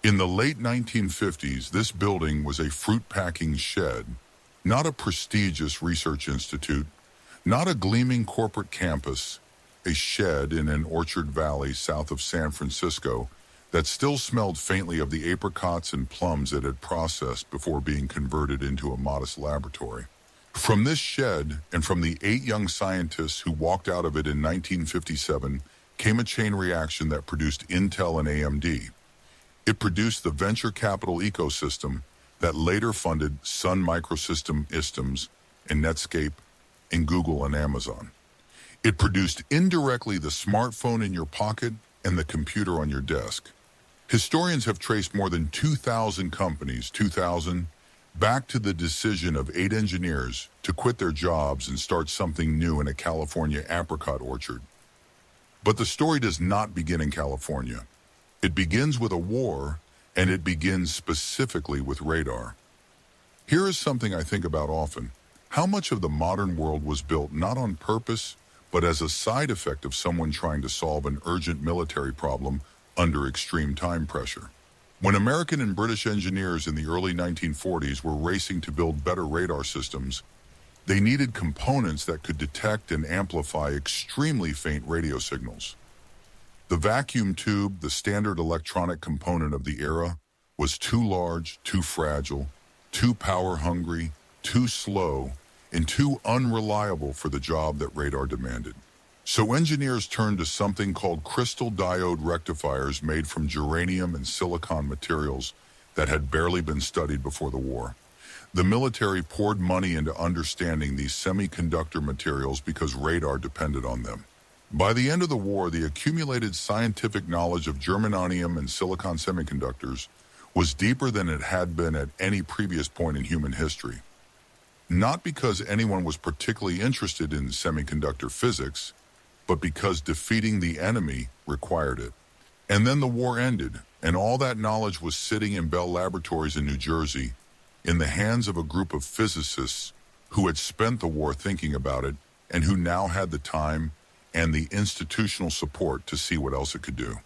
In the late 1950s, this building was a fruit-packing shed, not a prestigious research institute, not a gleaming corporate campus, a shed in an orchard valley south of San Francisco that still smelled faintly of the apricots and plums it had processed before being converted into a modest laboratory. From this shed and from the 8 young scientists who walked out of it in 1957 came a chain reaction that produced Intel and AMD. It produced the venture capital ecosystem that later funded Sun Microsystems and Netscape and Google and Amazon. It produced indirectly the smartphone in your pocket and the computer on your desk. Historians have traced more than 2,000 companies, back to the decision of 8 engineers to quit their jobs and start something new in a California apricot orchard. But the story does not begin in California. It begins with a war, and it begins specifically with radar. Here is something I think about often. How much of the modern world was built not on purpose, but as a side effect of someone trying to solve an urgent military problem under extreme time pressure? When American and British engineers in the early 1940s were racing to build better radar systems, they needed components that could detect and amplify extremely faint radio signals. The vacuum tube, the standard electronic component of the era, was too large, too fragile, too power-hungry, too slow, and too unreliable for the job that radar demanded. So engineers turned to something called crystal diode rectifiers made from germanium and silicon materials that had barely been studied before the war. The military poured money into understanding these semiconductor materials because radar depended on them. By the end of the war, the accumulated scientific knowledge of germanium and silicon semiconductors was deeper than it had been at any previous point in human history. Not because anyone was particularly interested in semiconductor physics, but because defeating the enemy required it. And then the war ended, and all that knowledge was sitting in Bell Laboratories in New Jersey, in the hands of a group of physicists who had spent the war thinking about it and who now had the time and the institutional support to see what else it could do.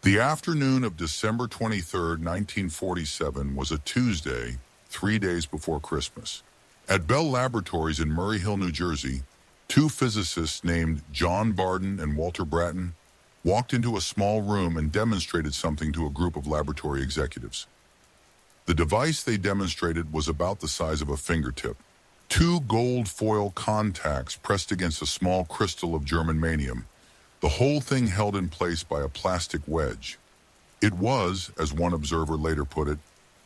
The afternoon of December 23, 1947 was a Tuesday, 3 days before Christmas. At Bell Laboratories in Murray Hill, New Jersey, 2 physicists named John Barden and Walter Bratton walked into a small room and demonstrated something to a group of laboratory executives. The device they demonstrated was about the size of a fingertip. 2 gold foil contacts pressed against a small crystal of germanium, the whole thing held in place by a plastic wedge. It was, as one observer later put it,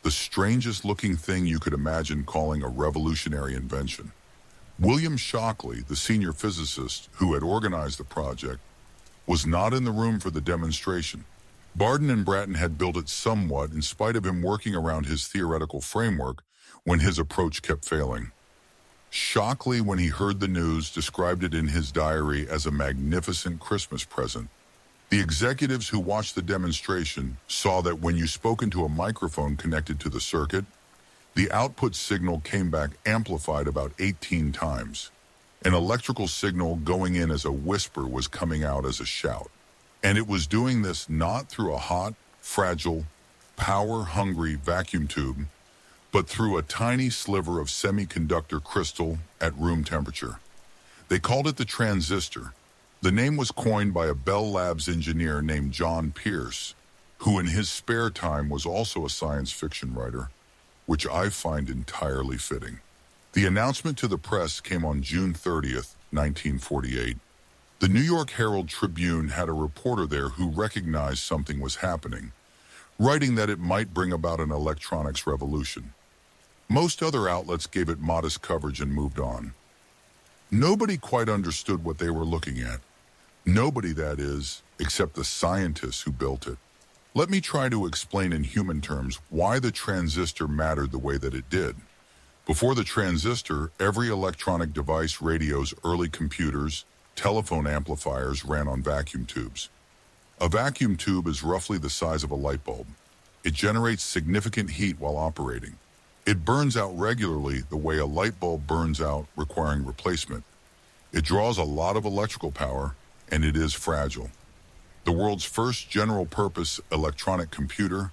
the strangest looking thing you could imagine calling a revolutionary invention. William Shockley, the senior physicist who had organized the project, was not in the room for the demonstration. Barden and Bratton had built it somewhat in spite of him working around his theoretical framework when his approach kept failing. Shockley, when he heard the news, described it in his diary as a magnificent Christmas present. The executives who watched the demonstration saw that when you spoke into a microphone connected to the circuit, the output signal came back amplified about 18 times. An electrical signal going in as a whisper was coming out as a shout. And it was doing this not through a hot, fragile, power-hungry vacuum tube, but through a tiny sliver of semiconductor crystal at room temperature. They called it the transistor. The name was coined by a Bell Labs engineer named John Pierce, who in his spare time was also a science fiction writer, which I find entirely fitting. The announcement to the press came on June 30th, 1948. The New York Herald Tribune had a reporter there who recognized something was happening, writing that it might bring about an electronics revolution. Most other outlets gave it modest coverage and moved on. Nobody quite understood what they were looking at. Nobody, that is, except the scientists who built it. Let me try to explain in human terms why the transistor mattered the way that it did. Before the transistor, every electronic device, radios, early computers, telephone amplifiers ran on vacuum tubes. A vacuum tube is roughly the size of a light bulb. It generates significant heat while operating. It burns out regularly the way a light bulb burns out, requiring replacement. It draws a lot of electrical power, and it is fragile. The world's first general-purpose electronic computer,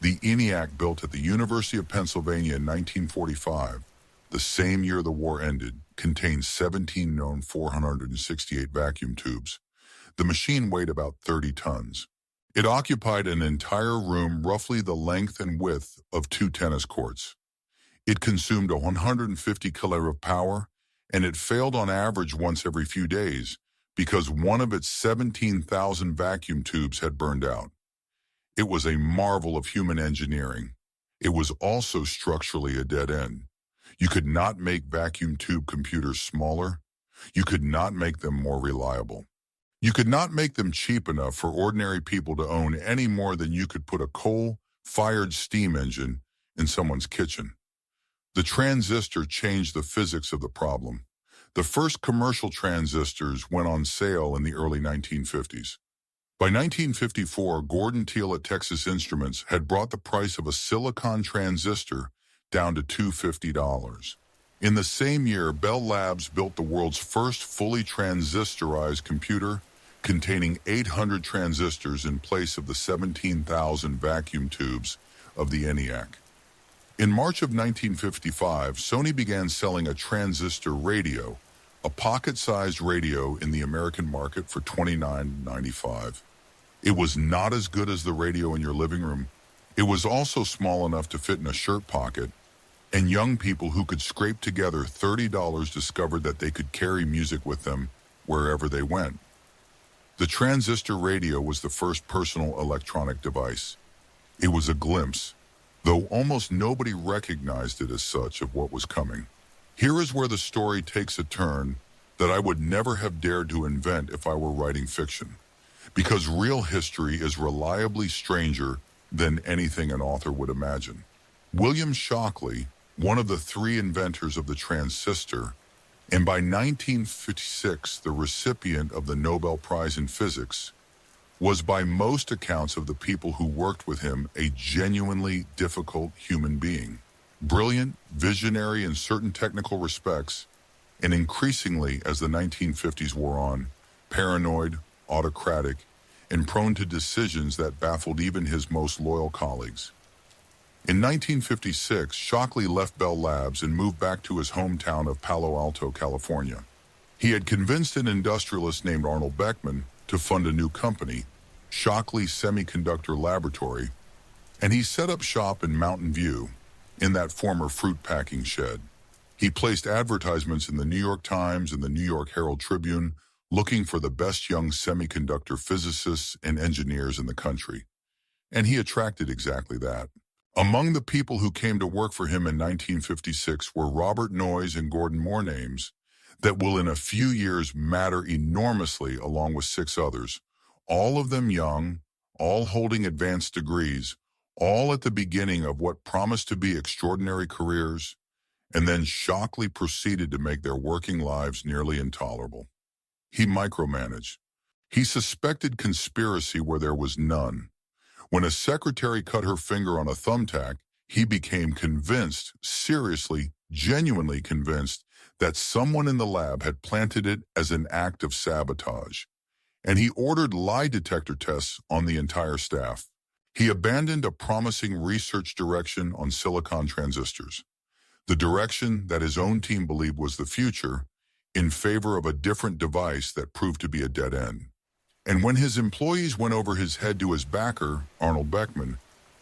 the ENIAC, built at the University of Pennsylvania in 1945, the same year the war ended, contained 17 known 468 vacuum tubes. The machine weighed about 30 tons. It occupied an entire room roughly the length and width of 2 tennis courts. It consumed 150 kilo of power, and it failed on average once every few days because one of its 17,000 vacuum tubes had burned out. It was a marvel of human engineering. It was also structurally a dead end. You could not make vacuum tube computers smaller. You could not make them more reliable. You could not make them cheap enough for ordinary people to own any more than you could put a coal-fired steam engine in someone's kitchen. The transistor changed the physics of the problem. The first commercial transistors went on sale in the early 1950s. By 1954, Gordon Teal at Texas Instruments had brought the price of a silicon transistor down to $250. In the same year, Bell Labs built the world's first fully transistorized computer, containing 800 transistors in place of the 17,000 vacuum tubes of the ENIAC. In March of 1955, Sony began selling a transistor radio, a pocket-sized radio in the American market for $29.95. It was not as good as the radio in your living room. It was also small enough to fit in a shirt pocket, and young people who could scrape together $30 discovered that they could carry music with them wherever they went. The transistor radio was the first personal electronic device. It was a glimpse, though almost nobody recognized it as such, of what was coming. Here is where the story takes a turn that I would never have dared to invent if I were writing fiction, because real history is reliably stranger than anything an author would imagine. William Shockley, one of the 3 inventors of the transistor, and by 1956 the recipient of the Nobel Prize in Physics, was by most accounts of the people who worked with him a genuinely difficult human being. Brilliant, visionary in certain technical respects, and increasingly, as the 1950s wore on, paranoid, autocratic, and prone to decisions that baffled even his most loyal colleagues. In 1956, Shockley left Bell Labs and moved back to his hometown of Palo Alto, California. He had convinced an industrialist named Arnold Beckman to fund a new company, Shockley Semiconductor Laboratory, and he set up shop in Mountain View, in that former fruit packing shed. He placed advertisements in the New York Times and the New York Herald Tribune, looking for the best young semiconductor physicists and engineers in the country. And he attracted exactly that. Among the people who came to work for him in 1956 were Robert Noyes and Gordon Moore, names that will in a few years matter enormously, along with 6 others, all of them young, all holding advanced degrees, all at the beginning of what promised to be extraordinary careers, and then Shockley proceeded to make their working lives nearly intolerable. He micromanaged. He suspected conspiracy where there was none. When a secretary cut her finger on a thumbtack, he became convinced, seriously, genuinely convinced, that someone in the lab had planted it as an act of sabotage. And he ordered lie detector tests on the entire staff. He abandoned a promising research direction on silicon transistors, the direction that his own team believed was the future, in favor of a different device that proved to be a dead end. And when his employees went over his head to his backer, Arnold Beckman,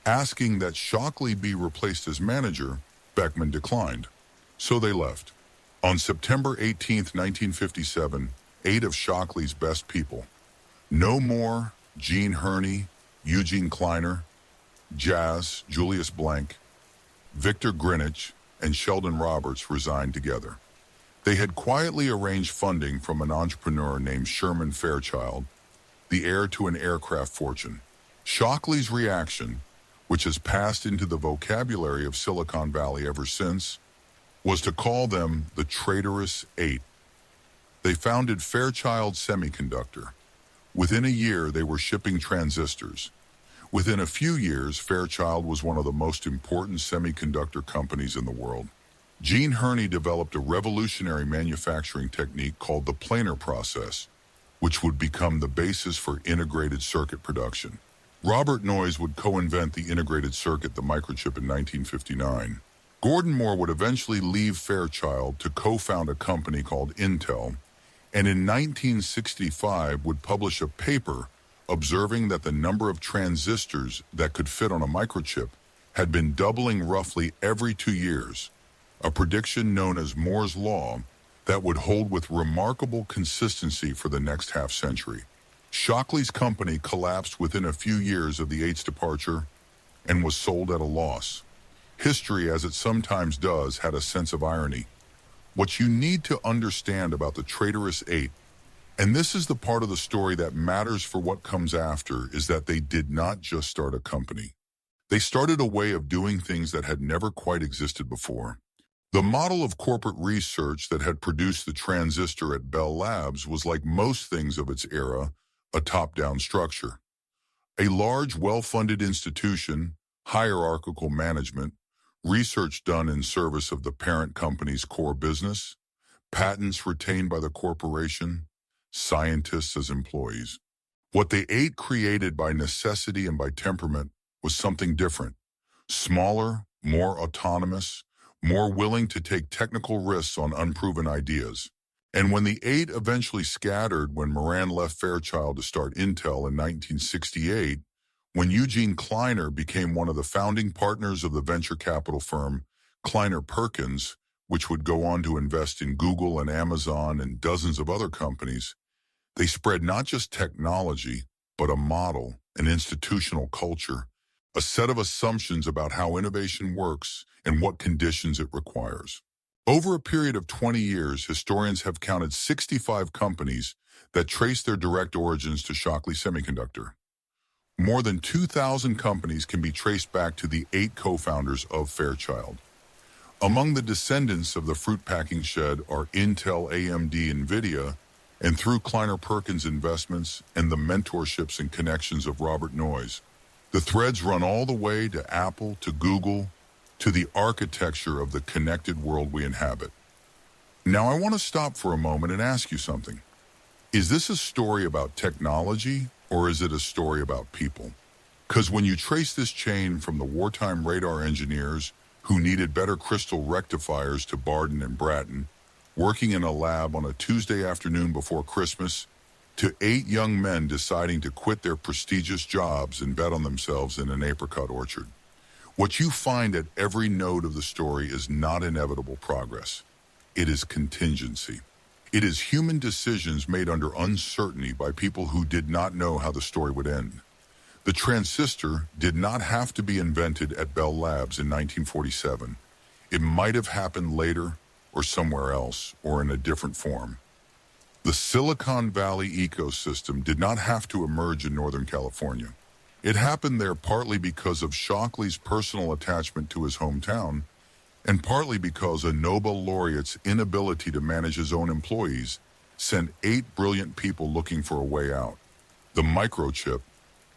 asking that Shockley be replaced as manager, Beckman declined. So they left. On September 18, 1957, 8 of Shockley's best people, No More, Gene Herney, Eugene Kleiner, Jazz, Julius Blank, Victor Greenwich, and Sheldon Roberts resigned together. They had quietly arranged funding from an entrepreneur named Sherman Fairchild, the heir to an aircraft fortune. Shockley's reaction, which has passed into the vocabulary of Silicon Valley ever since, was to call them the traitorous 8. They founded Fairchild Semiconductor. Within a year, they were shipping transistors. Within a few years, Fairchild was one of the most important semiconductor companies in the world. Gene Herney developed a revolutionary manufacturing technique called the planar process, which would become the basis for integrated circuit production. Robert Noyes would co-invent the integrated circuit, the microchip, in 1959. Gordon Moore would eventually leave Fairchild to co-found a company called Intel, and in 1965 would publish a paper observing that the number of transistors that could fit on a microchip had been doubling roughly every 2 years, a prediction known as Moore's Law that would hold with remarkable consistency for the next half-century. Shockley's company collapsed within a few years of the 8's departure and was sold at a loss. History, as it sometimes does, had a sense of irony. What you need to understand about the traitorous 8, and this is the part of the story that matters for what comes after, is that they did not just start a company. They started a way of doing things that had never quite existed before. The model of corporate research that had produced the transistor at Bell Labs was, like most things of its era, a top-down structure. A large, well-funded institution, hierarchical management, research done in service of the parent company's core business, patents retained by the corporation, scientists as employees. What the 8 created by necessity and by temperament was something different, smaller, more autonomous, more willing to take technical risks on unproven ideas. And when the 8 eventually scattered when Moran left Fairchild to start Intel in 1968, when Eugene Kleiner became one of the founding partners of the venture capital firm Kleiner Perkins, which would go on to invest in Google and Amazon and dozens of other companies, they spread not just technology, but a model, an institutional culture, a set of assumptions about how innovation works and what conditions it requires. Over a period of 20 years, historians have counted 65 companies that trace their direct origins to Shockley Semiconductor. More than 2,000 companies can be traced back to the 8 co-founders of Fairchild. Among the descendants of the fruit packing shed are Intel, AMD, NVIDIA, and through Kleiner Perkins investments and the mentorships and connections of Robert Noyes. The threads run all the way to Apple, to Google, to the architecture of the connected world we inhabit. Now I want to stop for a moment and ask you something. Is this a story about technology, or is it a story about people? Because when you trace this chain from the wartime radar engineers who needed better crystal rectifiers to Barden and Bratton, working in a lab on a Tuesday afternoon before Christmas, to 8 young men deciding to quit their prestigious jobs and bet on themselves in an apricot orchard, what you find at every node of the story is not inevitable progress. It is contingency. It is human decisions made under uncertainty by people who did not know how the story would end. The transistor did not have to be invented at Bell Labs in 1947. It might have happened later, or somewhere else, or in a different form. The Silicon Valley ecosystem did not have to emerge in Northern California. It happened there partly because of Shockley's personal attachment to his hometown, and partly because a Nobel laureate's inability to manage his own employees sent 8 brilliant people looking for a way out. The microchip,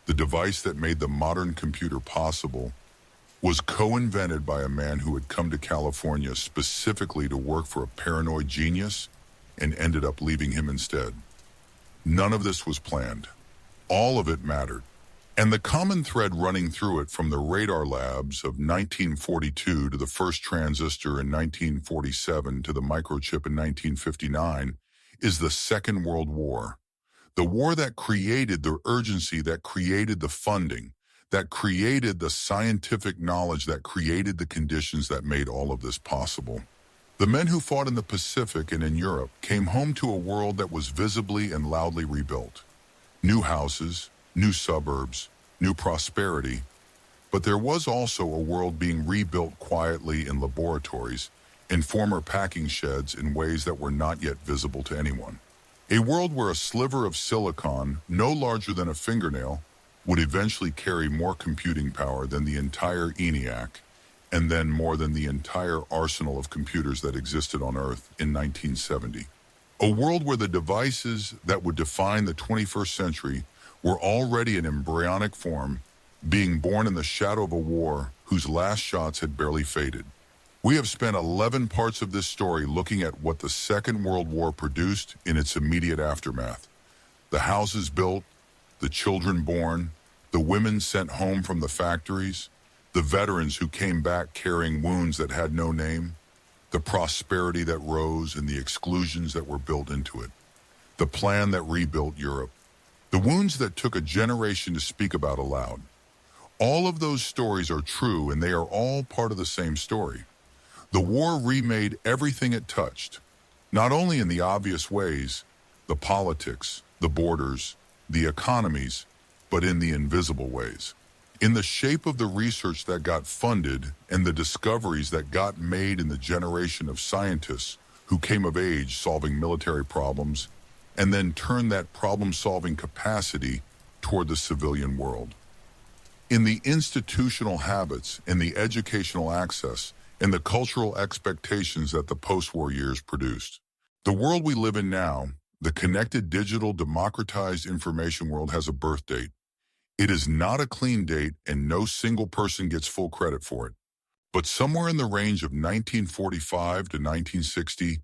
the device that made the modern computer possible, was co-invented by a man who had come to California specifically to work for a paranoid genius and ended up leaving him instead. None of this was planned. All of it mattered. And the common thread running through it, from the radar labs of 1942 to the first transistor in 1947 to the microchip in 1959, is the Second World War. The war that created the urgency, that created the funding, that created the scientific knowledge, that created the conditions that made all of this possible. The men who fought in the Pacific and in Europe came home to a world that was visibly and loudly rebuilt. New houses, new suburbs, new prosperity. But there was also a world being rebuilt quietly in laboratories, in former packing sheds, in ways that were not yet visible to anyone. A world where a sliver of silicon, no larger than a fingernail, would eventually carry more computing power than the entire ENIAC, and then more than the entire arsenal of computers that existed on Earth in 1970. A world where the devices that would define the 21st century were already in embryonic form, being born in the shadow of a war whose last shots had barely faded. We have spent 11 parts of this story looking at what the Second World War produced in its immediate aftermath. The houses built, the children born, the women sent home from the factories, the veterans who came back carrying wounds that had no name, the prosperity that rose and the exclusions that were built into it, the plan that rebuilt Europe, the wounds that took a generation to speak about aloud. All of those stories are true, and they are all part of the same story. The war remade everything it touched, not only in the obvious ways, the politics, the borders, the economies, but in the invisible ways. In the shape of the research that got funded and the discoveries that got made in the generation of scientists who came of age solving military problems and then turned that problem-solving capacity toward the civilian world. In the institutional habits, in the educational access, in the cultural expectations that the post-war years produced. The world we live in now, the connected, digital, democratized information world, has a birth date. It is not a clean date, and no single person gets full credit for it. But somewhere in the range of 1945 to 1960,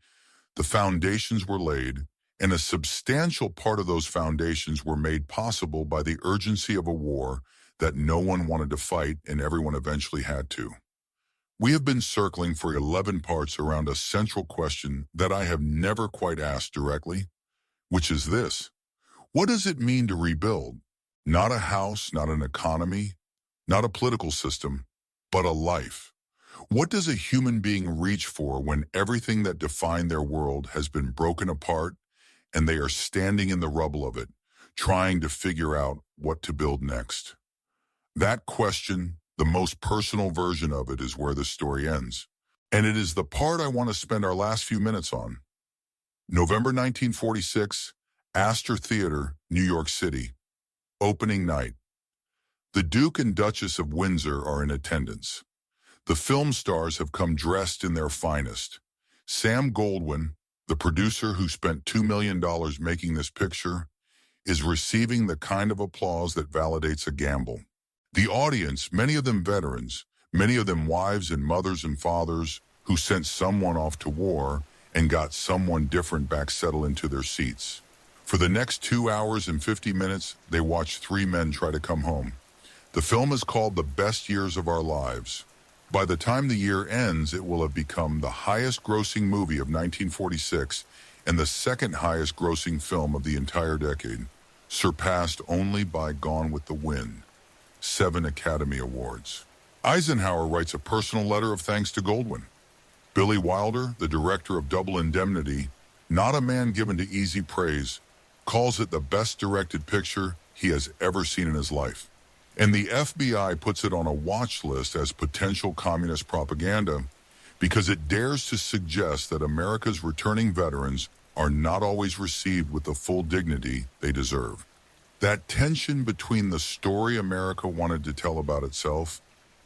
the foundations were laid, and a substantial part of those foundations were made possible by the urgency of a war that no one wanted to fight, and everyone eventually had to. We have been circling for 11 parts around a central question that I have never quite asked directly, which is this: what does it mean to rebuild? Not a house, not an economy, not a political system, but a life. What does a human being reach for when everything that defined their world has been broken apart and they are standing in the rubble of it, trying to figure out what to build next? That question, the most personal version of it, is where the story ends. And it is the part I want to spend our last few minutes on. November 1946, Astor Theater, New York City. Opening night. The Duke and Duchess of Windsor are in attendance. The film stars have come dressed in their finest. Sam Goldwyn, the producer who spent $2 million making this picture, is receiving the kind of applause that validates a gamble. The audience, many of them veterans, many of them wives and mothers and fathers who sent someone off to war and got someone different back settled into their seats. For the next 2 hours and 50 minutes, they watch three men try to come home. The film is called The Best Years of Our Lives. By the time the year ends, it will have become the highest grossing movie of 1946 and the second highest grossing film of the entire decade, surpassed only by Gone with the Wind. 7 Academy Awards. Eisenhower writes a personal letter of thanks to Goldwyn. Billy Wilder, the director of Double Indemnity, not a man given to easy praise, calls it the best directed picture he has ever seen in his life. And the FBI puts it on a watch list as potential communist propaganda because it dares to suggest that America's returning veterans are not always received with the full dignity they deserve. That tension between the story America wanted to tell about itself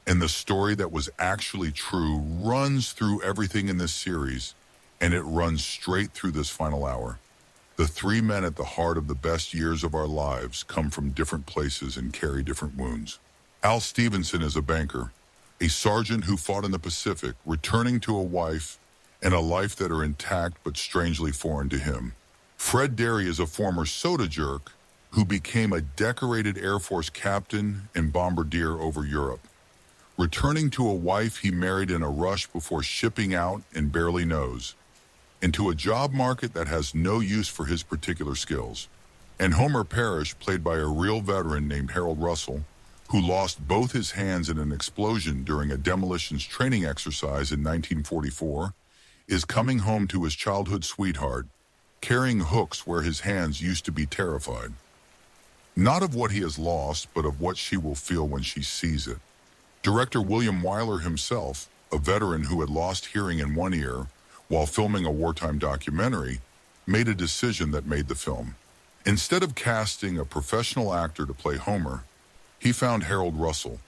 and the story that was actually true runs through everything in this series, and it runs straight through this final hour. The three men at the heart of the best years of our lives come from different places and carry different wounds. Al Stevenson is a banker, a sergeant who fought in the Pacific, returning to a wife and a life that are intact but strangely foreign to him. Fred Derry is a former soda jerk who became a decorated Air Force captain and bombardier over Europe, returning to a wife he married in a rush before shipping out and barely knows, into a job market that has no use for his particular skills. And Homer Parrish, played by a real veteran named Harold Russell, who lost both his hands in an explosion during a demolitions training exercise in 1944, is coming home to his childhood sweetheart, carrying hooks where his hands used to be terrified. Not of what he has lost, but of what she will feel when she sees it. Director William Wyler himself, a veteran who had lost hearing in one ear while filming a wartime documentary, made a decision that made the film. Instead of casting a professional actor to play Homer, he found Harold Russell,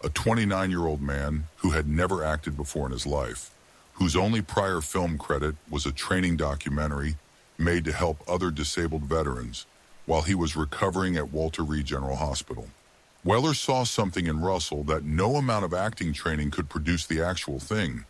a 29-year-old man who had never acted before in his life, whose only prior film credit was a training documentary made to help other disabled veterans while he was recovering at Walter Reed General Hospital. Weller saw something in Russell that no amount of acting training could produce the actual thing.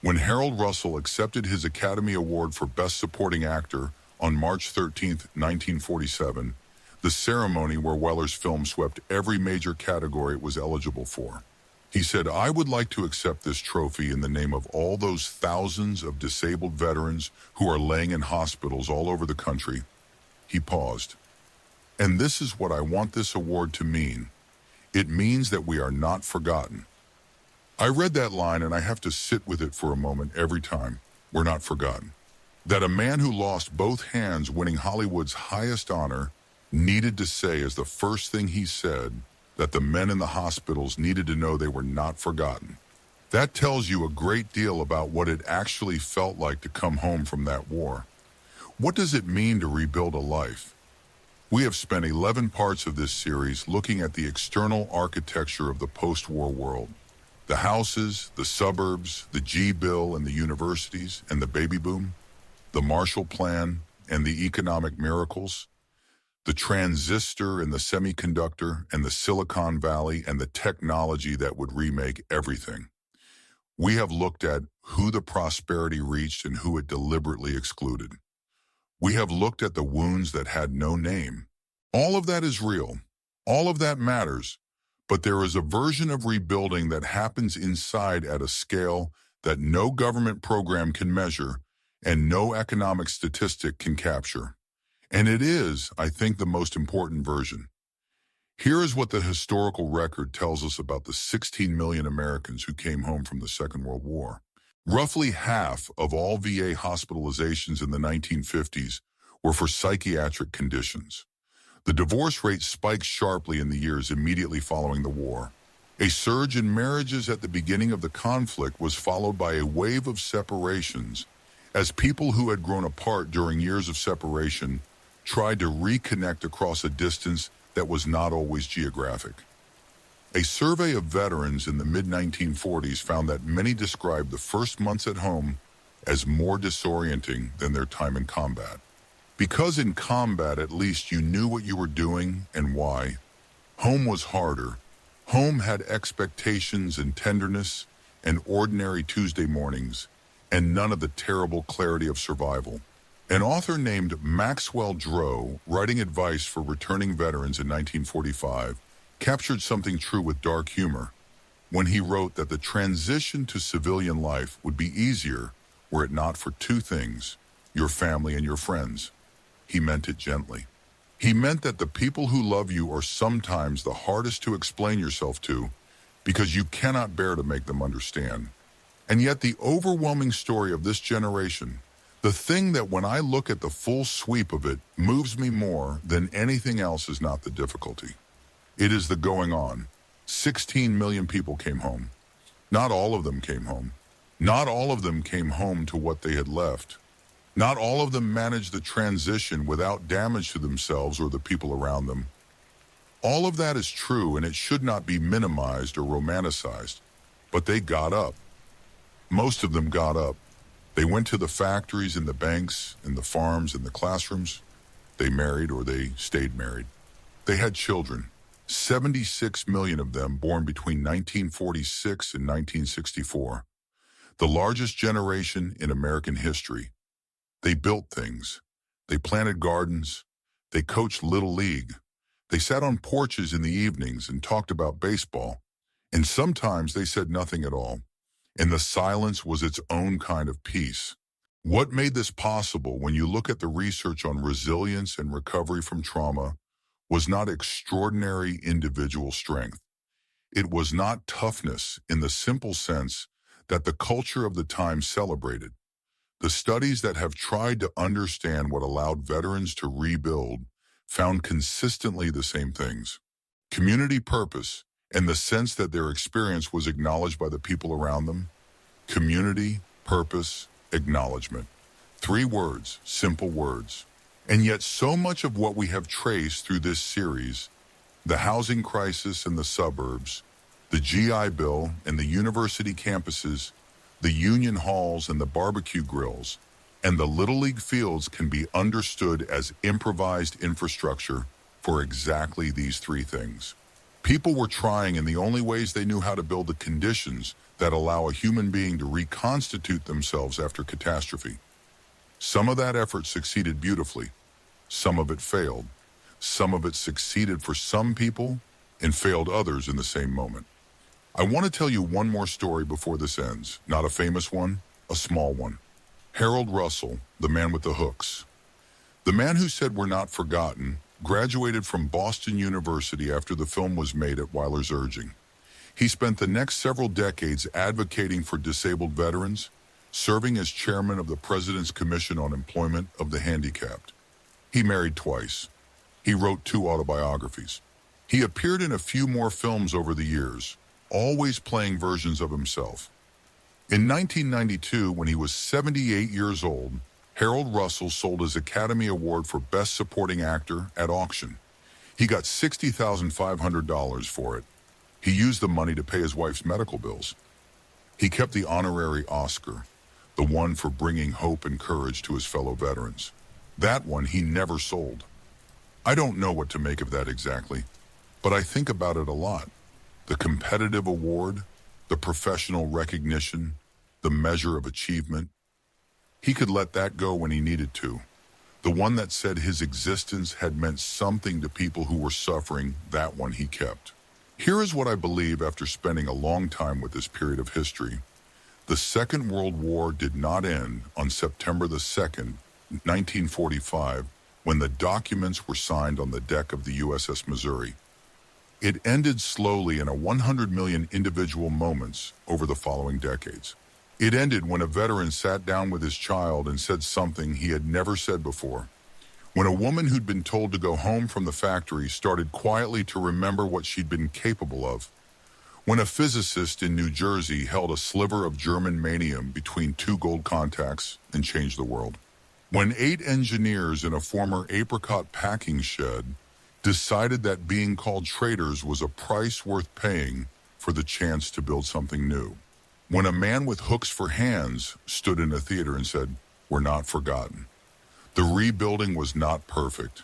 When Harold Russell accepted his Academy Award for Best Supporting Actor on March 13, 1947, the ceremony where Weller's film swept every major category it was eligible for, he said, "I would like to accept this trophy in the name of all those thousands of disabled veterans who are laying in hospitals all over the country." He paused. "And this is what I want this award to mean. It means that we are not forgotten." I read that line and I have to sit with it for a moment every time. We're not forgotten. That a man who lost both hands winning Hollywood's highest honor needed to say as the first thing he said that the men in the hospitals needed to know they were not forgotten. That tells you a great deal about what it actually felt like to come home from that war. What does it mean to rebuild a life? We have spent 11 parts of this series looking at the external architecture of the post-war world. The houses, the suburbs, the G-bill and the universities and the baby boom, the Marshall Plan and the economic miracles, the transistor and the semiconductor and the Silicon Valley and the technology that would remake everything. We have looked at who the prosperity reached and who it deliberately excluded. We have looked at the wounds that had no name. All of that is real. All of that matters. But there is a version of rebuilding that happens inside at a scale that no government program can measure and no economic statistic can capture. And it is, I think, the most important version. Here is what the historical record tells us about the 16 million Americans who came home from the Second World War. Roughly half of all VA hospitalizations in the 1950s were for psychiatric conditions. The divorce rate spiked sharply in the years immediately following the war. A surge in marriages at the beginning of the conflict was followed by a wave of separations as people who had grown apart during years of separation tried to reconnect across a distance that was not always geographic. A survey of veterans in the mid-1940s found that many described the first months at home as more disorienting than their time in combat. Because in combat, at least you knew what you were doing and why. Home was harder. Home had expectations and tenderness and ordinary Tuesday mornings, and none of the terrible clarity of survival. An author named Maxwell Droe, writing advice for returning veterans in 1945, captured something true with dark humor when he wrote that the transition to civilian life would be easier were it not for two things, your family and your friends. He meant it gently. He meant that the people who love you are sometimes the hardest to explain yourself to because you cannot bear to make them understand. And yet the overwhelming story of this generation, the thing that when I look at the full sweep of it moves me more than anything else, is not the difficulty. It is the going on. 16 million people came home. Not all of them came home. Not all of them came home to what they had left. Not all of them managed the transition without damage to themselves or the people around them. All of that is true, and it should not be minimized or romanticized. But they got up. Most of them got up. They went to the factories and the banks and the farms and the classrooms. They married or they stayed married. They had children. 76 million of them born between 1946 and 1964. The largest generation in American history. They built things. They planted gardens. They coached Little League. They sat on porches in the evenings and talked about baseball, and sometimes they said nothing at all, and the silence was its own kind of peace. What made this possible when you look at the research on resilience and recovery from trauma was not extraordinary individual strength. It was not toughness in the simple sense that the culture of the time celebrated. The studies that have tried to understand what allowed veterans to rebuild found consistently the same things: community purpose and the sense that their experience was acknowledged by the people around them. Community, purpose, acknowledgement. 3 words, simple words. And yet so much of what we have traced through this series, the housing crisis in the suburbs, the GI Bill and the university campuses, the union halls and the barbecue grills, and the Little League fields can be understood as improvised infrastructure for exactly these 3 things. People were trying in the only ways they knew how to build the conditions that allow a human being to reconstitute themselves after catastrophe. Some of that effort succeeded beautifully. Some of it failed. Some of it succeeded for some people and failed others in the same moment. I want to tell you one more story before this ends. Not a famous one, a small one. Harold Russell, the man with the hooks. The man who said we're not forgotten graduated from Boston University after the film was made at Wyler's urging. He spent the next several decades advocating for disabled veterans, serving as chairman of the President's Commission on Employment of the Handicapped. He married twice. He wrote 2 autobiographies. He appeared in a few more films over the years, always playing versions of himself. In 1992, when he was 78 years old, Harold Russell sold his Academy Award for Best Supporting Actor at auction. He got $60,500 for it. He used the money to pay his wife's medical bills. He kept the honorary Oscar, the one for bringing hope and courage to his fellow veterans. That one he never sold. I don't know what to make of that exactly, but I think about it a lot. The competitive award, the professional recognition, the measure of achievement. He could let that go when he needed to. The one that said his existence had meant something to people who were suffering, that one he kept. Here is what I believe after spending a long time with this period of history. The Second World War did not end on September the 2nd, 1945, when the documents were signed on the deck of the USS Missouri. It ended slowly in 100 million individual moments over the following decades. It ended when a veteran sat down with his child and said something he had never said before. When a woman who'd been told to go home from the factory started quietly to remember what she'd been capable of. When a physicist in New Jersey held a sliver of germanium between 2 gold contacts and changed the world. When 8 engineers in a former apricot packing shed decided that being called traitors was a price worth paying for the chance to build something new. When a man with hooks for hands stood in a theater and said, "We're not forgotten." The rebuilding was not perfect.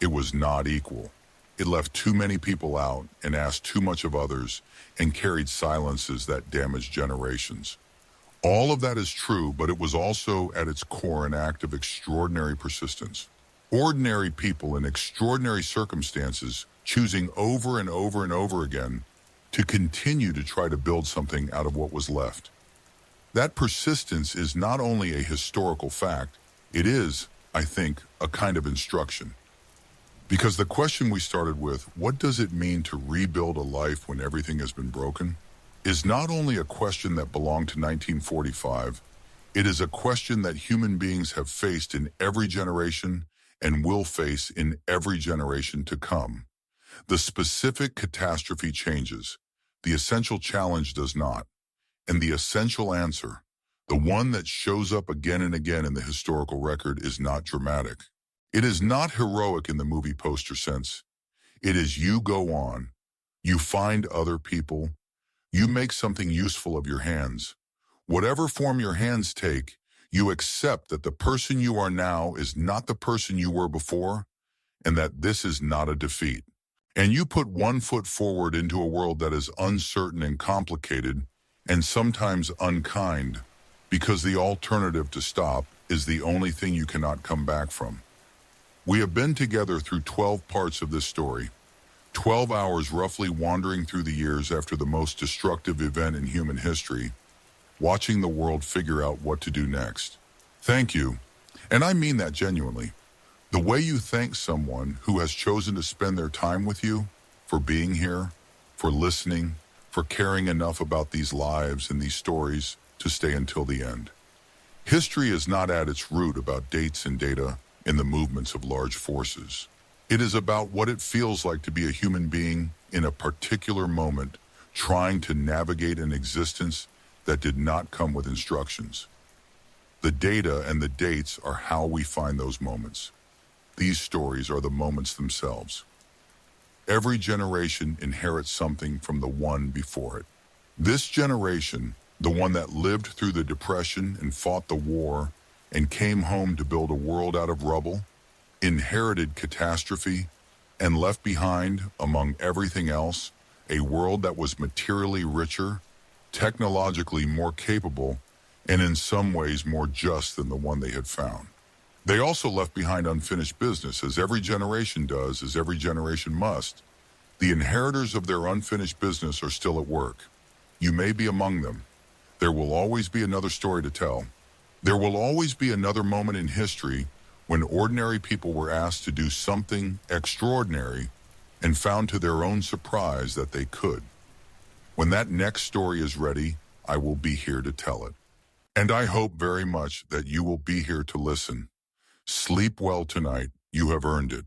It was not equal. It left too many people out and asked too much of others and carried silences that damaged generations. All of that is true, but it was also at its core an act of extraordinary persistence. Ordinary people in extraordinary circumstances choosing over and over and over again to continue to try to build something out of what was left. That persistence is not only a historical fact, it is, I think, a kind of instruction. Because the question we started with, what does it mean to rebuild a life when everything has been broken, is not only a question that belonged to 1945, it is a question that human beings have faced in every generation and will face in every generation to come. The specific catastrophe changes. The essential challenge does not. And the essential answer, the one that shows up again and again in the historical record, is not dramatic. It is not heroic in the movie poster sense. It is you go on. You find other people. You make something useful of your hands. Whatever form your hands take, you accept that the person you are now is not the person you were before, and that this is not a defeat. And you put one foot forward into a world that is uncertain and complicated, and sometimes unkind, because the alternative to stop is the only thing you cannot come back from. We have been together through 12 parts of this story. 12 hours roughly wandering through the years after the most destructive event in human history, watching the world figure out what to do next. Thank you, and I mean that genuinely. The way you thank someone who has chosen to spend their time with you, for being here, for listening, for caring enough about these lives and these stories to stay until the end. History is not at its root about dates and data and the movements of large forces. It is about what it feels like to be a human being in a particular moment, trying to navigate an existence that did not come with instructions. The data and the dates are how we find those moments. These stories are the moments themselves. Every generation inherits something from the one before it. This generation, the one that lived through the Depression and fought the war and came home to build a world out of rubble, inherited catastrophe, and left behind, among everything else, a world that was materially richer, technologically more capable, and in some ways more just than the one they had found. They also left behind unfinished business, as every generation does, as every generation must. The inheritors of their unfinished business are still at work. You may be among them. There will always be another story to tell. There will always be another moment in history when ordinary people were asked to do something extraordinary and found to their own surprise that they could. When that next story is ready, I will be here to tell it. And I hope very much that you will be here to listen. Sleep well tonight. You have earned it.